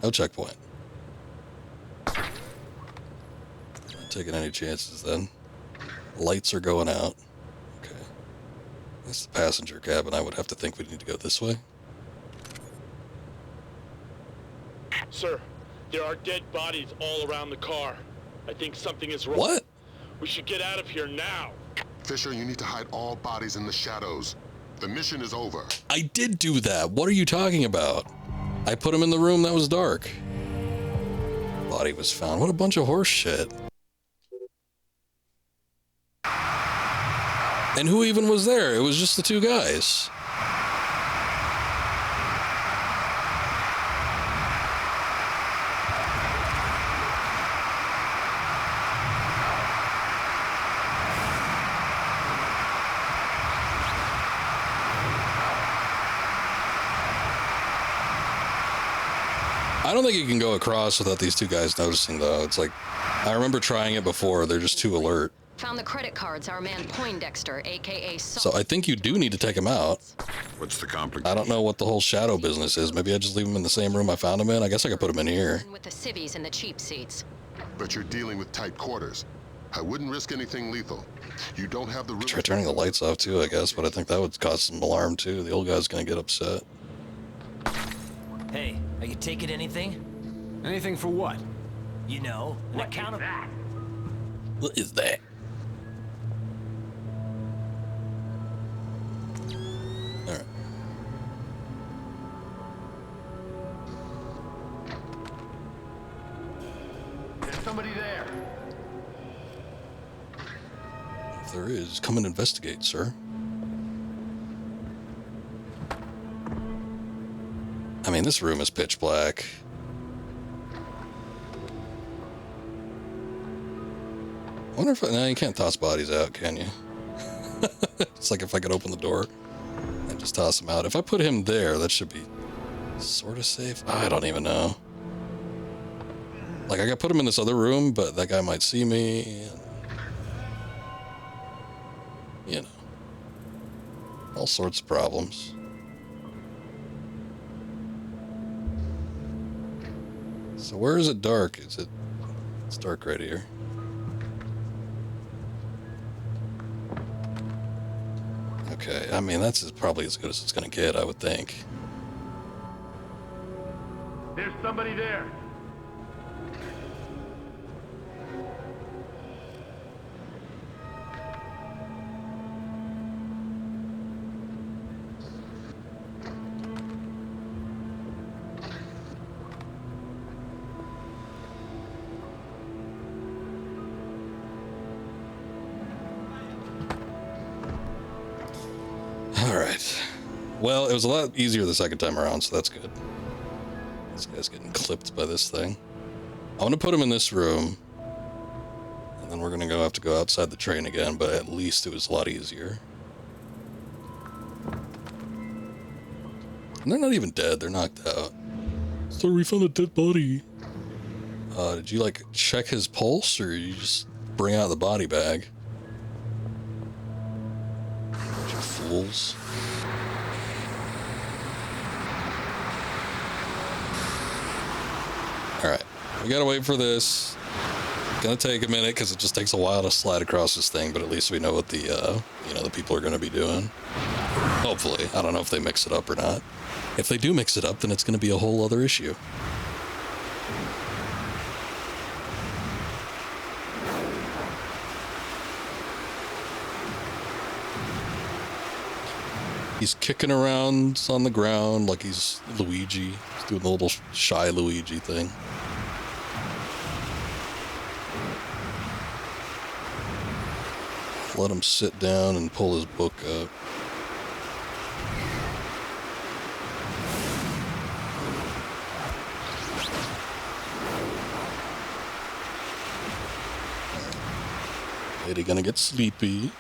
No checkpoint. Not taking any chances then. Lights are going out. Okay. That's the passenger cabin. I would have to think we need to go this way. Sir, there are dead bodies all around the car. I think something is wrong. What? We should get out of here now. Fisher, you need to hide all bodies in the shadows. The mission is over. I did do that. What are you talking about? I put him in the room that was dark. Body was found. What a bunch of horse shit. And who even was there? It was just the two guys. I don't think you can go across without these two guys noticing, though. It's like, I remember trying it before. They're just too alert. Found the credit cards our man Poindexter, a.k.a. So I think you do need to take him out. What's the complication? I don't know what the whole shadow business is. Maybe I just leave him in the same room I found him in. I guess I could put him in here. With the civvies and the cheap seats. But you're dealing with tight quarters. I wouldn't risk anything lethal. You don't have the room. Try turning the lights off, too, I guess, but I think that would cause some alarm, too. The old guy's gonna get upset. Hey, are you taking anything? Anything for what? You know, an account of that. What is that? Alright. There's somebody there. If there is, come and investigate, sir. I mean, this room is pitch black. I wonder if... No, you can't toss bodies out, can you? It's like if I could open the door and just toss them out. If I put him there, that should be sort of safe. I don't even know. Like, I got to put him in this other room, but that guy might see me. And, you know. All sorts of problems. So where is it dark? Is it... It's dark right here. Okay, I mean, that's probably as good as it's going to get, I would think. There's somebody there. Alright. Well, it was a lot easier the second time around, so that's good. This guy's getting clipped by this thing. I'm going to put him in this room. And then we're going to have to go outside the train again, but at least it was a lot easier. And they're not even dead, they're knocked out. So we found a dead body. Did you, like, check his pulse, or you just bring out the body bag? Bunch of fools. Alright, we gotta wait for this. Gonna take a minute, because it just takes a while to slide across this thing, but at least we know what the, the people are gonna be doing. Hopefully. I don't know if they mix it up or not. If they do mix it up, then it's gonna be a whole other issue. He's kicking around on the ground like he's Luigi. He's doing the little shy Luigi thing. Let him sit down and pull his book up. Lady gonna get sleepy.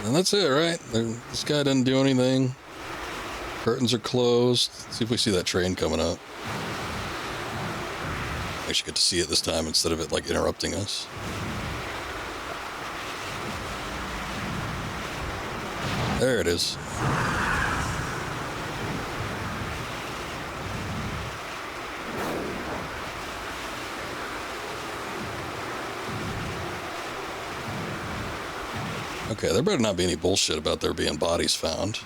And that's it, right? This guy didn't do anything. Curtains are closed. Let's see if we see that train coming up. Actually get to see it this time instead of it, like, interrupting us. There it is. Okay, there better not be any bullshit about there being bodies found.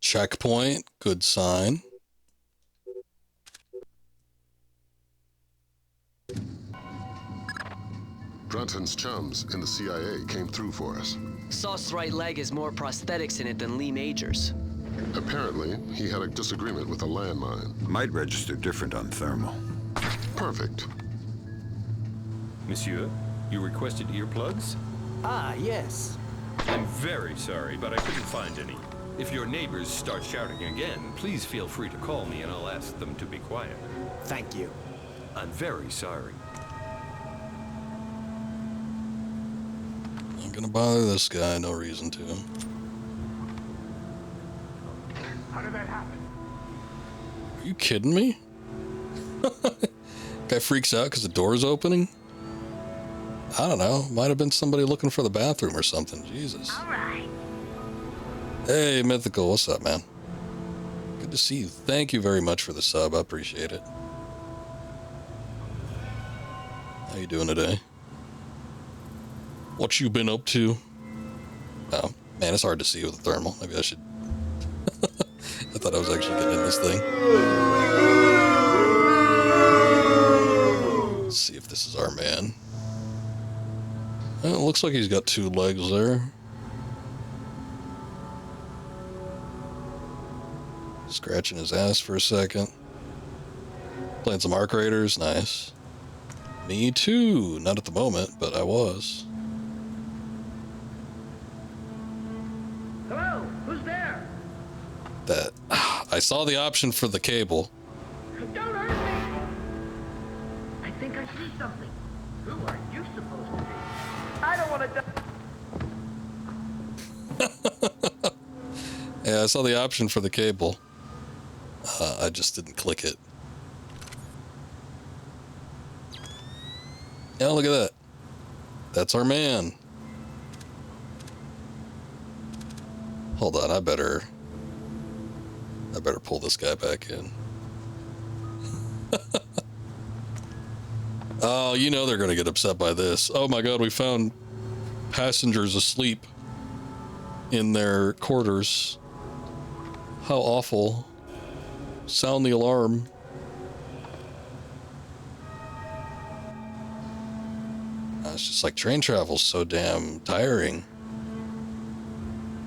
Checkpoint, good sign. Brunton's chums in the CIA came through for us. Sauce's right leg has more prosthetics in it than Lee Major's. Apparently, he had a disagreement with a landmine. Might register different on thermal. Perfect. Monsieur, you requested earplugs? Ah, yes. I'm very sorry, but I couldn't find any. If your neighbors start shouting again, please feel free to call me and I'll ask them to be quiet. Thank you. I'm very sorry. I'm gonna bother this guy, no reason to. How did that happen? Are you kidding me? Guy freaks out because the door's opening? I don't know. Might have been somebody looking for the bathroom or something. Jesus. All right. Hey, Mythical. What's up, man? Good to see you. Thank you very much for the sub. I appreciate it. How you doing today? What you been up to? Oh, man, it's hard to see with a thermal. Maybe I should... I thought I was actually getting in this thing. Let's see if this is our man. Well, it looks like he's got 2 legs there. Scratching his ass for a second. Playing some arc raiders. Nice. Me too. Not at the moment, but I was. Hello, who's there? That I saw the option for the cable. Don't hurt me. I think I see something. Who are you supposed to be? I don't want to die. Yeah, I saw the option for the cable. I just didn't click it. Yeah, look at that. That's our man. Hold on, I better pull this guy back in. Oh, you know they're gonna get upset by this. Oh my god, we found passengers asleep in their quarters. How awful. Sound the alarm. It's just like train travel's so damn tiring.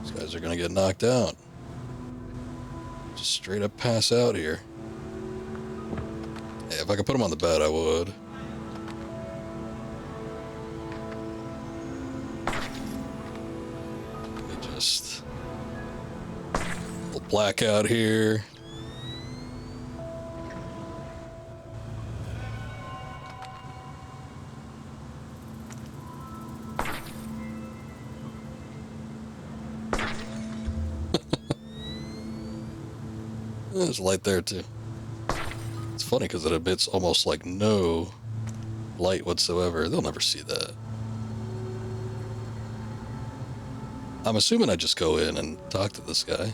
These guys are gonna get knocked out. Just straight up pass out here. Yeah, if I could put them on the bed, I would. Let me just... little blackout here. There's a light there too. It's funny because it emits almost like no light whatsoever. They'll never see that. I'm assuming I just go in and talk to this guy.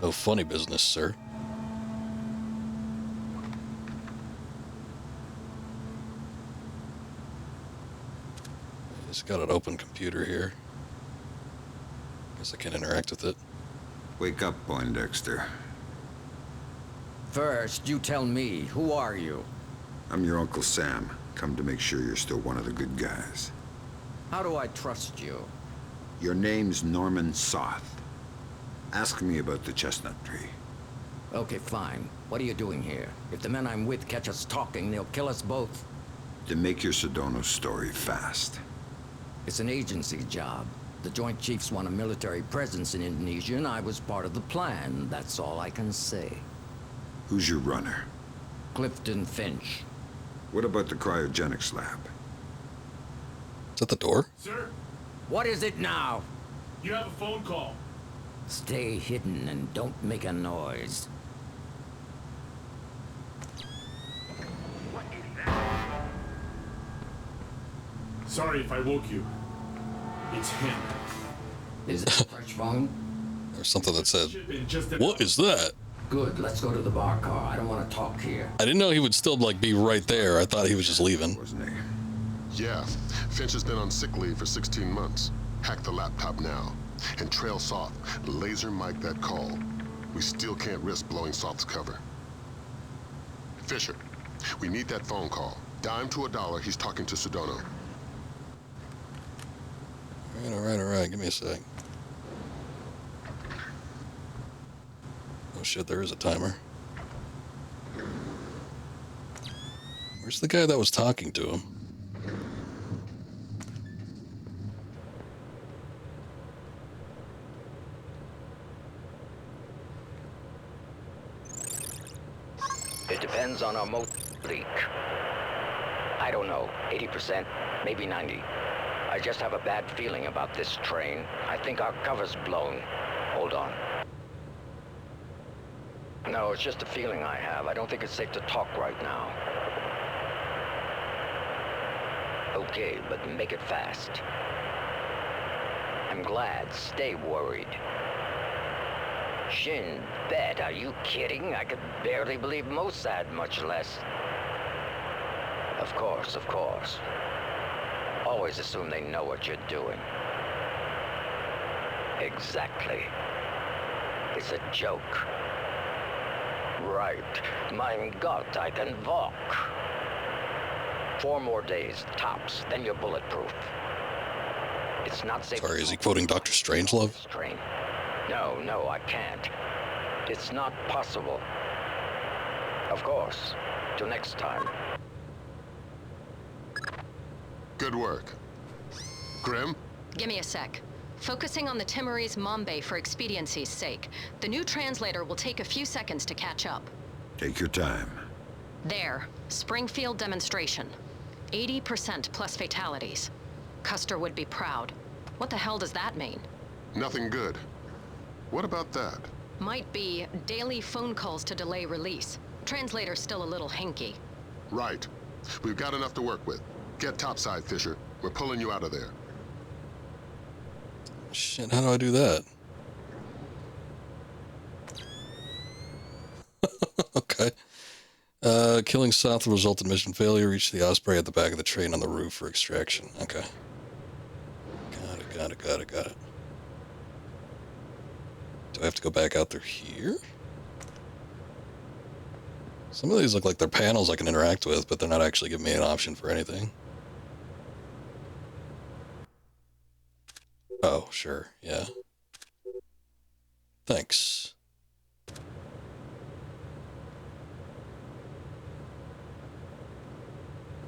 No funny business, sir. He's got an open computer here. Guess I can interact with it. Wake up, Poindexter. First, you tell me, who are you? I'm your Uncle Sam. Come to make sure you're still one of the good guys. How do I trust you? Your name's Norman Soth. Ask me about the chestnut tree. Okay, fine. What are you doing here? If the men I'm with catch us talking, they'll kill us both. Then make your Sedona story fast. It's an agency job. The Joint Chiefs want a military presence in Indonesia, and I was part of the plan. That's all I can say. Who's your runner? Clifton Finch. What about the cryogenics lab? Is that the door? Sir, What is it now? you have a phone call. Stay hidden and don't make a noise. What is that? Sorry if I woke you. It's him. Is it a French phone? There's something that said, "What is that?" Good, let's go to the bar car. I don't want to talk here. I didn't know he would still like be right there. I thought he was just leaving. Wasn't he? Yeah, Finch has been on sick leave for 16 months. Hack the laptop now. And trail Soft. Laser mic that call. We still can't risk blowing Soft's cover. Fisher, we need that phone call. Dime to $1, he's talking to Sedona. All right. Give me a sec. Oh shit, there is a timer. Where's the guy that was talking to him? It depends on our motor leak. I don't know, 80%, maybe 90. I just have a bad feeling about this train. I think our cover's blown. Hold on. No, it's just a feeling I have. I don't think it's safe to talk right now. Okay, but make it fast. I'm glad. Stay worried. Shin bet, are you kidding? I could barely believe Mossad, much less. Of course. Always assume they know what you're doing. Exactly. It's a joke. Right. Mein Gott, I can walk. 4 more days, tops, then you're bulletproof. It's not safe. Sorry, is he quoting Dr. Strangelove? Train. No, I can't. It's not possible. Of course. Till next time. Good work. Grim? Give me a sec. Focusing on the Timorese Mambe for expediency's sake. The new translator will take a few seconds to catch up. Take your time. There. Springfield demonstration. 80% plus fatalities. Custer would be proud. What the hell does that mean? Nothing good. What about that? Might be daily phone calls to delay release. Translator's still a little hinky. Right. We've got enough to work with. Get topside, Fisher. We're pulling you out of there. Shit, how do I do that? Okay. Killing South will result in mission failure. Reach the Osprey at the back of the train on the roof for extraction. Okay. Got it. Do I have to go back out through here? Some of these look like they're panels I can interact with, but they're not actually giving me an option for anything. Oh, sure, yeah. Thanks.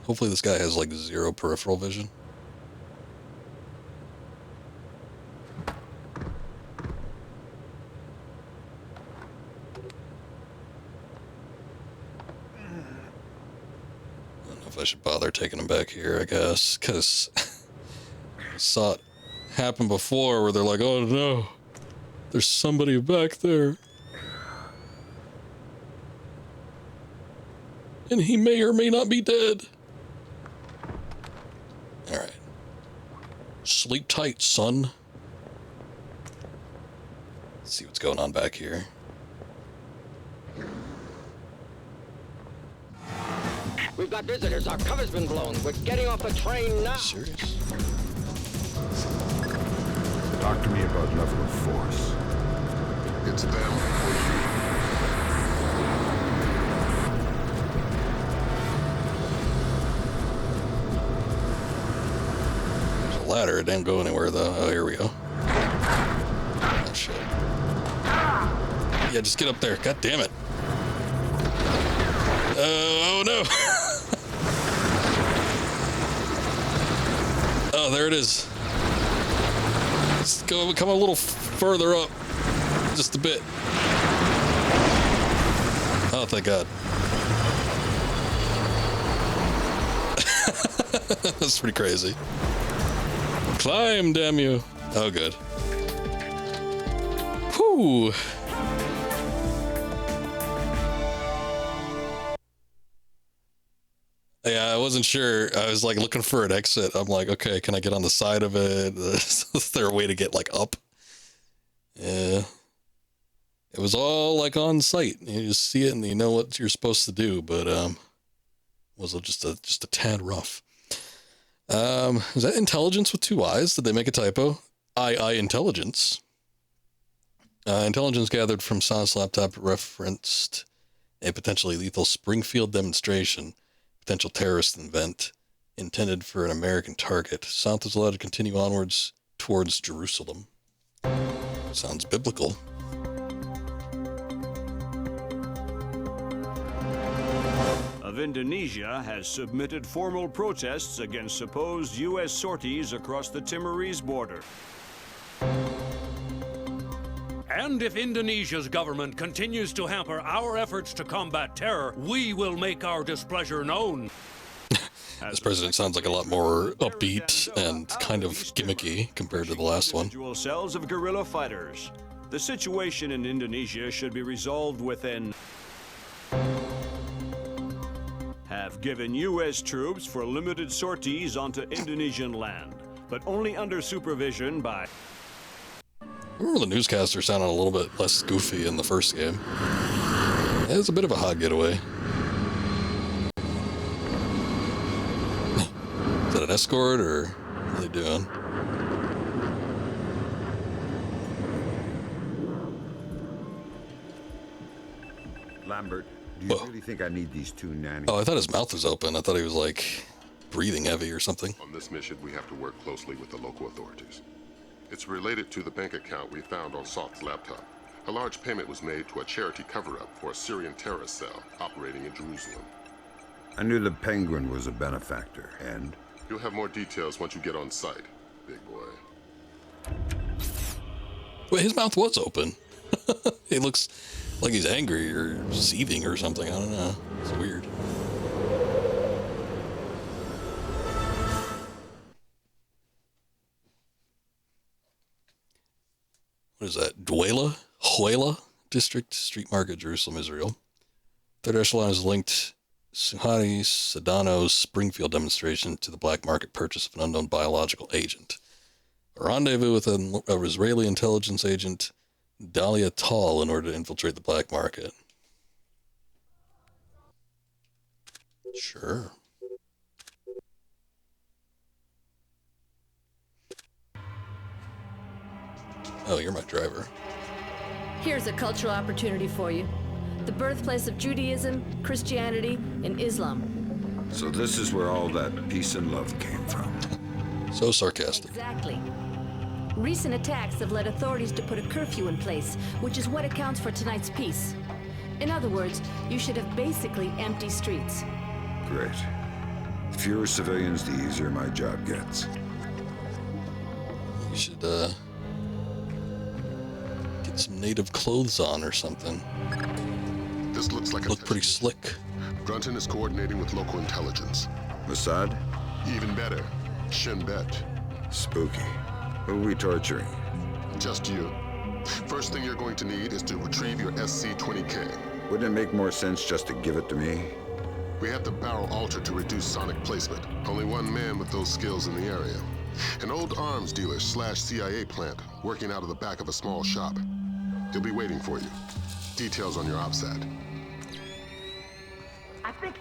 Hopefully this guy has like 0 peripheral vision. I should bother taking him back here, I guess, because I saw it happen before where they're like, oh no, there's somebody back there. And he may or may not be dead. Alright. Sleep tight, son. Let's see what's going on back here. We've got visitors. Our cover's been blown. We're getting off the train now. Serious? Talk to me about level of force. It's them or you. There's a ladder. It didn't go anywhere, though. Oh, here we go. Oh, shit. Yeah, just get up there. God damn it. Oh, no. Oh, there it is. Let's go, come a little further up. Just a bit. Oh, thank God. That's pretty crazy. Climb, damn you. Oh, good. Whew. Yeah, I wasn't sure. I was like looking for an exit. I'm like, okay, can I get on the side of it? Is there a way to get like up? Yeah. It was all like on site. You just see it and you know what you're supposed to do, but was just a tad rough. Is that intelligence with 2 eyes? Did they make a typo? I intelligence. Intelligence gathered from Sonic laptop referenced a potentially lethal Springfield demonstration, potential terrorist event intended for an American target. South is allowed to continue onwards towards Jerusalem. Sounds biblical. Of Indonesia has submitted formal protests against supposed U.S. sorties across the Timorese border. And if Indonesia's government continues to hamper our efforts to combat terror, we will make our displeasure known. This president sounds like a lot more upbeat and kind of gimmicky compared to the last one. Individual cells of guerrilla fighters. The situation in Indonesia should be resolved within. Have given U.S. troops for limited sorties onto Indonesian land, but only under supervision by. I remember the newscaster sounded a little bit less goofy in the first game. It was a bit of a hot getaway. Is that an escort or what are they doing? Lambert, do you really think I need these 2 nannies? Oh, I thought his mouth was open. I thought he was like breathing heavy or something. On this mission, we have to work closely with the local authorities. It's related to the bank account we found on Salt's laptop. A large payment was made to a charity cover-up for a Syrian terrorist cell operating in Jerusalem. I knew the Penguin was a benefactor, and? You'll have more details once you get on site, big boy. Wait, his mouth was open. He looks like he's angry or seething or something. I don't know. It's weird. What is that? Huela District, Street Market, Jerusalem, Israel. Third echelon is linked Suhadi Sedano's Springfield demonstration to the black market purchase of an unknown biological agent. A rendezvous with an Israeli intelligence agent, Dalia Tal, in order to infiltrate the black market. Sure. Oh, you're my driver. Here's a cultural opportunity for you. The birthplace of Judaism, Christianity, and Islam. So this is where all that peace and love came from. So sarcastic. Exactly. Recent attacks have led authorities to put a curfew in place, which is what accounts for tonight's peace. In other words, you should have basically empty streets. Great. The fewer civilians, the easier my job gets. You should, get some native clothes on or something. This looks like Look pretty slick. Grunton is coordinating with local intelligence. Mossad? Even better, Shin Bet. Spooky. Who are we torturing? Just you. First thing you're going to need is to retrieve your SC-20K. Wouldn't it make more sense just to give it to me? We have the barrel altered to reduce sonic placement. Only one man with those skills in the area. An old arms dealer / CIA plant working out of the back of a small shop. He'll be waiting for you. Details on your OPSAT. I think...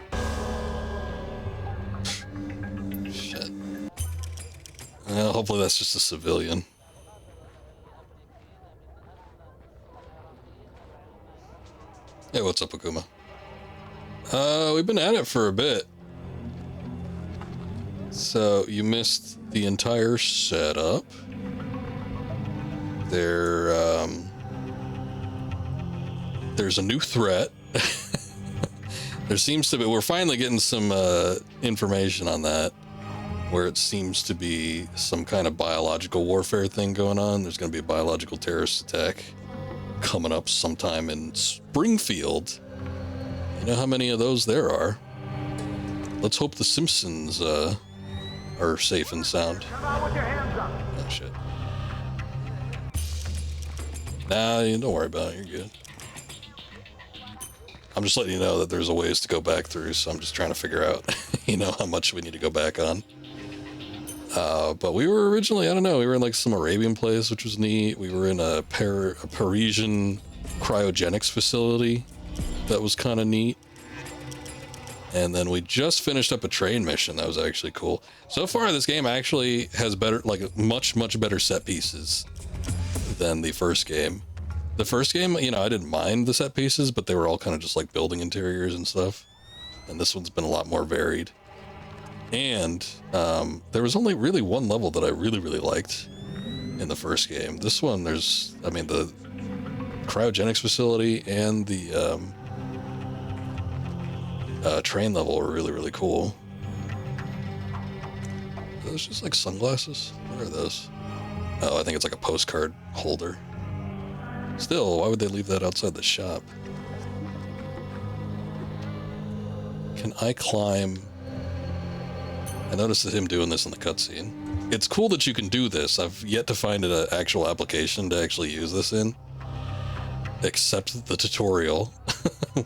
Shit. Well, hopefully that's just a civilian. Hey, what's up, Akuma? We've been at it for a bit. So, you missed the entire setup. There's a new threat. There seems to be, we're finally getting some information on that, where it seems to be some kind of biological warfare thing going on. There's going to be a biological terrorist attack coming up sometime in Springfield. You know how many of those there are. Let's hope the Simpsons are safe and sound. Come on with your hands up. Oh, shit. Nah, don't worry about it. You're good. I'm just letting you know that there's a ways to go back through, so I'm just trying to figure out, you know, how much we need to go back on. But we were originally, I don't know, we were in like some Arabian place, which was neat. We were in a Parisian cryogenics facility that was kind of neat. And then we just finished up a train mission that was actually cool. So far, this game actually has better, like much better set pieces than the first game. The first game, you know, I didn't mind the set pieces, but they were all kind of just like building interiors and stuff. And this one's been a lot more varied. And there was only really one level that I really liked in the first game. This one, there's, I mean, the cryogenics facility and the train level were really cool. Are those just like sunglasses? What are those? Oh, I think it's like a postcard holder. Still, why would they leave that outside the shop? Can I climb? I noticed him doing this in the cutscene. It's cool that you can do this. I've yet to find an actual application to actually use this in, except the tutorial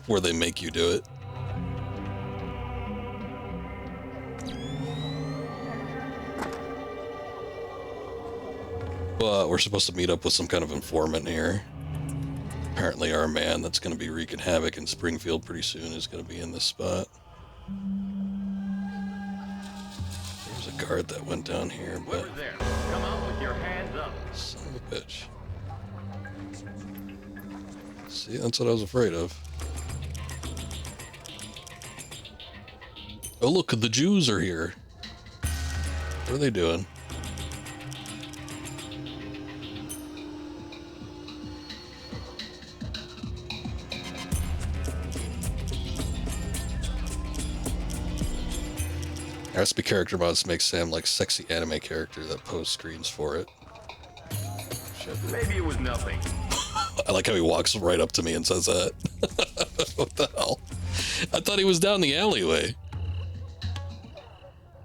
where they make you do it. But we're supposed to meet up with some kind of informant here. Apparently our man that's going to be wreaking havoc in Springfield pretty soon is going to be in this spot. There's a guard that went down here, but... Over there. Come out with your hands up. Son of a bitch. See, that's what I was afraid of. Oh look, the Jews are here. What are they doing? Recipe character mods makes Sam like sexy anime character that posts screens for it. Shit. Maybe it was nothing. I like how he walks right up to me and says that. What the hell? I thought he was down the alleyway.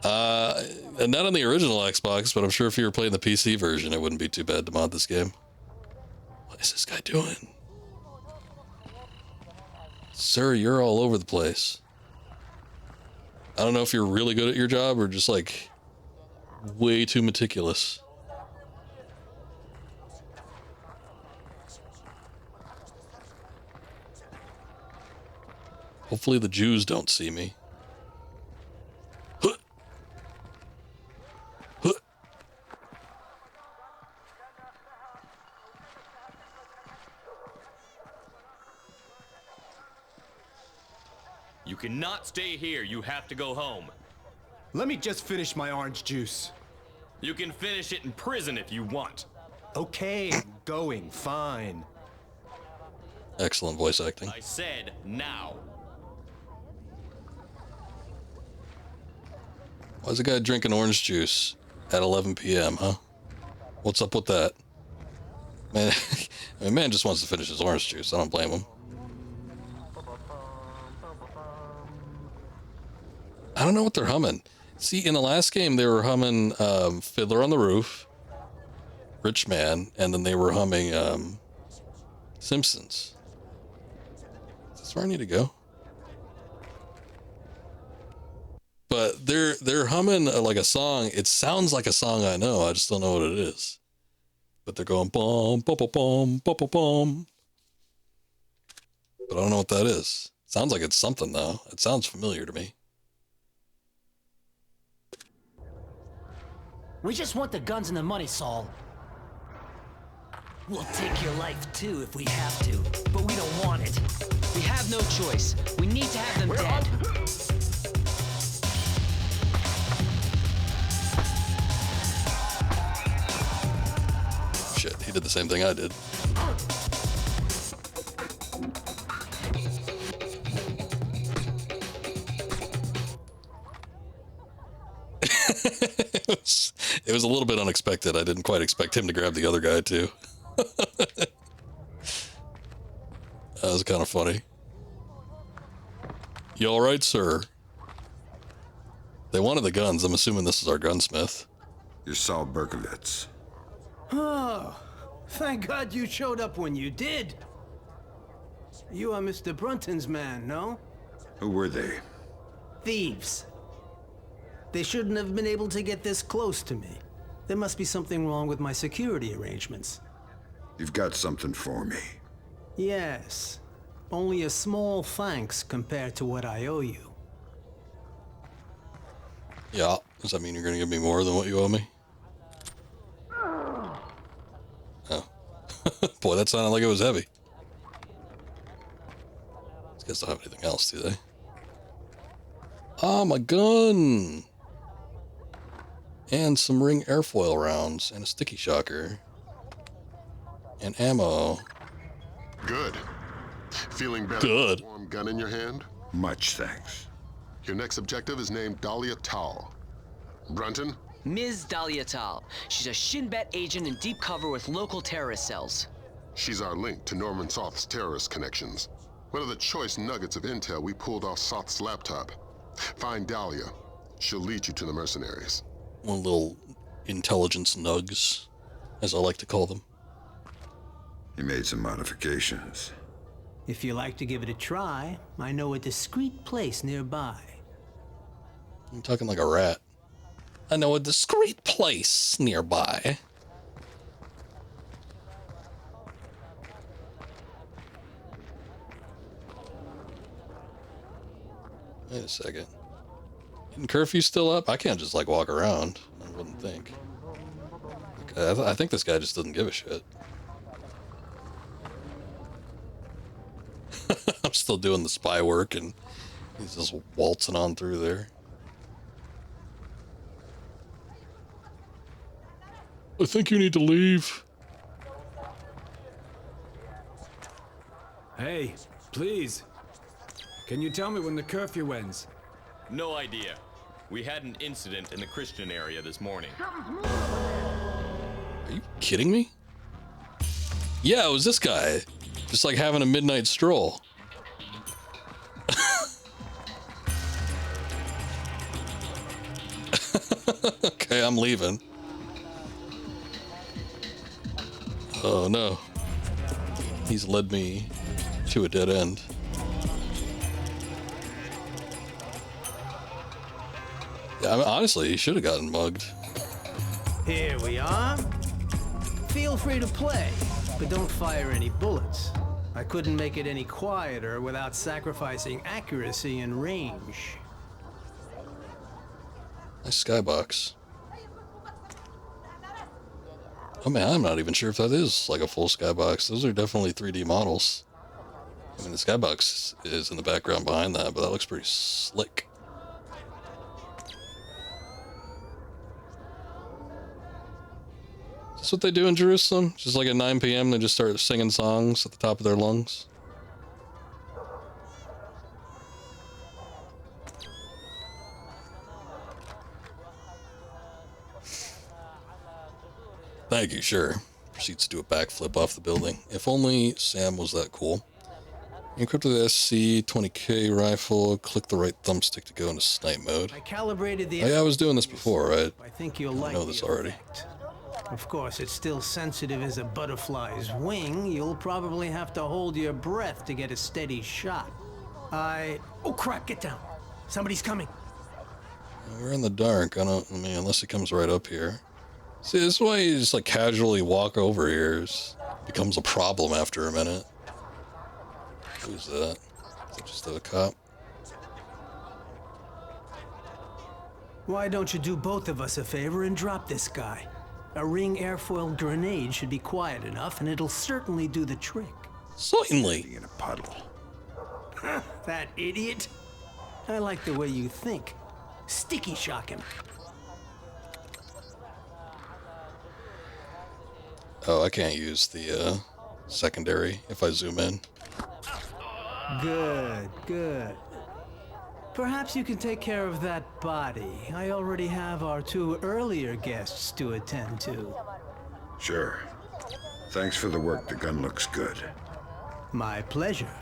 And not on the original Xbox, but I'm sure if you were playing the PC version, it wouldn't be too bad to mod this game. What is this guy doing? Sir, you're all over the place. I don't know if you're really good at your job or just like way too meticulous. Hopefully the Jews don't see me. Huh. Huh. You cannot stay here. You have to go home. Let me just finish my orange juice. You can finish it in prison if you want. Okay, going, fine. Excellent voice acting. I said now. Why's a guy drinking orange juice at 11 p.m., huh? What's up with that? Man, I mean, man just wants to finish his orange juice. I don't blame him. I don't know what they're humming. See, in the last game, they were humming Fiddler on the Roof, Rich Man, and then they were humming Simpsons. Is this where I need to go? But they're humming like a song. It sounds like a song I know. I just don't know what it is. But they're going bum bum bum bum bum bum bum. But I don't know what that is. Sounds like it's something though. It sounds familiar to me. We just want the guns and the money, Saul. We'll take your life too if we have to, but we don't want it. We have no choice. We need to have them dead. Shit, he did the same thing I did. It was a little bit unexpected. I didn't quite expect him to grab the other guy too. That was kind of funny. You all right, sir? They wanted the guns. I'm assuming this is our gunsmith. You're Saul Berkovitz. Oh, thank God you showed up when you did. You are Mr. Brunton's man, no? Who were they? Thieves. They shouldn't have been able to get this close to me. There must be something wrong with my security arrangements. You've got something for me. Yes. Only a small thanks compared to what I owe you. Yeah. Does that mean you're going to give me more than what you owe me? Oh. Boy, that sounded like it was heavy. These guys don't have anything else, do they? Ah, my gun! And some ring airfoil rounds, and a sticky shocker. And ammo. Good. Feeling better? Good. With a warm gun in your hand? Much thanks. Your next objective is named Dahlia Tal. Brunton? Ms. Dahlia Tal. She's a Shin Bet agent in deep cover with local terrorist cells. She's our link to Norman Soth's terrorist connections. One of the choice nuggets of intel we pulled off Soth's laptop. Find Dahlia. She'll lead you to the mercenaries. One little intelligence nugs, as I like to call them. He made some modifications. If you like to give it a try, I know a discreet place nearby. I'm talking like a rat. I know a discreet place nearby. Wait a second. Isn't curfew still up? I can't just like walk around. I wouldn't think. Okay, I think this guy just doesn't give a shit. I'm still doing the spy work and he's just waltzing on through there. I think you need to leave. Hey, please. Can you tell me when the curfew ends? No idea. We had an incident in the Christian area this morning. Are you kidding me? Yeah, it was this guy. Just like having a midnight stroll. Okay, I'm leaving. Oh no. He's led me to a dead end. Yeah, I mean, honestly, he should have gotten mugged. Here we are. Feel free to play, but don't fire any bullets. I couldn't make it any quieter without sacrificing accuracy and range. Nice skybox. Oh man, I'm not even sure if that is like a full skybox. Those are definitely 3D models. I mean, the skybox is in the background behind that, but that looks pretty slick. Is this what they do in Jerusalem? Just like at 9 p.m. they just start singing songs at the top of their lungs? Thank you, sure. Proceeds to do a backflip off the building. If only Sam was that cool. Encrypt the SC-20K rifle. Click the right thumbstick to go into snipe mode. I calibrated the. Oh yeah, I was doing this before, right? I think you'll like know this already. Effect. Of course, it's still sensitive as a butterfly's wing. You'll probably have to hold your breath to get a steady shot. Oh crap! Get down. Somebody's coming. We're in the dark. I mean, unless he comes right up here. See, this is why you just like casually walk over here. It becomes a problem after a minute. Who's that? Is that just a cop? Why don't you do both of us a favor and drop this guy? A ring airfoil grenade should be quiet enough, and it'll certainly do the trick. Certainly. In a puddle. That idiot. I like the way you think. Sticky shock him. Oh, I can't use the secondary if I zoom in. Good, good. Perhaps you can take care of that body. I already have our 2 earlier guests to attend to. Sure. Thanks for the work. The gun looks good. My pleasure.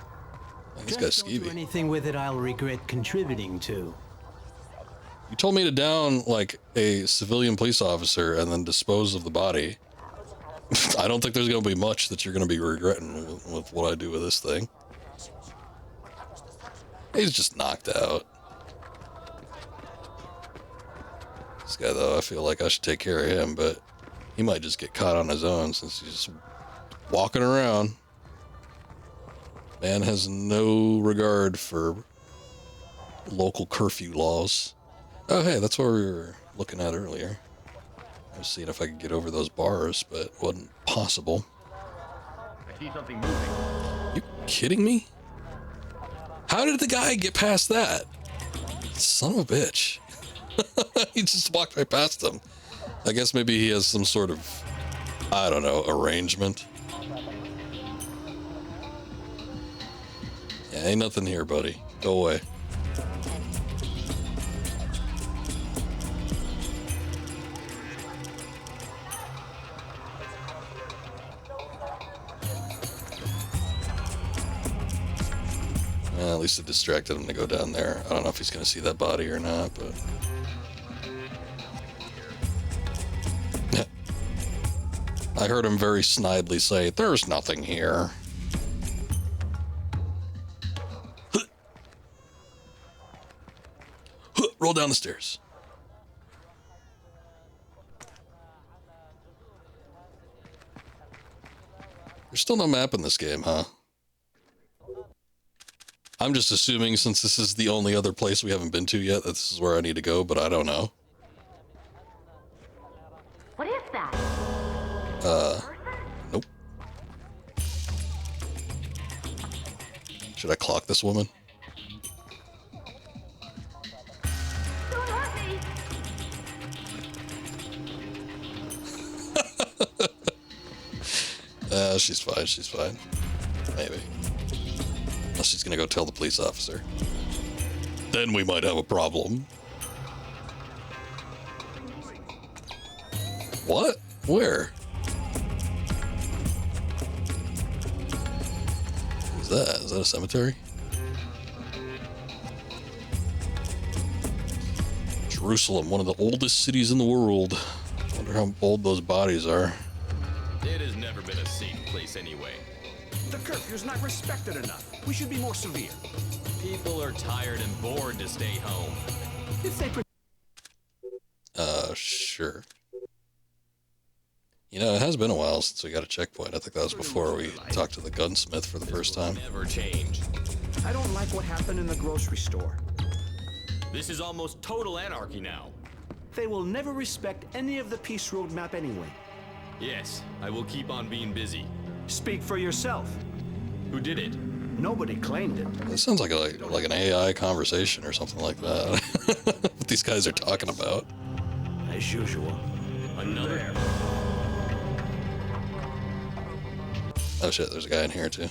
Man, this guy's Don't do skeevy. anything with it I'll regret contributing to. You told me to down like a civilian police officer and then dispose of the body. I don't think there's going to be much that you're going to be regretting with what I do with this thing. He's just knocked out. This guy, though, I feel like I should take care of him, but he might just get caught on his own since he's just walking around. Man has no regard for local curfew laws. Oh, hey, that's what we were looking at earlier. I was seeing if I could get over those bars, but it wasn't possible. I see something moving. You kidding me? How did the guy get past that? Son of a bitch. He just walked right past them. I guess maybe he has some sort of, I don't know, arrangement. Yeah, ain't nothing here, buddy. Go away. Well, at least it distracted him to go down there. I don't know if he's going to see that body or not, but... I heard him very snidely say, "There's nothing here." Roll down the stairs. There's still no map in this game, huh? I'm just assuming since this is the only other place we haven't been to yet, that this is where I need to go, but I don't know. What is that? Nope. Should I clock this woman? Don't hurt me. She's fine, she's fine. Maybe. Unless she's gonna go tell the police officer. Then we might have a problem. What? Where? What is that? Is that a cemetery? Jerusalem, one of the oldest cities in the world. Wonder how old those bodies are. It has never been a safe place anyway. The curfew's not respected enough. We should be more severe. People are tired and bored to stay home. If they Sure. You know, it has been a while since we got a checkpoint. I think that was before we talked to the gunsmith for the first time. Never change. I don't like what happened in the grocery store. This is almost total anarchy now. They will never respect any of the peace roadmap anyway. Yes, I will keep on being busy. Speak for yourself. Who did it? Nobody claimed it. This sounds like an AI conversation or something like that. What these guys are talking about. As usual. Another. Oh shit, there's a guy in here too.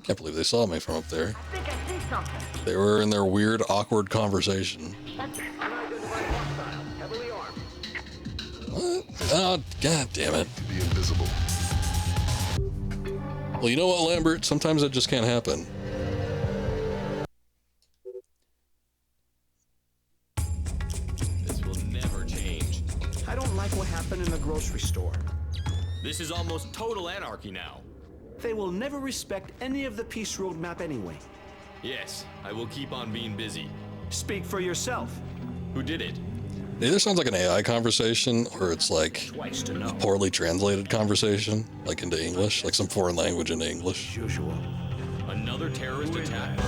Can't believe they saw me from up there. I think I see something. They were in their weird, awkward conversation. Heavily armed. What? Oh, god damn it. Be invisible. Well, you know what, Lambert? Sometimes it just can't happen. This will never change. I don't like what happened in the grocery store. This is almost total anarchy now. They will never respect any of the peace roadmap anyway. Yes, I will keep on being busy. Speak for yourself. Who did it? It either sounds like an AI conversation, or it's like a poorly translated conversation, like into English, like some foreign language into English. Usual. Another terrorist attack.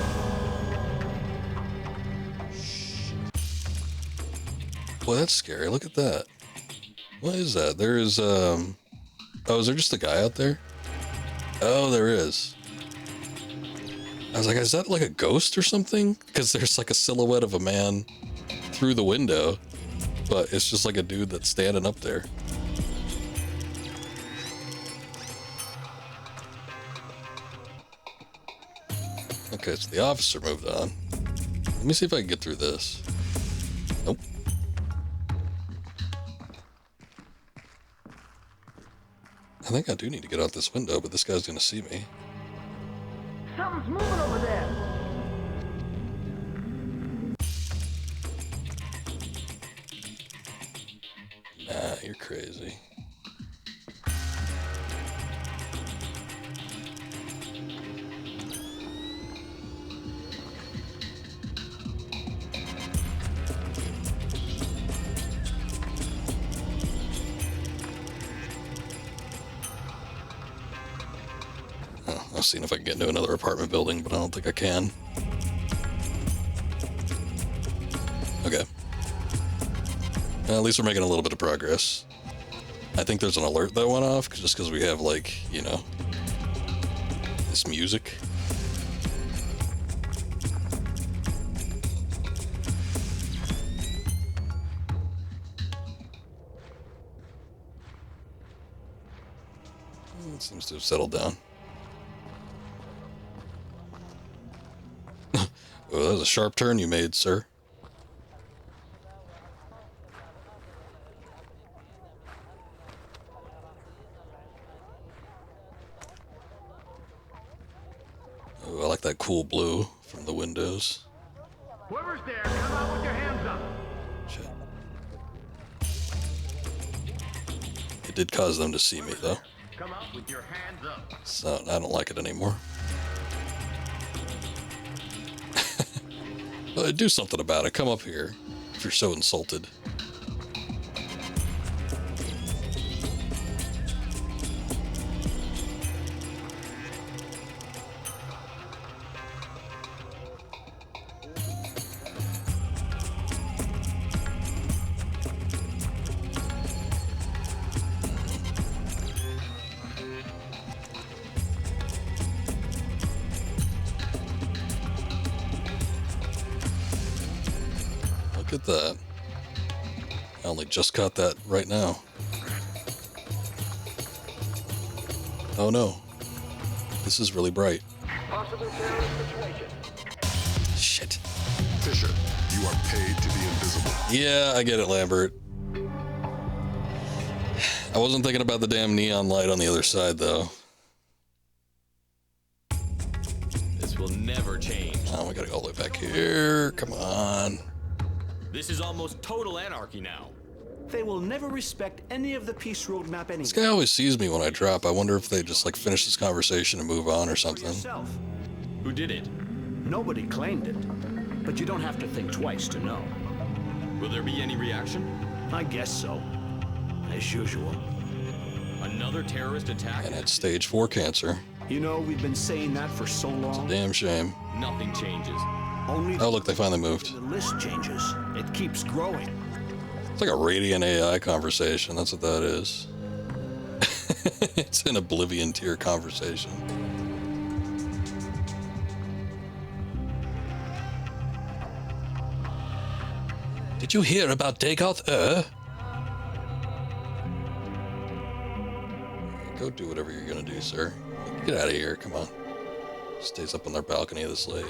Boy, that's scary. Look at that. What is that? There is, oh, is there just a guy out there? Oh, there is. I was like, is that like a ghost or something? Because there's like a silhouette of a man through the window, but it's just like a dude that's standing up there. Okay, so the officer moved on. Let me see if I can get through this. Nope. I think I do need to get out this window, but this guy's gonna see me. Something's moving over there. Nah, you're crazy. I was seeing if I can get into another apartment building, but I don't think I can. Okay. Well, at least we're making a little bit of progress. I think there's an alert that went off, just because we have, like, you know, this music. It seems to have settled down. Oh, that was a sharp turn you made, sir. Oh, I like that cool blue from the windows. Whoever's there, come out with your hands up. Shit. It did cause them to see me, though. Come out with your hands up. So I don't like it anymore. Well, do something about it. Come up here if you're so insulted. Look at that. I only just caught that right now. Oh no. This is really bright. Possible terrorist situation. Shit. Fisher, you are paid to be invisible. Yeah, I get it, Lambert. I wasn't thinking about the damn neon light on the other side, though. This will never change. Oh, we gotta go all the way back here. Come on. This is almost total anarchy now. They will never respect any of the peace roadmap anyway. This guy always sees me when I drop. I wonder if they just, like, finish this conversation and move on or something. Who did it? Nobody claimed it, but you don't have to think twice to know. Will there be any reaction? I guess so. As usual. Another terrorist attack? And it's stage 4 cancer. You know, we've been saying that for so long. It's a damn shame. Nothing changes. Only oh, look, they finally moved. The list changes. It keeps growing. It's like a radiant AI conversation. That's what that is. It's an Oblivion tier conversation. Did you hear about Dagoth? Go do whatever you're gonna do, sir. Get out of here, come on. Stays up on their balcony this late.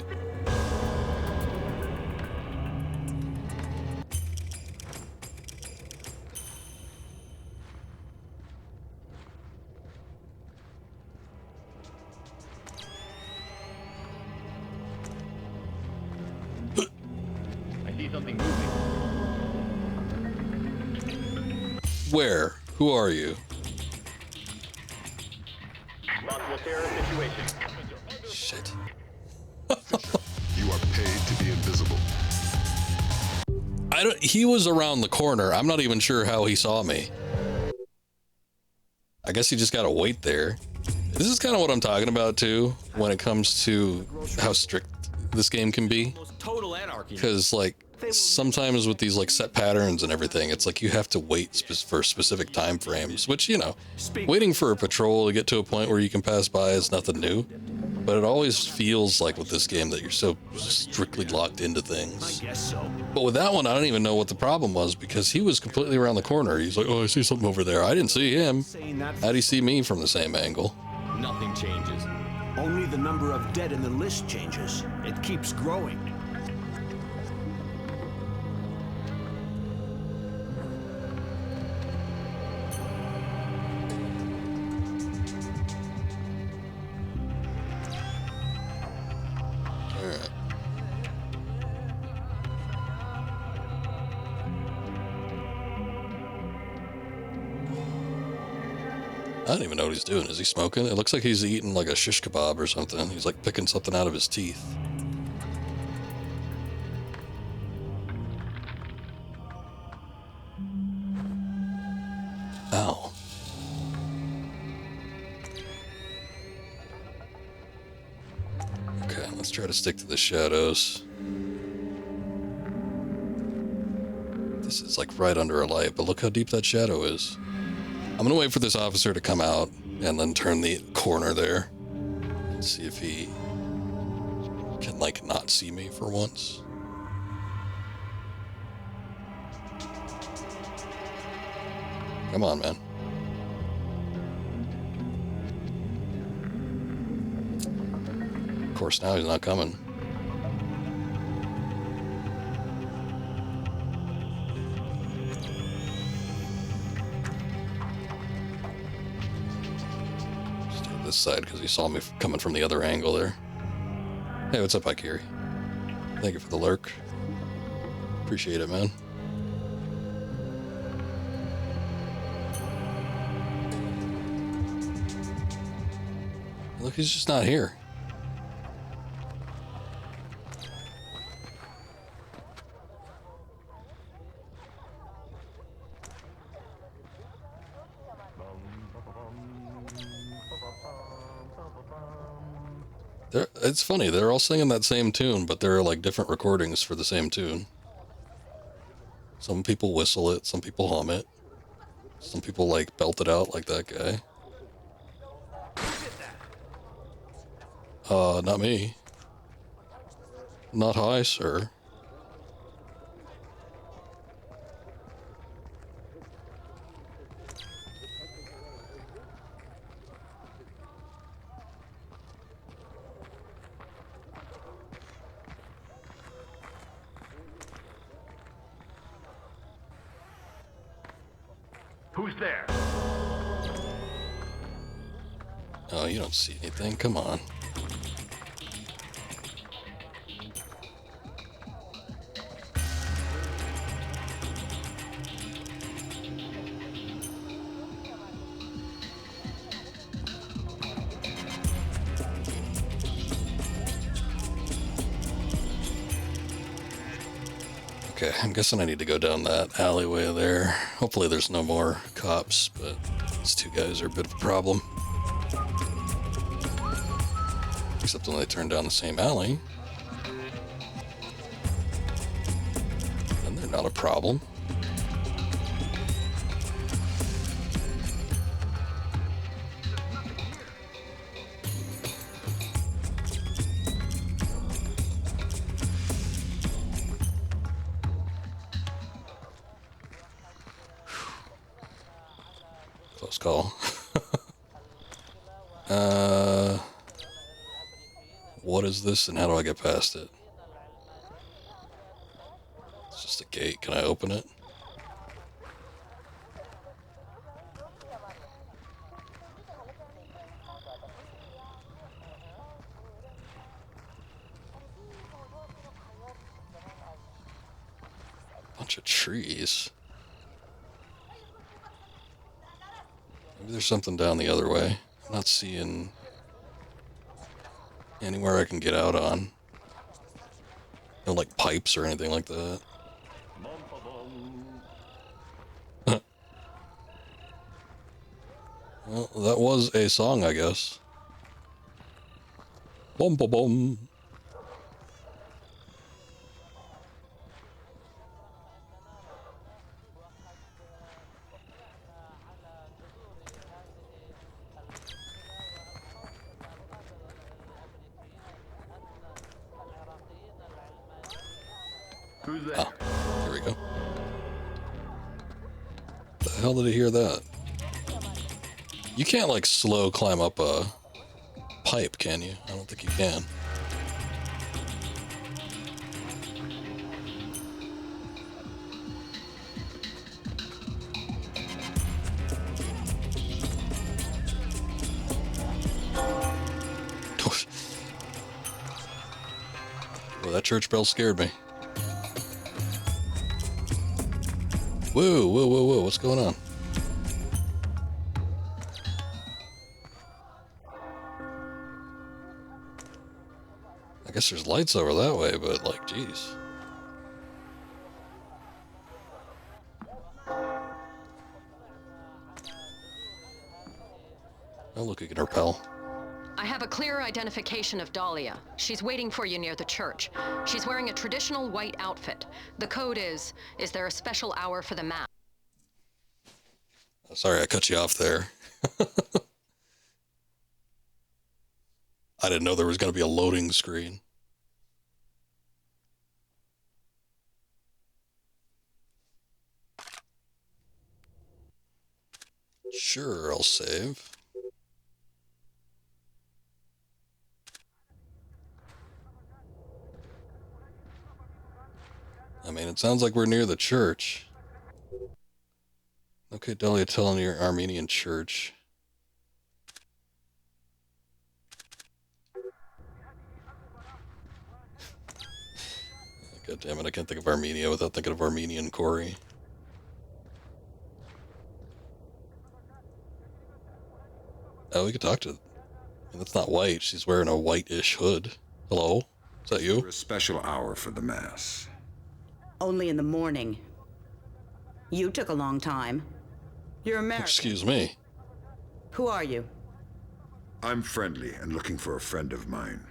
I see something moving. Where? Who are you? Possible terrorist situation. Shit. You are paid to be invisible. He was around the corner. I'm not even sure how he saw me. I guess he just gotta wait there. This is kind of what I'm talking about too, when it comes to how strict this game can be. Total anarchy. Because like sometimes with these like set patterns and everything, it's like you have to wait for specific time frames, which, you know, waiting for a patrol to get to a point where you can pass by is nothing new. But it always feels like with this game that you're so strictly locked into things. I guess so. But with that one, I don't even know what the problem was because he was completely around the corner. He's like, oh, I see something over there. I didn't see him. How'd he see me from the same angle? Nothing changes. Only the number of dead in the list changes. It keeps growing. Alright. I don't even know what he's doing. Is he smoking? It looks like he's eating like a shish kebab or something. He's like picking something out of his teeth. Ow. Try to stick to the shadows. This is like right under a light, but look how deep that shadow is. I'm gonna wait for this officer to come out and then turn the corner there. And see if he can, like, not see me for once. Come on, man. Of course, now he's not coming. Stay this side because he saw me coming from the other angle there. Hey, what's up, Akiri? Thank you for the lurk. Appreciate it, man. Look, he's just not here. It's funny, they're all singing that same tune, but there are like different recordings for the same tune. Some people whistle it, some people hum it, some people like belt it out like that guy. Not me. Not I, sir. Who's there? Oh, you don't see anything. Come on. Okay, I'm guessing I need to go down that alleyway there. Hopefully there's no more cops, but these two guys are a bit of a problem. Except when they turn down the same alley. Then they're not a problem. Close call. What is this and how do I get past it? It's just a gate. Can I open it? Bunch of trees. Maybe there's something down the other way. I'm not seeing anywhere I can get out on. No, like, pipes or anything like that. Well, that was a song, I guess. Bum bum bum. Who's there? Oh, here we go. The hell did I hear that? You can't, like, slow climb up a pipe, can you? I don't think you can. Well, that church bell scared me. Whoa, whoa, whoa, whoa, what's going on? I guess there's lights over that way, but, like, geez. Oh, look, you can rappel. I have a clear identification of Dahlia. She's waiting for you near the church. She's wearing a traditional white outfit. The code is there a special hour for the mass? Sorry, I cut you off there. I didn't know there was going to be a loading screen. Sure, I'll save. I mean, it sounds like we're near the church. Okay, Dahlia telling your Armenian church. God damn it, I can't think of Armenia without thinking of Armenian Corey. Oh, we could talk to... That's not white. She's wearing a whitish hood. Hello? Is that you? A special hour for the mass. Only in the morning. You took a long time. You're American. Excuse me. Who are you? I'm friendly and looking for a friend of mine.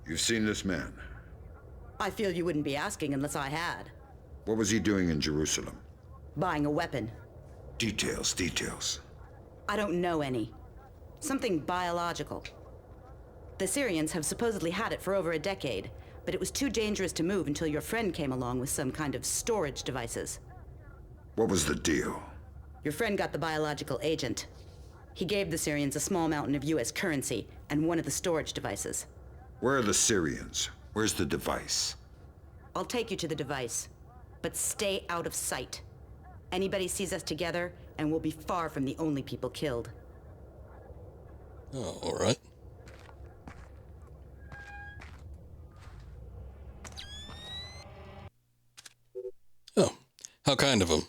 You've seen this man? I feel you wouldn't be asking unless I had. What was he doing in Jerusalem? Buying a weapon. Details. I don't know any. Something biological. The Syrians have supposedly had it for over a decade, but it was too dangerous to move until your friend came along with some kind of storage devices. What was the deal? Your friend got the biological agent. He gave the Syrians a small mountain of US currency and one of the storage devices. Where are the Syrians? Where's the device? I'll take you to the device, but stay out of sight. Anybody sees us together, and we'll be far from the only people killed. Oh, all right. Oh, how kind of him.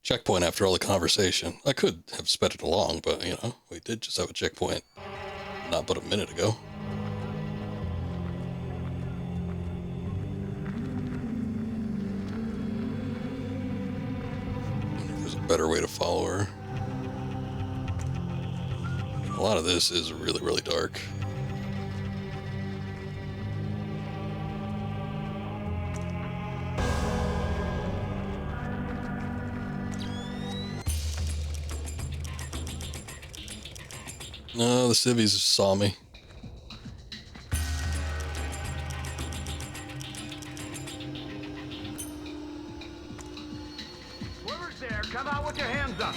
Checkpoint after all the conversation. I could have sped it along, but, you know, we did just have a checkpoint not but a minute ago. There's a better way to follow her. A lot of this is really, really dark. No, the civvies saw me. Whoever's there, come out with your hands up.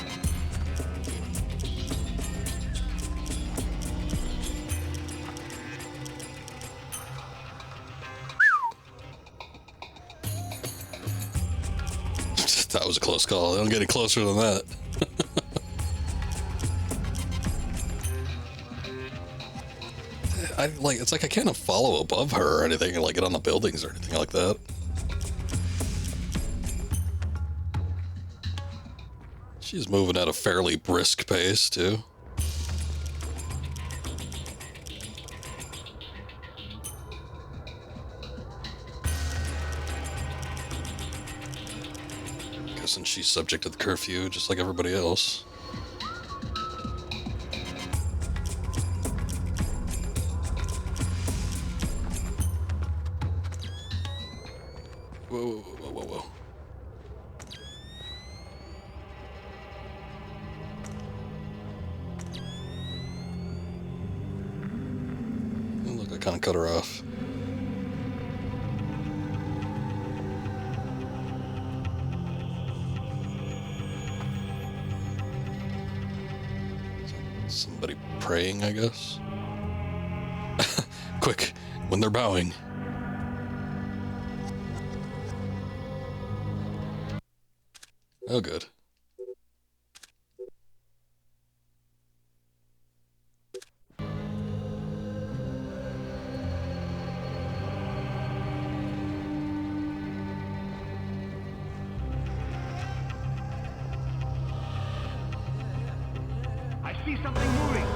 That was a close call. They don't get any closer than that. It's like I can't follow above her or anything, like get on the buildings or anything like that. She's moving at a fairly brisk pace, too. Guessing she's subject to the curfew, just like everybody else. Whoa. Oh, look, I kind of cut her off. Somebody praying, I guess. Quick, when they're bowing. Oh, good. I see something moving.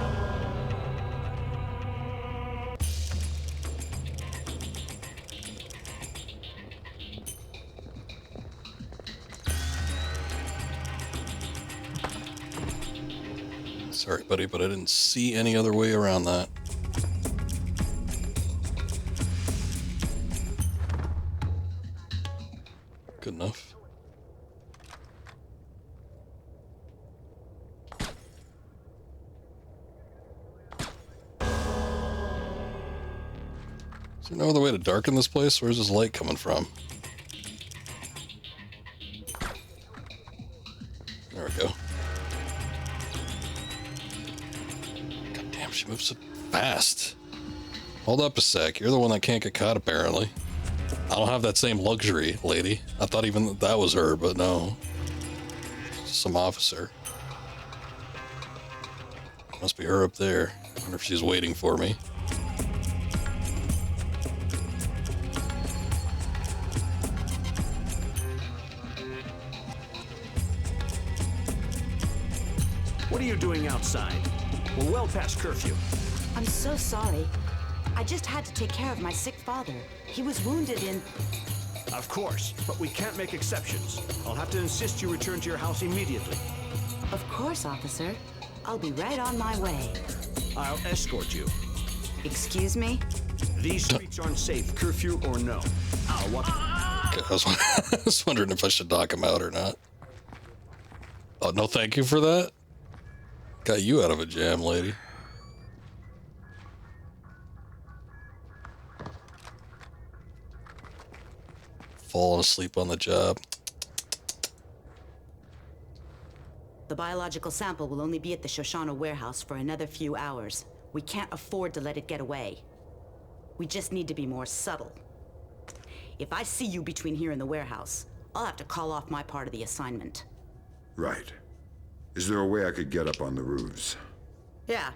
Sorry, buddy, but I didn't see any other way around that. there no other way to darken this place? Where's this light coming from? There we go. God damn, she moves so fast. Hold up a sec. You're the one that can't get caught, apparently. I don't have that same luxury, lady. I thought even that was her, but no. It's some officer. Must be her up there. I wonder if she's waiting for me. What are you doing outside? We're well past curfew. I'm so sorry. I just had to take care of my sick father. He was wounded in... Of course, but we can't make exceptions. I'll have to insist you return to your house immediately. Of course, officer. I'll be right on my way. I'll escort you. Excuse me? These streets aren't safe, curfew or no. I'll walk... Okay, I was wondering if I should knock him out or not. Oh, no thank you for that? Got you out of a jam, lady. Falling asleep on the job. The biological sample will only be at the Shoshana warehouse for another few hours. We can't afford to let it get away. We just need to be more subtle. If I see you between here and the warehouse, I'll have to call off my part of the assignment. Right. Is there a way I could get up on the roofs? Yeah,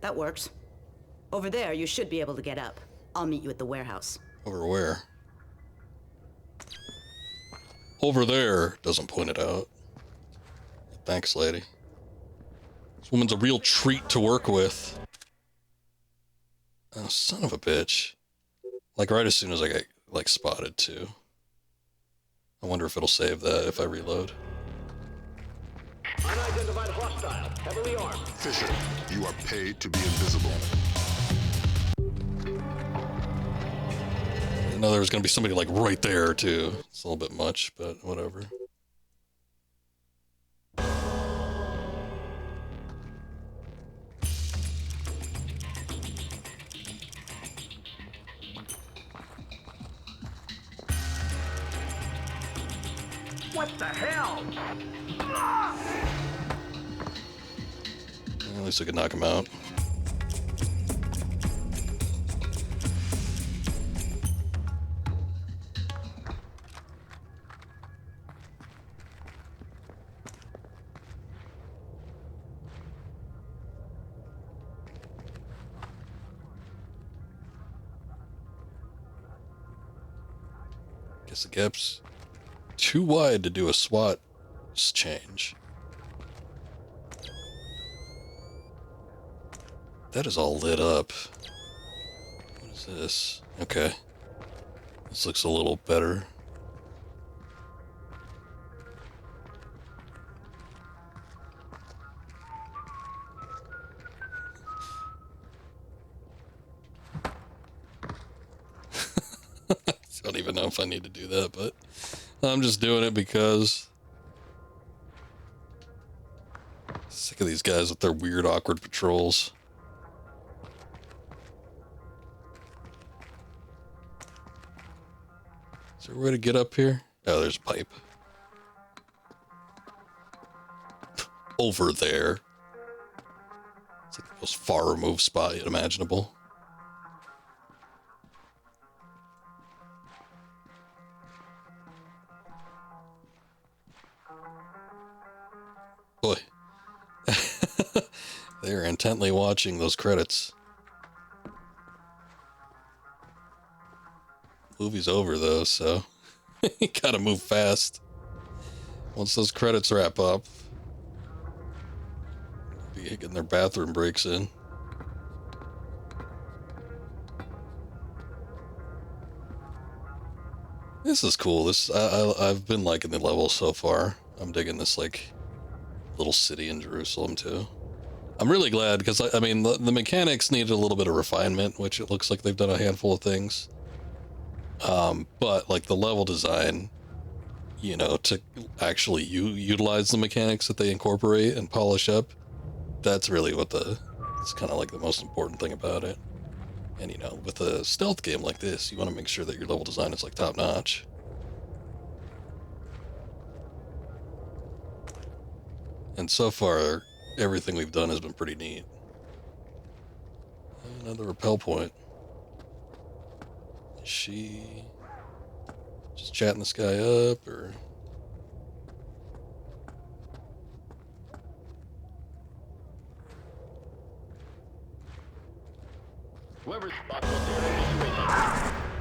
that works. Over there, you should be able to get up. I'll meet you at the warehouse. Over where? Over there. Doesn't point it out. Thanks, lady. This woman's a real treat to work with. Oh, son of a bitch. Like, right as soon as I get, like, spotted, too. I wonder if it'll save that if I reload. Unidentified hostile, heavily armed. Fisher, you are paid to be invisible. I know there was going to be somebody, like, right there, too. It's a little bit much, but whatever. What the hell? At least I could knock him out. Guess the gap's too wide to do a SWAT change. That is all lit up. What is this? Okay. This looks a little better. I don't even know if I need to do that, but I'm just doing it because sick of these guys with their weird, awkward patrols. Is there a way to get up here? Oh, there's a pipe. Over there. It's like the most far removed spot yet imaginable. Boy. They're intently watching those credits. Movie's over though, so you gotta move fast. Once those credits wrap up, be getting their bathroom breaks in. This is cool. This I've been liking the level so far. I'm digging this like little city in Jerusalem too. I'm really glad because I mean the mechanics needed a little bit of refinement, which it looks like they've done a handful of things. But like the level design, you know, to actually utilize the mechanics that they incorporate and polish up, that's really what it's kind of like the most important thing about it. And, you know, with a stealth game like this, you want to make sure that your level design is, like, top-notch. And so far, everything we've done has been pretty neat. Another rappel point. Is she just chatting this guy up, or...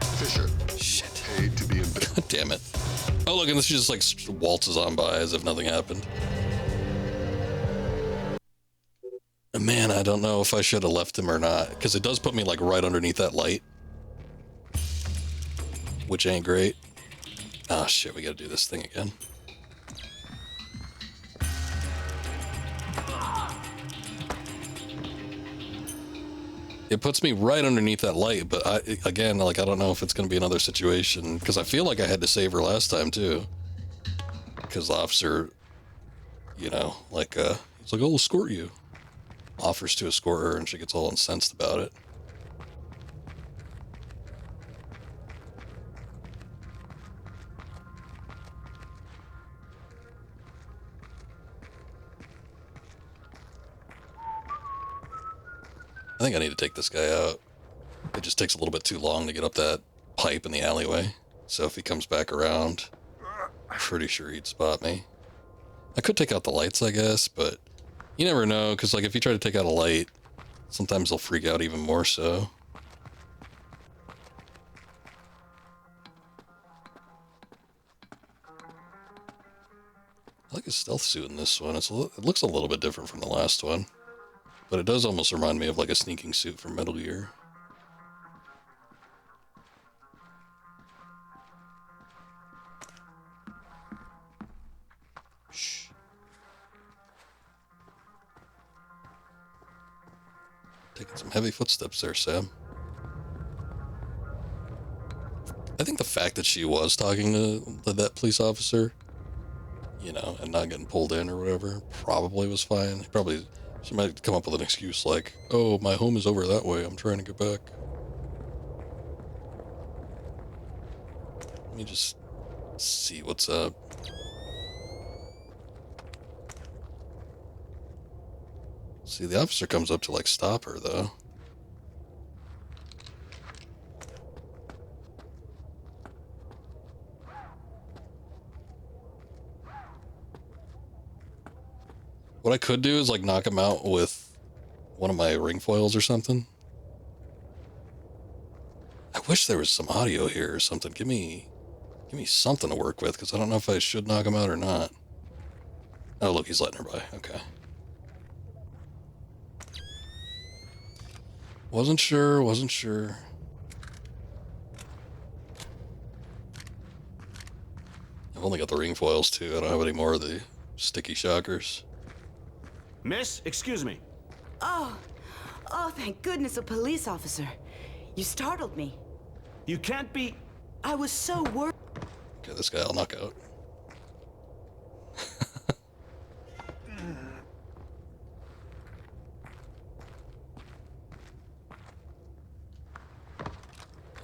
Fisher. Shit. Paid to be in bed. God damn it. Oh, look, and this just, like, waltzes on by as if nothing happened. Man, I don't know if I should have left him or not, because it does put me, like, right underneath that light. Which ain't great. Ah, shit, we gotta do this thing again. It puts me right underneath that light, but again, like, I don't know if it's gonna be another situation, because I feel like I had to save her last time, too. Because the officer, you know, like, he's like, I'll escort you. Offers to escort her, and she gets all incensed about it. I think I need to take this guy out. It just takes a little bit too long to get up that pipe in the alleyway. So if he comes back around, I'm pretty sure he'd spot me. I could take out the lights, I guess, but you never know, because, like, if you try to take out a light, sometimes they'll freak out even more so. I like his stealth suit in this one. It looks a little bit different from the last one. But it does almost remind me of, like, a sneaking suit from Metal Gear. Shh. Taking some heavy footsteps there, Sam. I think the fact that she was talking to that police officer, you know, and not getting pulled in or whatever, probably was fine. She might come up with an excuse like, oh, my home is over that way, I'm trying to get back. Let me just see what's up. See, the officer comes up to, like, stop her, though. What I could do is, like, knock him out with one of my ring foils or something. I wish there was some audio here or something. Give me something to work with, because I don't know if I should knock him out or not. Oh, look, he's letting her by. Okay. Wasn't sure. I've only got the ring foils, too. I don't have any more of the sticky shockers. Miss, excuse me. Oh, thank goodness, a police officer. You startled me. You can't be... I was so worried. Okay, this guy I'll knock out.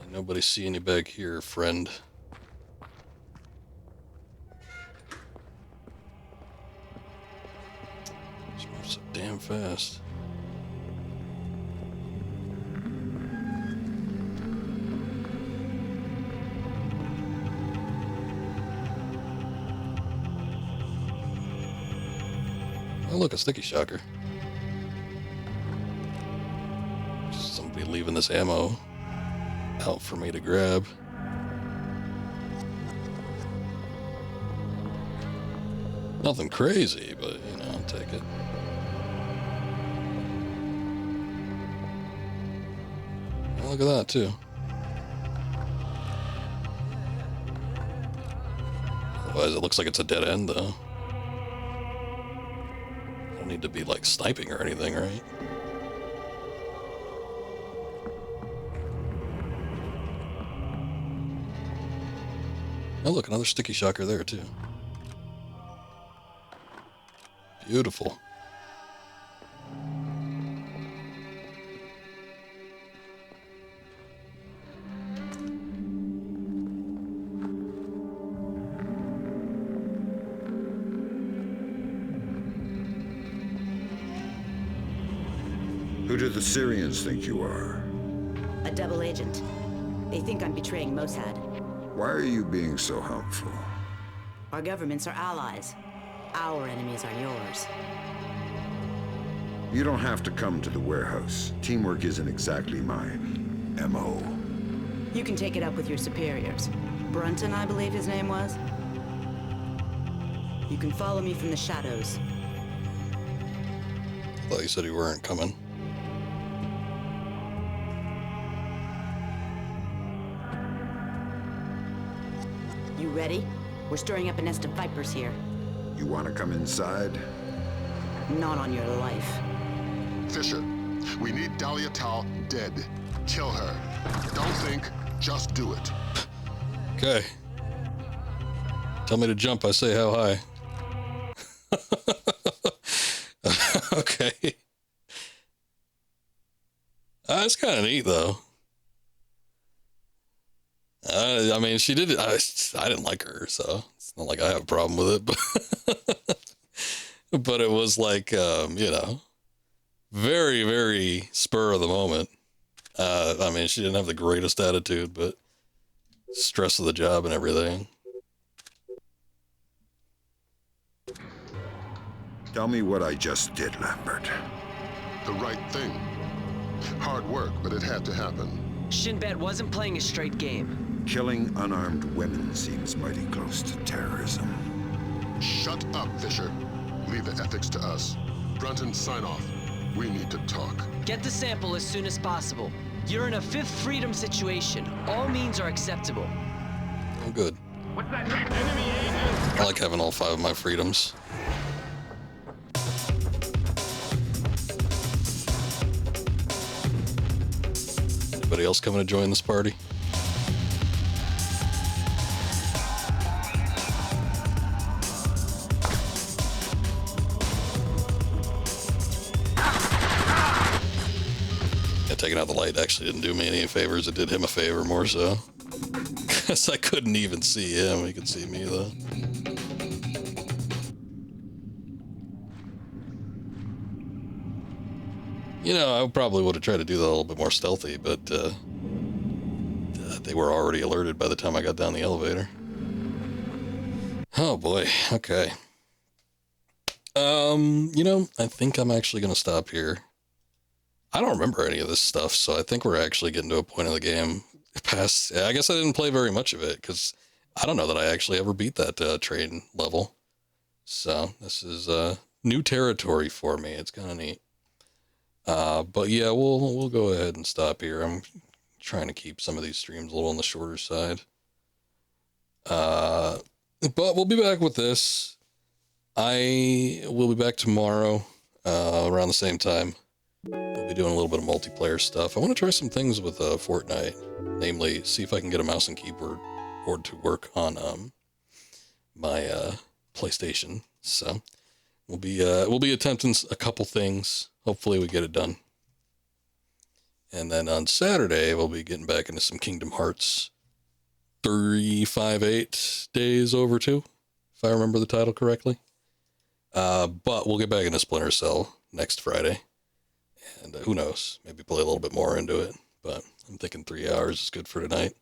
Ain't nobody seeing you back here, friend. Just move so damn fast. Oh, look, a sticky shocker. Just somebody leaving this ammo out for me to grab. Nothing crazy, but, you know, I'll take it. Oh, look at that, too. Otherwise, it looks like it's a dead end, though. Don't need to be, like, sniping or anything, right? Oh, look, another sticky shocker there, too. Beautiful. Who do the Syrians think you are? A double agent. They think I'm betraying Mossad. Why are you being so helpful? Our governments are allies. Our enemies are yours. You don't have to come to the warehouse. Teamwork isn't exactly my MO. You can take it up with your superiors. Brunton, I believe his name was. You can follow me from the shadows. I thought you said you weren't coming. You ready? We're stirring up a nest of vipers here. You want to come inside? Not on your life. Fisher, we need Dahlia Tal dead. Kill her. Don't think, just do it. Okay. Tell me to jump, I say how high. Okay. It's kind of neat, though. I mean, she did it. I didn't like her, so it's not like I have a problem with it. But it was like, you know, very, very spur of the moment. I mean, she didn't have the greatest attitude, but stress of the job and everything. Tell me what I just did, Lambert. The right thing. Hard work, but it had to happen. Shinbet wasn't playing a straight game. Killing unarmed women seems mighty close to terrorism. Shut up, Fisher. Leave the ethics to us. Brunton, sign off. We need to talk. Get the sample as soon as possible. You're in a Fifth Freedom situation. All means are acceptable. I'm good. What's that? Enemy agent! I like having all 5 of my freedoms. Anybody else coming to join this party? Yeah, taking out the light actually didn't do me any favors. It did him a favor more so. Because I couldn't even see him. He could see me though. You know, I probably would have tried to do that a little bit more stealthy, but they were already alerted by the time I got down the elevator. Oh boy, okay. You know, I think I'm actually going to stop here. I don't remember any of this stuff, so I think we're actually getting to a point of the game past... I guess I didn't play very much of it, because I don't know that I actually ever beat that train level. So, this is new territory for me. It's kind of neat. But yeah, we'll go ahead and stop here. I'm trying to keep some of these streams a little on the shorter side. But we'll be back with this. I will be back tomorrow, around the same time. We'll be doing a little bit of multiplayer stuff. I want to try some things with Fortnite, namely see if I can get a mouse and keyboard to work on my PlayStation. So we'll be attempting a couple things. Hopefully we get it done. And then on Saturday we'll be getting back into some Kingdom Hearts 358 Days Over 2, if I remember the title correctly. But we'll get back into Splinter Cell next Friday. And who knows, maybe play a little bit more into it. But I'm thinking 3 hours is good for tonight.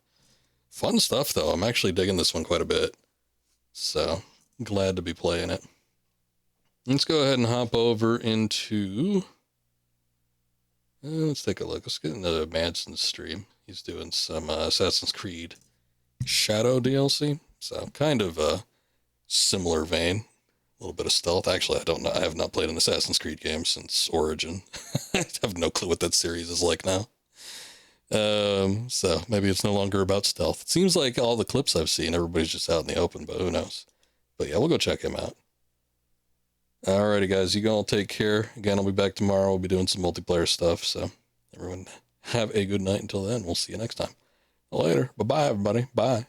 Fun stuff, though. I'm actually digging this one quite a bit. So, glad to be playing it. Let's go ahead and hop over into... let's take a look. Let's get into Manson's stream. He's doing some Assassin's Creed Shadow DLC. So, kind of a similar vein. A little bit of stealth. Actually, I have not played an Assassin's Creed game since Origin. I have no clue what that series is like now. So maybe it's no longer about stealth. It seems like all the clips I've seen, everybody's just out in the open, but who knows? But yeah, we'll go check him out. Alrighty, guys, you all take care. Again, I'll be back tomorrow. We'll be doing some multiplayer stuff. So everyone have a good night until then. We'll see you next time. Later. Bye-bye, everybody. Bye.